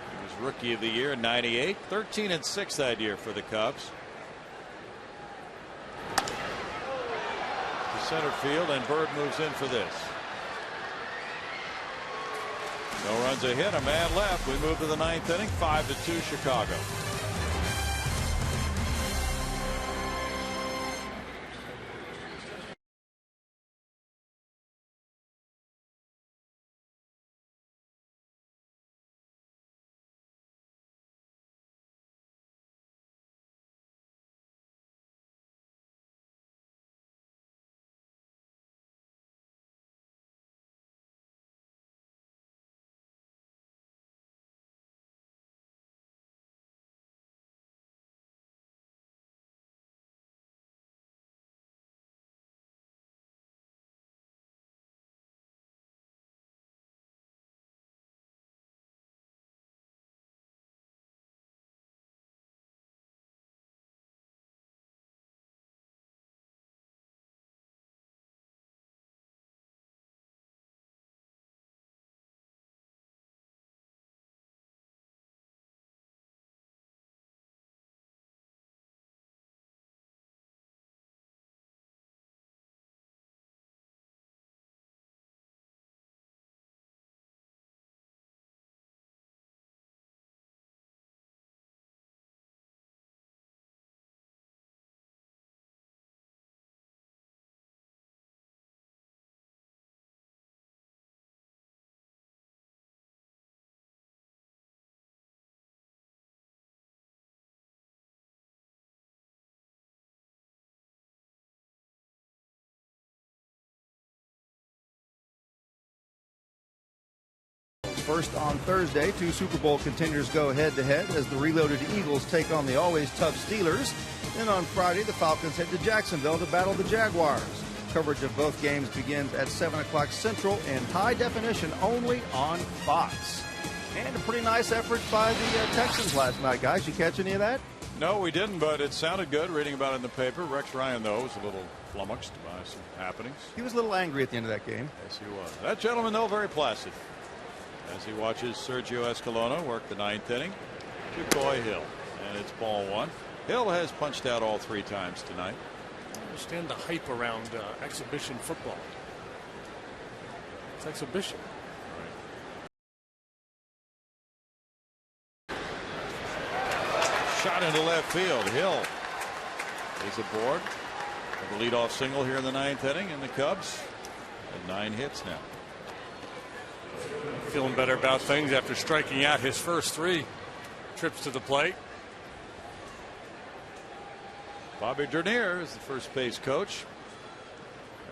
He was Rookie of the Year in 98, 13-6 that year for the Cubs. To center field, and Bird moves in for this. No runs a hit, a man left. We move to the 9th inning, 5-2 Chicago. First on Thursday, 2 Super Bowl contenders go head-to-head as the reloaded Eagles take on the always tough Steelers. Then on Friday, the Falcons head to Jacksonville to battle the Jaguars. Coverage of both games begins at 7 o'clock Central in high definition only on Fox. And a pretty nice effort by the Texans last night, guys. You catch any of that? No, we didn't, but it sounded good reading about it in the paper. Rex Ryan, though, was a little flummoxed by some happenings. He was a little angry at the end of that game. Yes, he was. That gentleman, though, very placid as he watches Sergio Escalona work the 9th inning to Coy Hill. And it's ball 1. Hill has punched out all 3 times tonight. I understand the hype around exhibition football. It's exhibition. Right. Shot into left field. Hill is aboard for the leadoff single here in the 9th inning, and the Cubs have 9 hits now. Feeling better about things after striking out his first 3 trips to the plate. Bobby Dernier is the first base coach.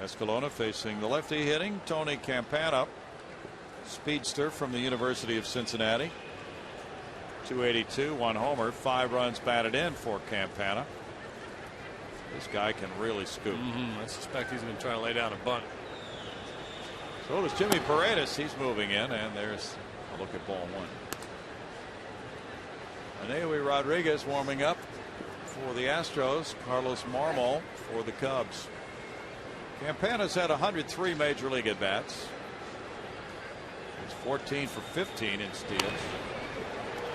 Escalona facing the lefty hitting Tony Campana, speedster from the University of Cincinnati. 282, 1 homer, 5 runs batted in for Campana. This guy can really scoop. I suspect he's going to try to lay down a bunt. So does Jimmy Paredes. He's moving in, and there's a look at ball 1. Anewi Rodriguez warming up for the Astros. Carlos Marmol for the Cubs. Campana's had 103 major league at bats. He's 14 for 15 in steals.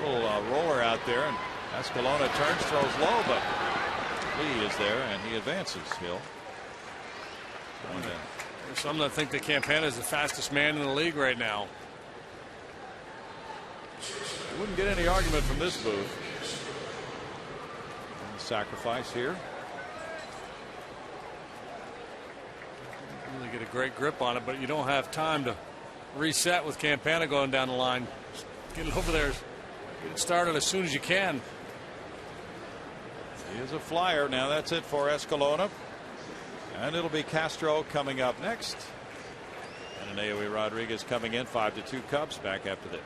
Little roller out there, and Escalona turns, throws low, but Lee is there, and he advances. Hill. There's some that think that Campana is the fastest man in the league right now. You wouldn't get any argument from this booth. And the sacrifice here. Really get a great grip on it, but you don't have time to reset with Campana going down the line. Just get it over there. Get it started as soon as you can. He is a flyer. Now that's it for Escalona. And it'll be Castro coming up next. And Anewi Rodriguez coming in. 5-2 Cubs. Back after this.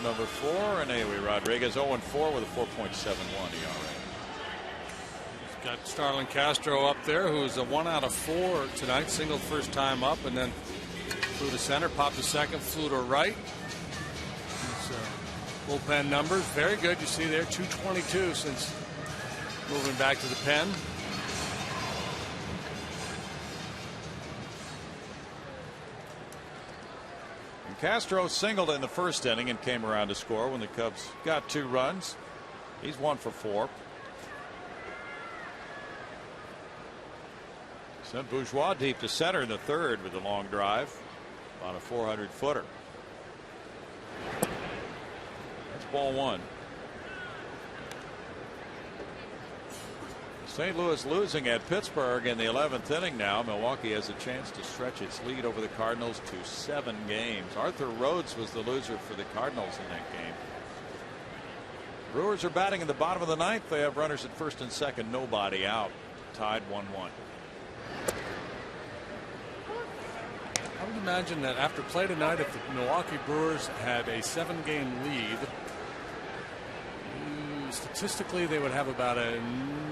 Number 4, Anewi Rodriguez 0-4 with a 4.71 ERA. He's got Starlin Castro up there, who's a 1 out of 4 tonight. Singled first time up, and then flew to center, popped to second, flew to right. Bullpen numbers very good. You see there 222 since moving back to the pen. Castro singled in the first inning and came around to score when the Cubs got 2 runs. He's 1 for 4. Sent Bourgeois deep to center in the third with a long drive. About a 400-footer. That's ball 1. St. Louis losing at Pittsburgh in the 11th inning now. Milwaukee has a chance to stretch its lead over the Cardinals to 7 games. Arthur Rhodes was the loser for the Cardinals in that game. Brewers are batting in the bottom of the 9th. They have runners at first and second, nobody out. Tied 1-1. I would imagine that after play tonight, if the Milwaukee Brewers had a 7-game lead, statistically they would have about a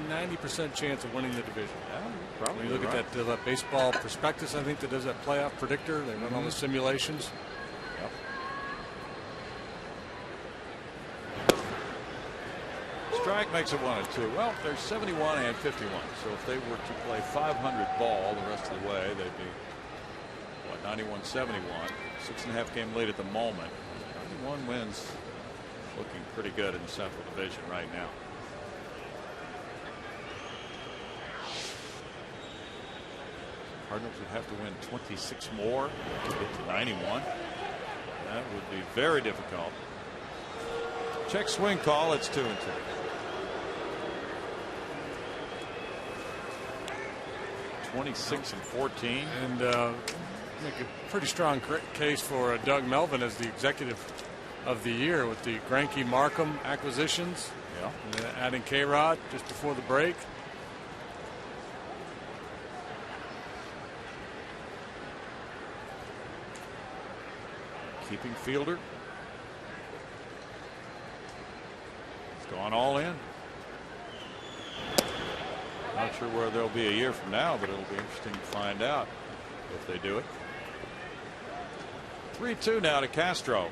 90% chance of winning the division. Yeah, probably. When you look at that baseball prospectus, I think that does that playoff predictor. They run all the simulations. Yep. Strike makes it 1-2. Well, there's 71 and 51. So if they were to play 500 ball the rest of the way, they'd be what, 91-71. 6.5 game lead at the moment. 91 wins. Looking pretty good in the Central Division right now. Cardinals would have to win 26 more to get to 91. That would be very difficult. Check swing call. It's 2-2. (26-14), and make a pretty strong case for Doug Melvin as the executive of the year with the Greinke Markham acquisitions. Yeah, and adding K-Rod just before the break. Keeping Fielder. It's gone all in. Not sure where they'll be a year from now, but it'll be interesting to find out if they do it. 3-2 now to Castro.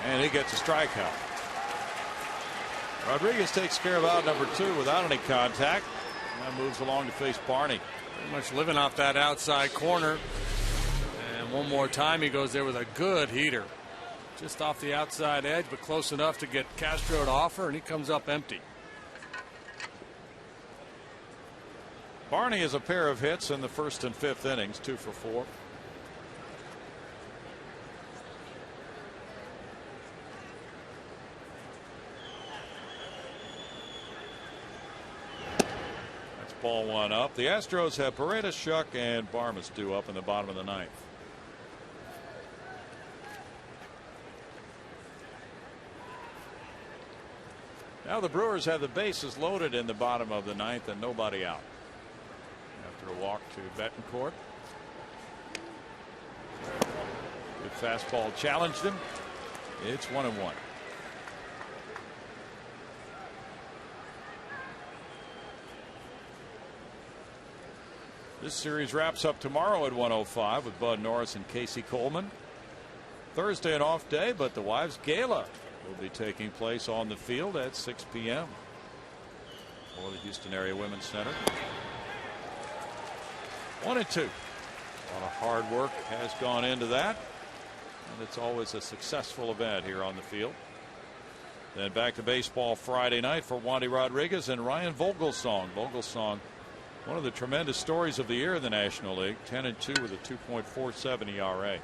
And he gets a strikeout. Rodriguez takes care of out number 2 without any contact. And moves along to face Barney. Pretty much living off that outside corner. And one more time he goes there with a good heater. Just off the outside edge, but close enough to get Castro to offer, and he comes up empty. Barney has a pair of hits in the first and fifth innings, 2 for 4. Ball one up. The Astros have Paredes, Shuck, and Barmas due up in the bottom of the ninth. Now the Brewers have the bases loaded in the bottom of the ninth and nobody out. After a walk to Betancourt. Good fastball challenged him. It's 1-1. This series wraps up tomorrow at 1:05 with Bud Norris and Casey Coleman. Thursday an off day, but the Wives Gala will be taking place on the field at 6 p.m. for the Houston Area Women's Center. 1-2. A lot of hard work has gone into that, and it's always a successful event here on the field. Then back to baseball Friday night for Wandy Rodriguez and Ryan Vogelsong. Vogelsong, one of the tremendous stories of the year in the National League, 10-2 with a 2.47 ERA.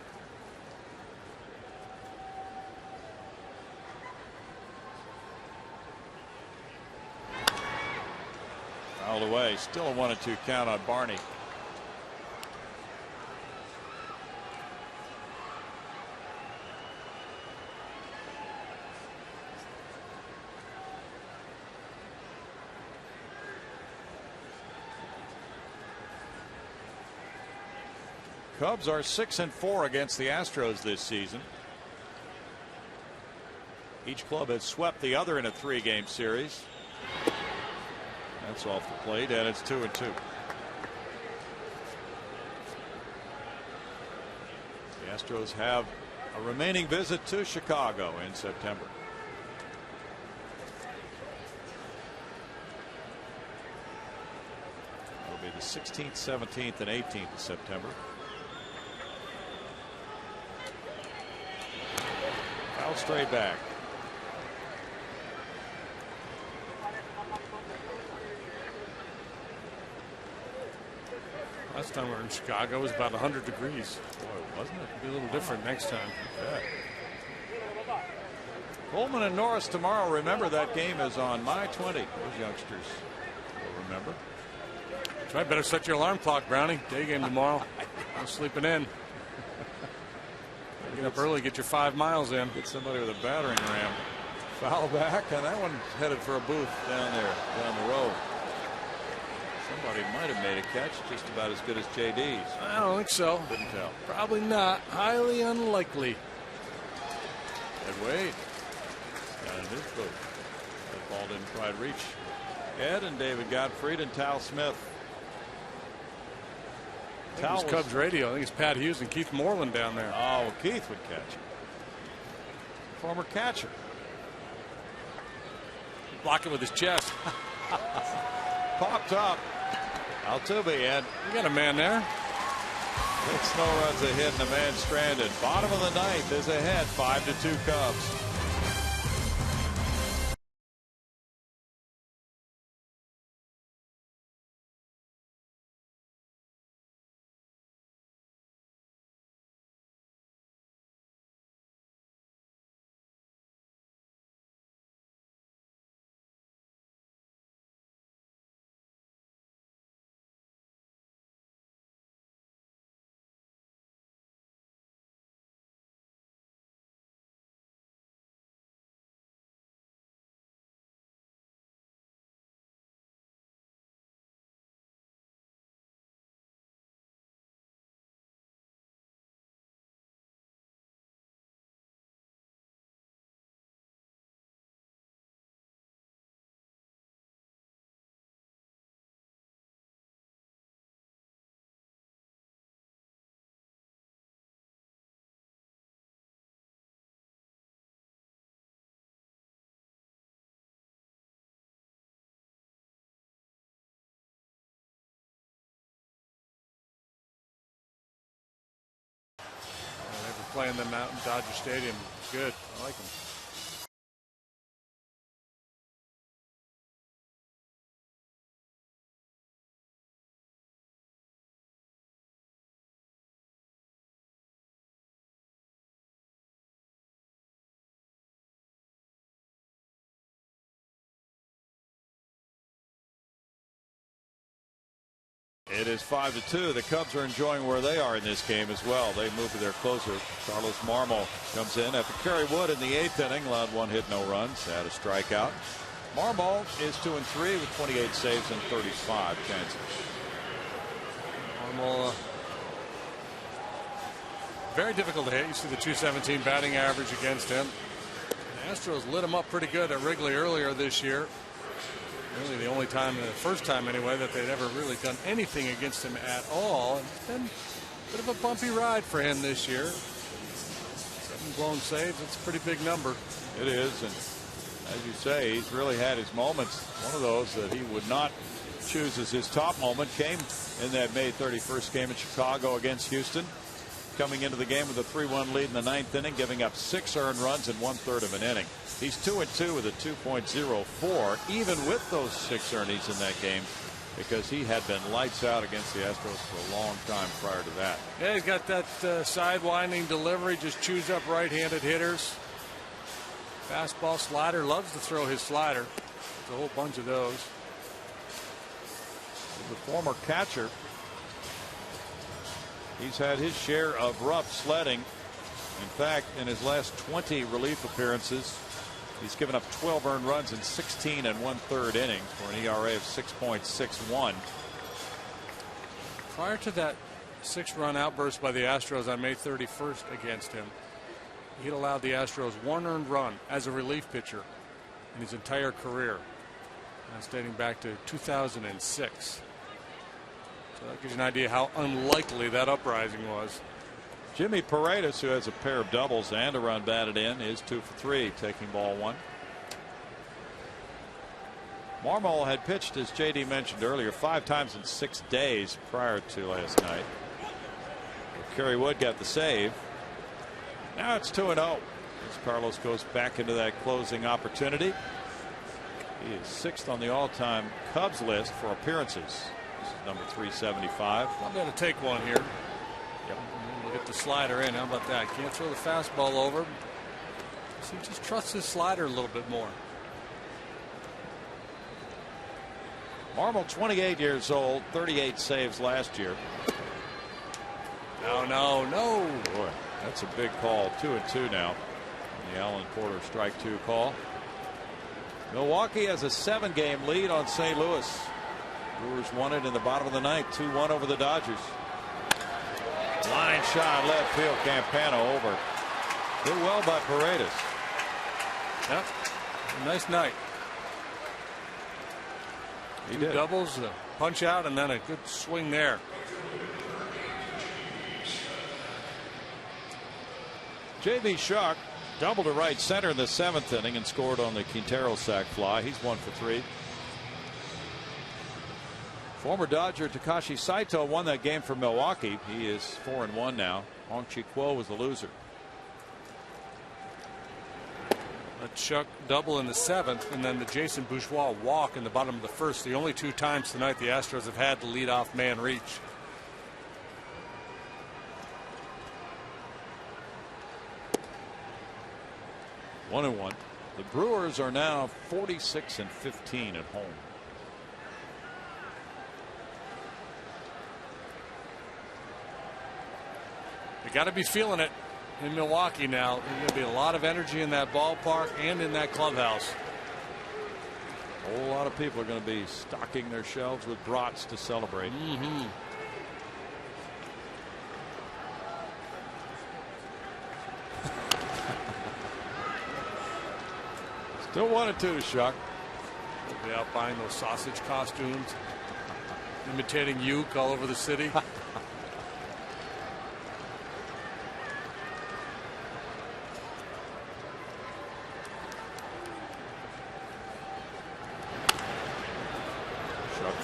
Fouled away. Still a 1-2 count on Barney. Cubs are 6-4 against the Astros this season. Each club has swept the other in a 3-game series. That's off the plate, and it's 2-2. The Astros have a remaining visit to Chicago in September. It'll be the 16th, 17th, and 18th of September. Foul straight back. Last time we were in Chicago, it was about 100 degrees. Boy, wasn't it? It'll be a little different next time. Yeah. Coleman and Norris tomorrow. Remember, that game is on My 20. Those youngsters will remember. Try better set your alarm clock, Brownie. Day game tomorrow. No sleeping in. Get up early, get your 5 miles in. Get somebody with a battering ram. Foul back, and that one headed for a booth down there, down the road. Somebody might have made a catch just about as good as JD's. I don't think so. Couldn't tell. Probably not. Highly unlikely. Ed Wade got in his booth. That ball didn't quite reach Ed and David Gottfried and Tal Smith. It was Cubs radio. I think it's Pat Hughes and Keith Moreland down there. Oh, well, Keith would catch it. Former catcher. block it with his chest. Popped up. Altuve, and You got a man there. it's no runs ahead and a man stranded. Bottom of the ninth is ahead, 5-2 Cubs. They were playing them out in Dodger Stadium. Good. I like them. It is 5-2. The Cubs are enjoying where they are in this game as well. They move to their closer. Carlos Marmol comes in after Kerry Wood in the 8th inning. Allowed 1 hit, no runs. Had a strikeout. Marmol is 2-3 with 28 saves and 35 chances. Marmol, very difficult to hit. You see the .217 batting average against him. The Astros lit him up pretty good at Wrigley earlier this year. Really the only time, the first time anyway, that they'd ever really done anything against him at all. It's been a bit of a bumpy ride for him this year. 7 blown saves, it's a pretty big number. It is, and as you say, he's really had his moments. One of those that he would not choose as his top moment came in that May 31st game in Chicago against Houston. Coming into the game with a 3-1 lead in the 9th inning, giving up 6 earned runs in 1/3 of an inning. He's 2-2 with a 2.04, even with those 6 earnings in that game, because he had been lights out against the Astros for a long time prior to that. Yeah, he's got that sidewinding delivery, just chews up right-handed hitters. Fastball, slider, loves to throw his slider. There's a whole bunch of those. The former catcher, he's had his share of rough sledding. In fact, in his last 20 relief appearances, he's given up 12 earned runs in 16 1/3 innings for an ERA of 6.61. Prior to that 6-run outburst by the Astros on May 31st against him, he'd allowed the Astros 1 earned run as a relief pitcher in his entire career. That's dating back to 2006. So that gives you an idea how unlikely that uprising was. Jimmy Paredes, who has a pair of doubles and a run batted in, is 2 for 3, taking ball 1. Marmol had pitched, as JD mentioned earlier, 5 times in 6 days prior to last night. Kerry Wood got the save. Now it's 2-0 as Carlos goes back into that closing opportunity. He is 6th on the all-time Cubs list for appearances. This is number 375. I'm going to take one here. Yep. We'll get the slider in. How about that? Can't throw the fastball over. So he just trusts his slider a little bit more. Marmol, 28 years old, 38 saves last year. No. Boy, that's a big call. 2-2 now. The Alan Porter strike 2 call. Milwaukee has a 7-game lead on St. Louis. Brewers won it in the bottom of the ninth, 2-1 over the Dodgers. Line shot left field, Campano over. Did well by Paredes. Yep. Nice night. He 2 did. doubles, a punch out, and then a good swing there. J.B. Shuck Double to right center in the 7th inning and scored on the Quintero sac fly. He's 1 for 3. Former Dodger Takashi Saito won that game for Milwaukee. He is 4-1 now. Hong Chi-Kuo was the loser. A Chuck double in the 7th, and then the Jason Bourgeois walk in the bottom of the 1st. The only 2 times tonight the Astros have had the leadoff man reach. One and one. The Brewers are now 46-15 at home. You got to be feeling it in Milwaukee now. There's going to be a lot of energy in that ballpark and in that clubhouse. A whole lot of people are going to be stocking their shelves with brats to celebrate. Still 1-2, Shuck. They'll be out buying those sausage costumes, imitating Uke all over the city. Shuck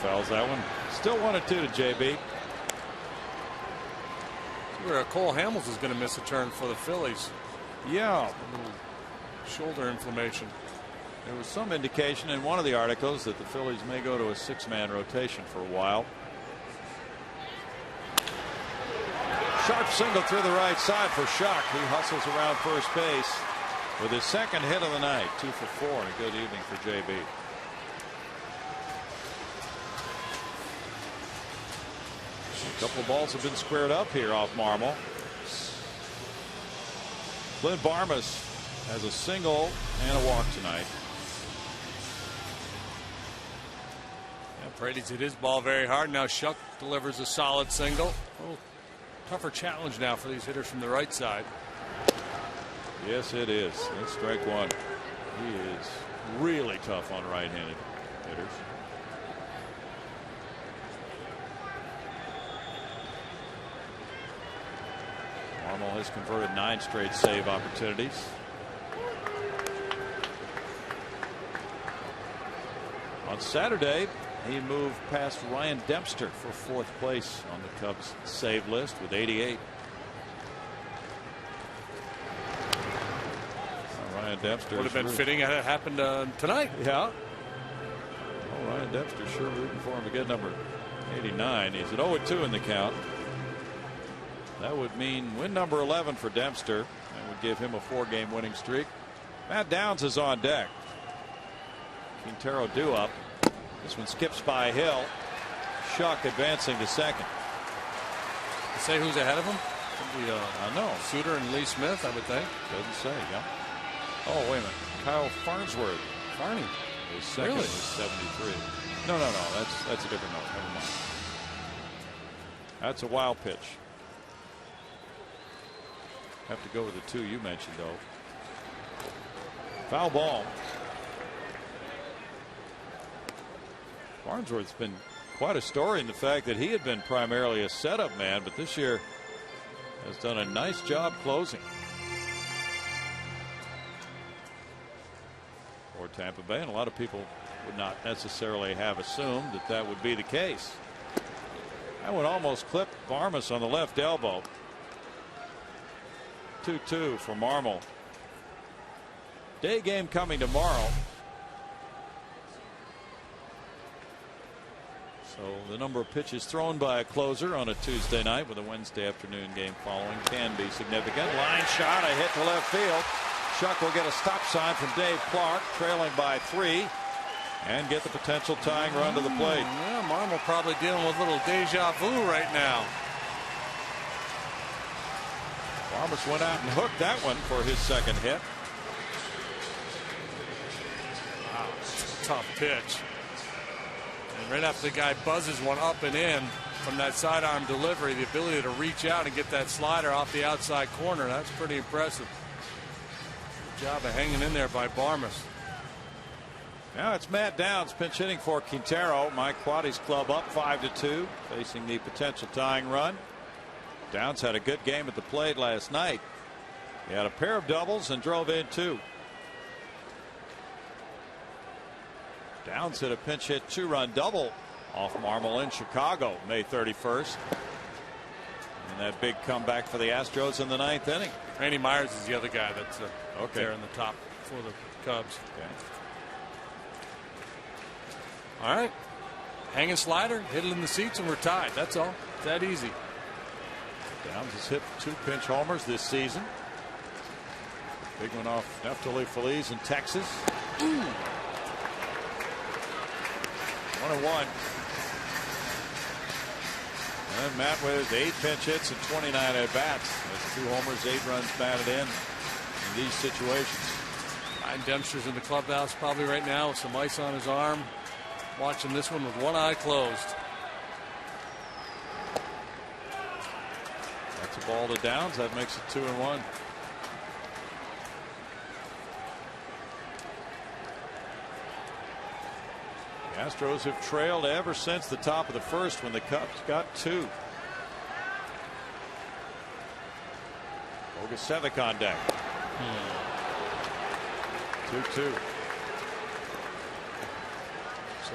fouls that one. Still 1-2 to JB. Where Cole Hamels is going to miss a turn for the Phillies. Yeah. Shoulder inflammation. There was some indication in one of the articles that the Phillies may go to a 6-man rotation for a while. Sharp single through the right side for Shuck. He hustles around first base with his 2nd hit of the night. 2 for 4 and a good evening for JB. A couple of balls have been squared up here off Marmol. Clint Barmas has a single and a walk tonight. Brady's hit his ball very hard. Now Shuck delivers a solid single. A little tougher challenge now for these hitters from the right side. Yes, it is. That's strike one. He is really tough on right-handed hitters. Marmol has converted 9 straight save opportunities. On Saturday, he moved past Ryan Dempster for 4th place on the Cubs save list with 88. Ryan Dempster would have been fitting had it happened tonight. Yeah. Oh, Ryan Dempster sure rooting for him to get number 89. He's at 0-2 in the count. That would mean win number 11 for Dempster. That would give him a 4-game winning streak. Matt Downs is on deck. Quintero due up. This one skips by Hill. Shuck advancing to 2nd. Say who's ahead of him? I know. Suter and Lee Smith, I would think. Doesn't say, yeah. Oh, wait a minute. Kyle Farnsworth. Farney. His 2nd was 73. No. That's a different note. Never mind. That's a wild pitch. Have to go with the 2 you mentioned, though. Foul ball. Farnsworth's been quite a story in the fact that he had been primarily a setup man, but this year has done a nice job closing for Tampa Bay, and a lot of people would not necessarily have assumed that that would be the case. That would almost clip Barmas on the left elbow. 2-2 for Marmol. Day game coming tomorrow. So the number of pitches thrown by a closer on a Tuesday night with a Wednesday afternoon game following can be significant. Line shot, a hit to left field. Shuck will get a stop sign from Dave Clark, trailing by 3, and get the potential tying run to the plate. Yeah, Marmol probably dealing with a little deja vu right now. Barmas went out and hooked that one for his 2nd hit. Wow, tough pitch. And right after the guy buzzes one up and in from that sidearm delivery, the ability to reach out and get that slider off the outside corner, that's pretty impressive. Good job of hanging in there by Barmas. Now it's Matt Downs pinch hitting for Quintero. Mike Quaddy's club up 5-2, facing the potential tying run. Downs had a good game at the plate last night. He had a pair of doubles and drove in 2. Downs hit a pinch hit 2-run double off Marmol in Chicago May 31st. And that big comeback for the Astros in the 9th inning. Randy Myers is the other guy that's there in the top for the Cubs. Okay. All right. Hanging slider, hit it in the seats, and we're tied. That's all. It's that easy. Downs has hit 2 pinch homers this season. Big one off Neftali Feliz in Texas. 1-1. And Matt with 8 pinch hits and 29 at bats. That's 2 homers, 8 runs batted in these situations. Ryan Dempster's in the clubhouse probably right now with some ice on his arm, watching this one with one eye closed. That's a ball to Downs. That makes it 2-1. The Astros have trailed ever since the top of the first when the Cubs got 2. Bogusevic on deck. 2-2. So,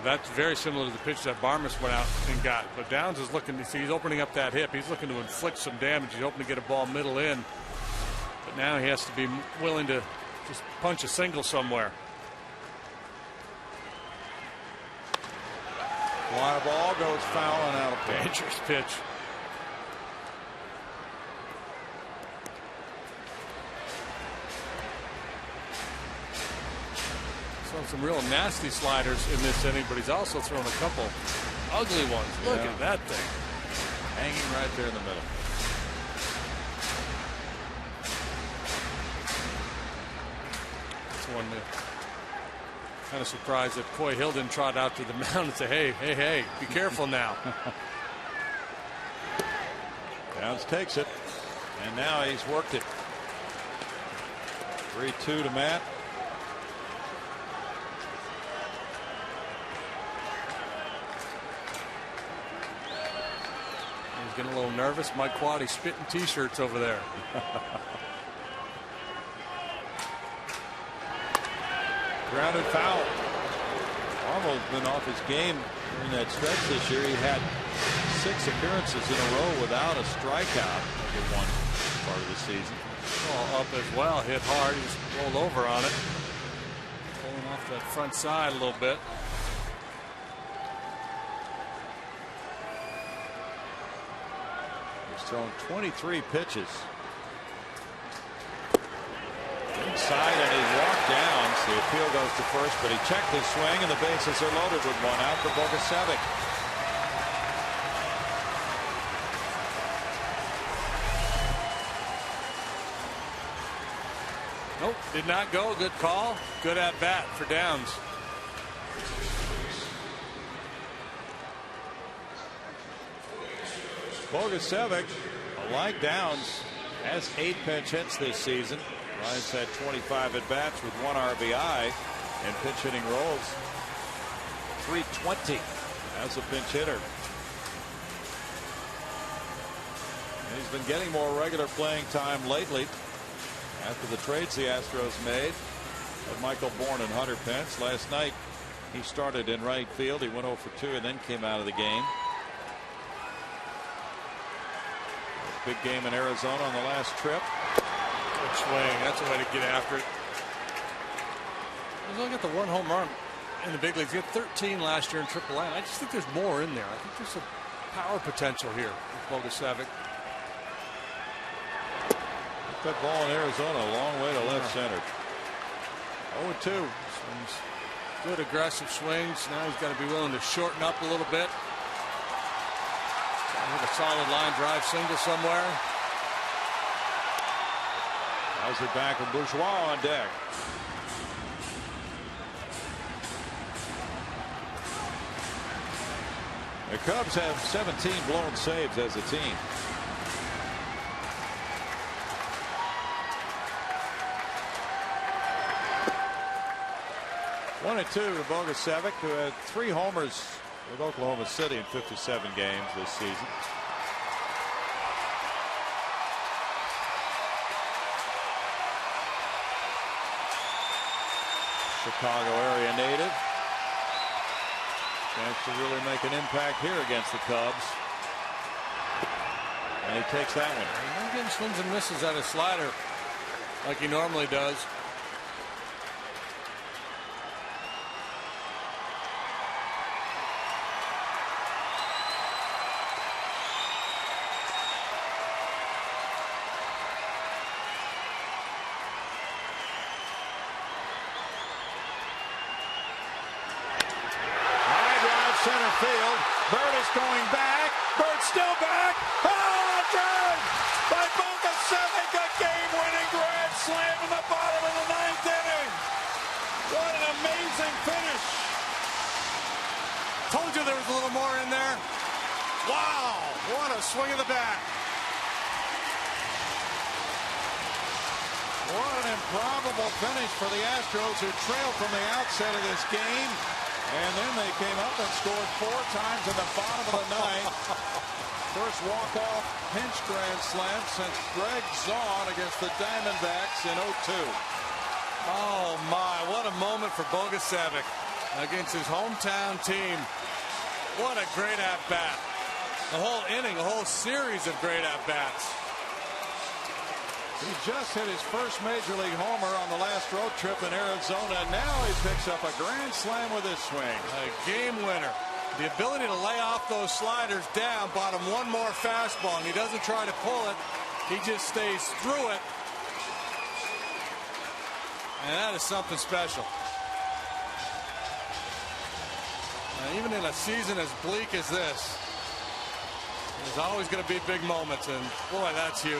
that's very similar to the pitch that Barmes went out and got. But Downs is looking to see, he's opening up that hip. He's looking to inflict some damage. He's hoping to get a ball middle in. But now he has to be willing to just punch a single somewhere. Fly ball goes foul and out of play. Dangerous pitch. Thrown some real nasty sliders in this inning, but he's also thrown a couple ugly ones. Look at that thing. Hanging right there in the middle. That's one that kind of surprised that Coy Hill didn't trot out to the mound and say, hey, be careful now. Downs takes it, and now he's worked it. 3-2 to Matt. He's getting a little nervous. Mike Quaddy spitting T-shirts over there. Grounded foul. Marmol's been off his game in that stretch this year. He had 6 appearances in a row without a strikeout in one part of the season. Ball up as well, hit hard. He's rolled over on it. Pulling off that front side a little bit. He's thrown 23 pitches. Inside, and he walked down. The appeal goes to first, but he checked his swing, and the bases are loaded with 1 out for Bogusevic. Nope, did not go. Good call. Good at bat for Downs. Bogusevic, like Downs, has 8 pinch hits this season. Ryan's had 25 at bats with 1 RBI and pinch hitting roles. 320 as a pinch hitter. And he's been getting more regular playing time lately after the trades the Astros made of Michael Bourne and Hunter Pence. Last night he started in right field. He went 0 for 2 and then came out of the game. Big game in Arizona on the last trip. Good swing. That's a way to get after it. He's only got the 1 home run in the big leagues. He had 13 last year in AAA. I just think there's more in there. I think there's some power potential here with Bogusevic. That ball in Arizona a long way to left center. 0-2. Swings. Good aggressive swings. Now he's got to be willing to shorten up a little bit. With a solid line drive single somewhere. How's it back with Bourgeois on deck? The Cubs have 17 blown saves as a team. One and 2 to Bogusevic, who had 3 homers with Oklahoma City in 57 games this season. Chicago area native. Chance to really make an impact here against the Cubs. And he takes that one. He's not getting swings and misses at his slider like he normally does. Center field. Bird is going back. Bird's still back. Oh, drive by Bogasevic, a game-winning grand slam in the bottom of the 9th inning. What an amazing finish. Told you there was a little more in there. Wow, what a swing of the bat. What an improbable finish for the Astros, who trailed from the outset of this game. And then they came up and scored 4 times in the bottom of the 9th. First walk-off pinch grand slam since Greg Zaun against the Diamondbacks in 02. Oh, my, what a moment for Bogasevic against his hometown team. What a great at-bat. The whole inning, a whole series of great at-bats. He just hit his first major league homer on the last road trip in Arizona. Now he picks up a grand slam with his swing. A game winner. The ability to lay off those sliders down, bought him one more fastball, and he doesn't try to pull it. He just stays through it. And that is something special. Now, even in a season as bleak as this, there's always going to be big moments, and boy, that's huge.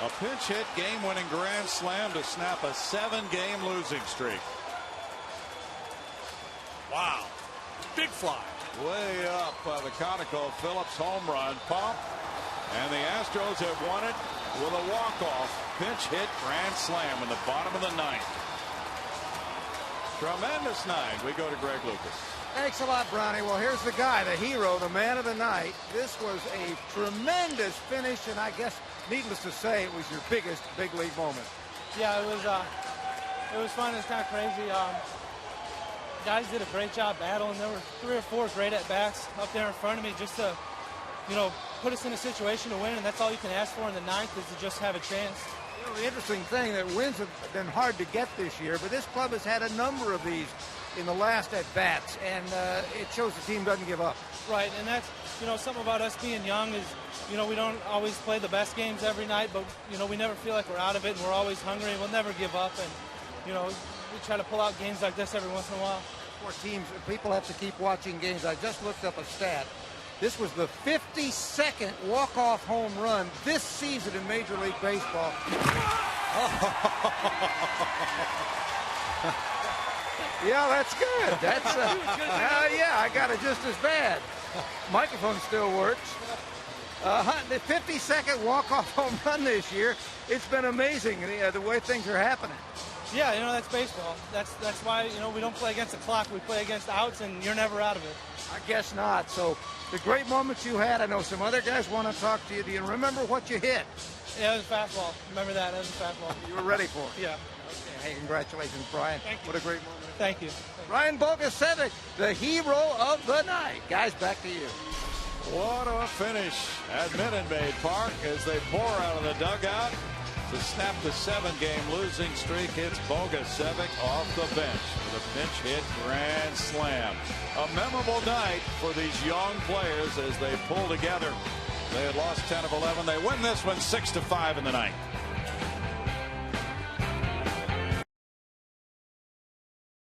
A pinch hit game-winning grand slam to snap a 7-game losing streak. Wow. Big fly. Way up the Conoco Phillips home run pump. And the Astros have won it with a walk-off pinch hit grand slam in the bottom of the 9th. Tremendous night. We go to Greg Lucas. Thanks a lot, Brownie. Well, here's the guy, the hero, the man of the night. This was a tremendous finish, and I guess, needless to say, it was your biggest big league moment. Yeah, it was fun. It was kind of crazy. Guys did a great job battling. There were 3 or 4 great at-bats up there in front of me just to, put us in a situation to win, and that's all you can ask for in the 9th is to just have a chance. The interesting thing that wins have been hard to get this year, but this club has had a number of these in the last at-bats, and it shows the team doesn't give up. Right, and that's, something about us being young is, we don't always play the best games every night, but, we never feel like we're out of it, and we're always hungry, and we'll never give up, and, we try to pull out games like this every once in a while. For teams, people have to keep watching games. I just looked up a stat. This was the 52nd walk-off home run this season in Major League Baseball. Yeah, that's good. That's yeah, I got it just as bad. Microphone still works. The 52nd walk-off home run this year. It's been amazing the way things are happening. Yeah, that's baseball. That's why we don't play against the clock. We play against outs, and you're never out of it. I guess not. So the great moments you had. I know some other guys want to talk to you. Do you remember what you hit? Yeah, it was a fastball. Remember that? It was a fastball. You were ready for it. Yeah. Okay. Hey, congratulations, Brian. Thank you. What a great moment. Thank you. Brian Bogasevic, the hero of the night. Guys, back to you. What a finish at Minute Maid Park as they pour out of the dugout to snap the 7-game losing streak. It's Bogasevic off the bench with a pinch hit grand slam. A memorable night for these young players as they pull together. They had lost 10 of 11. They win this one 6-5 in the 9th.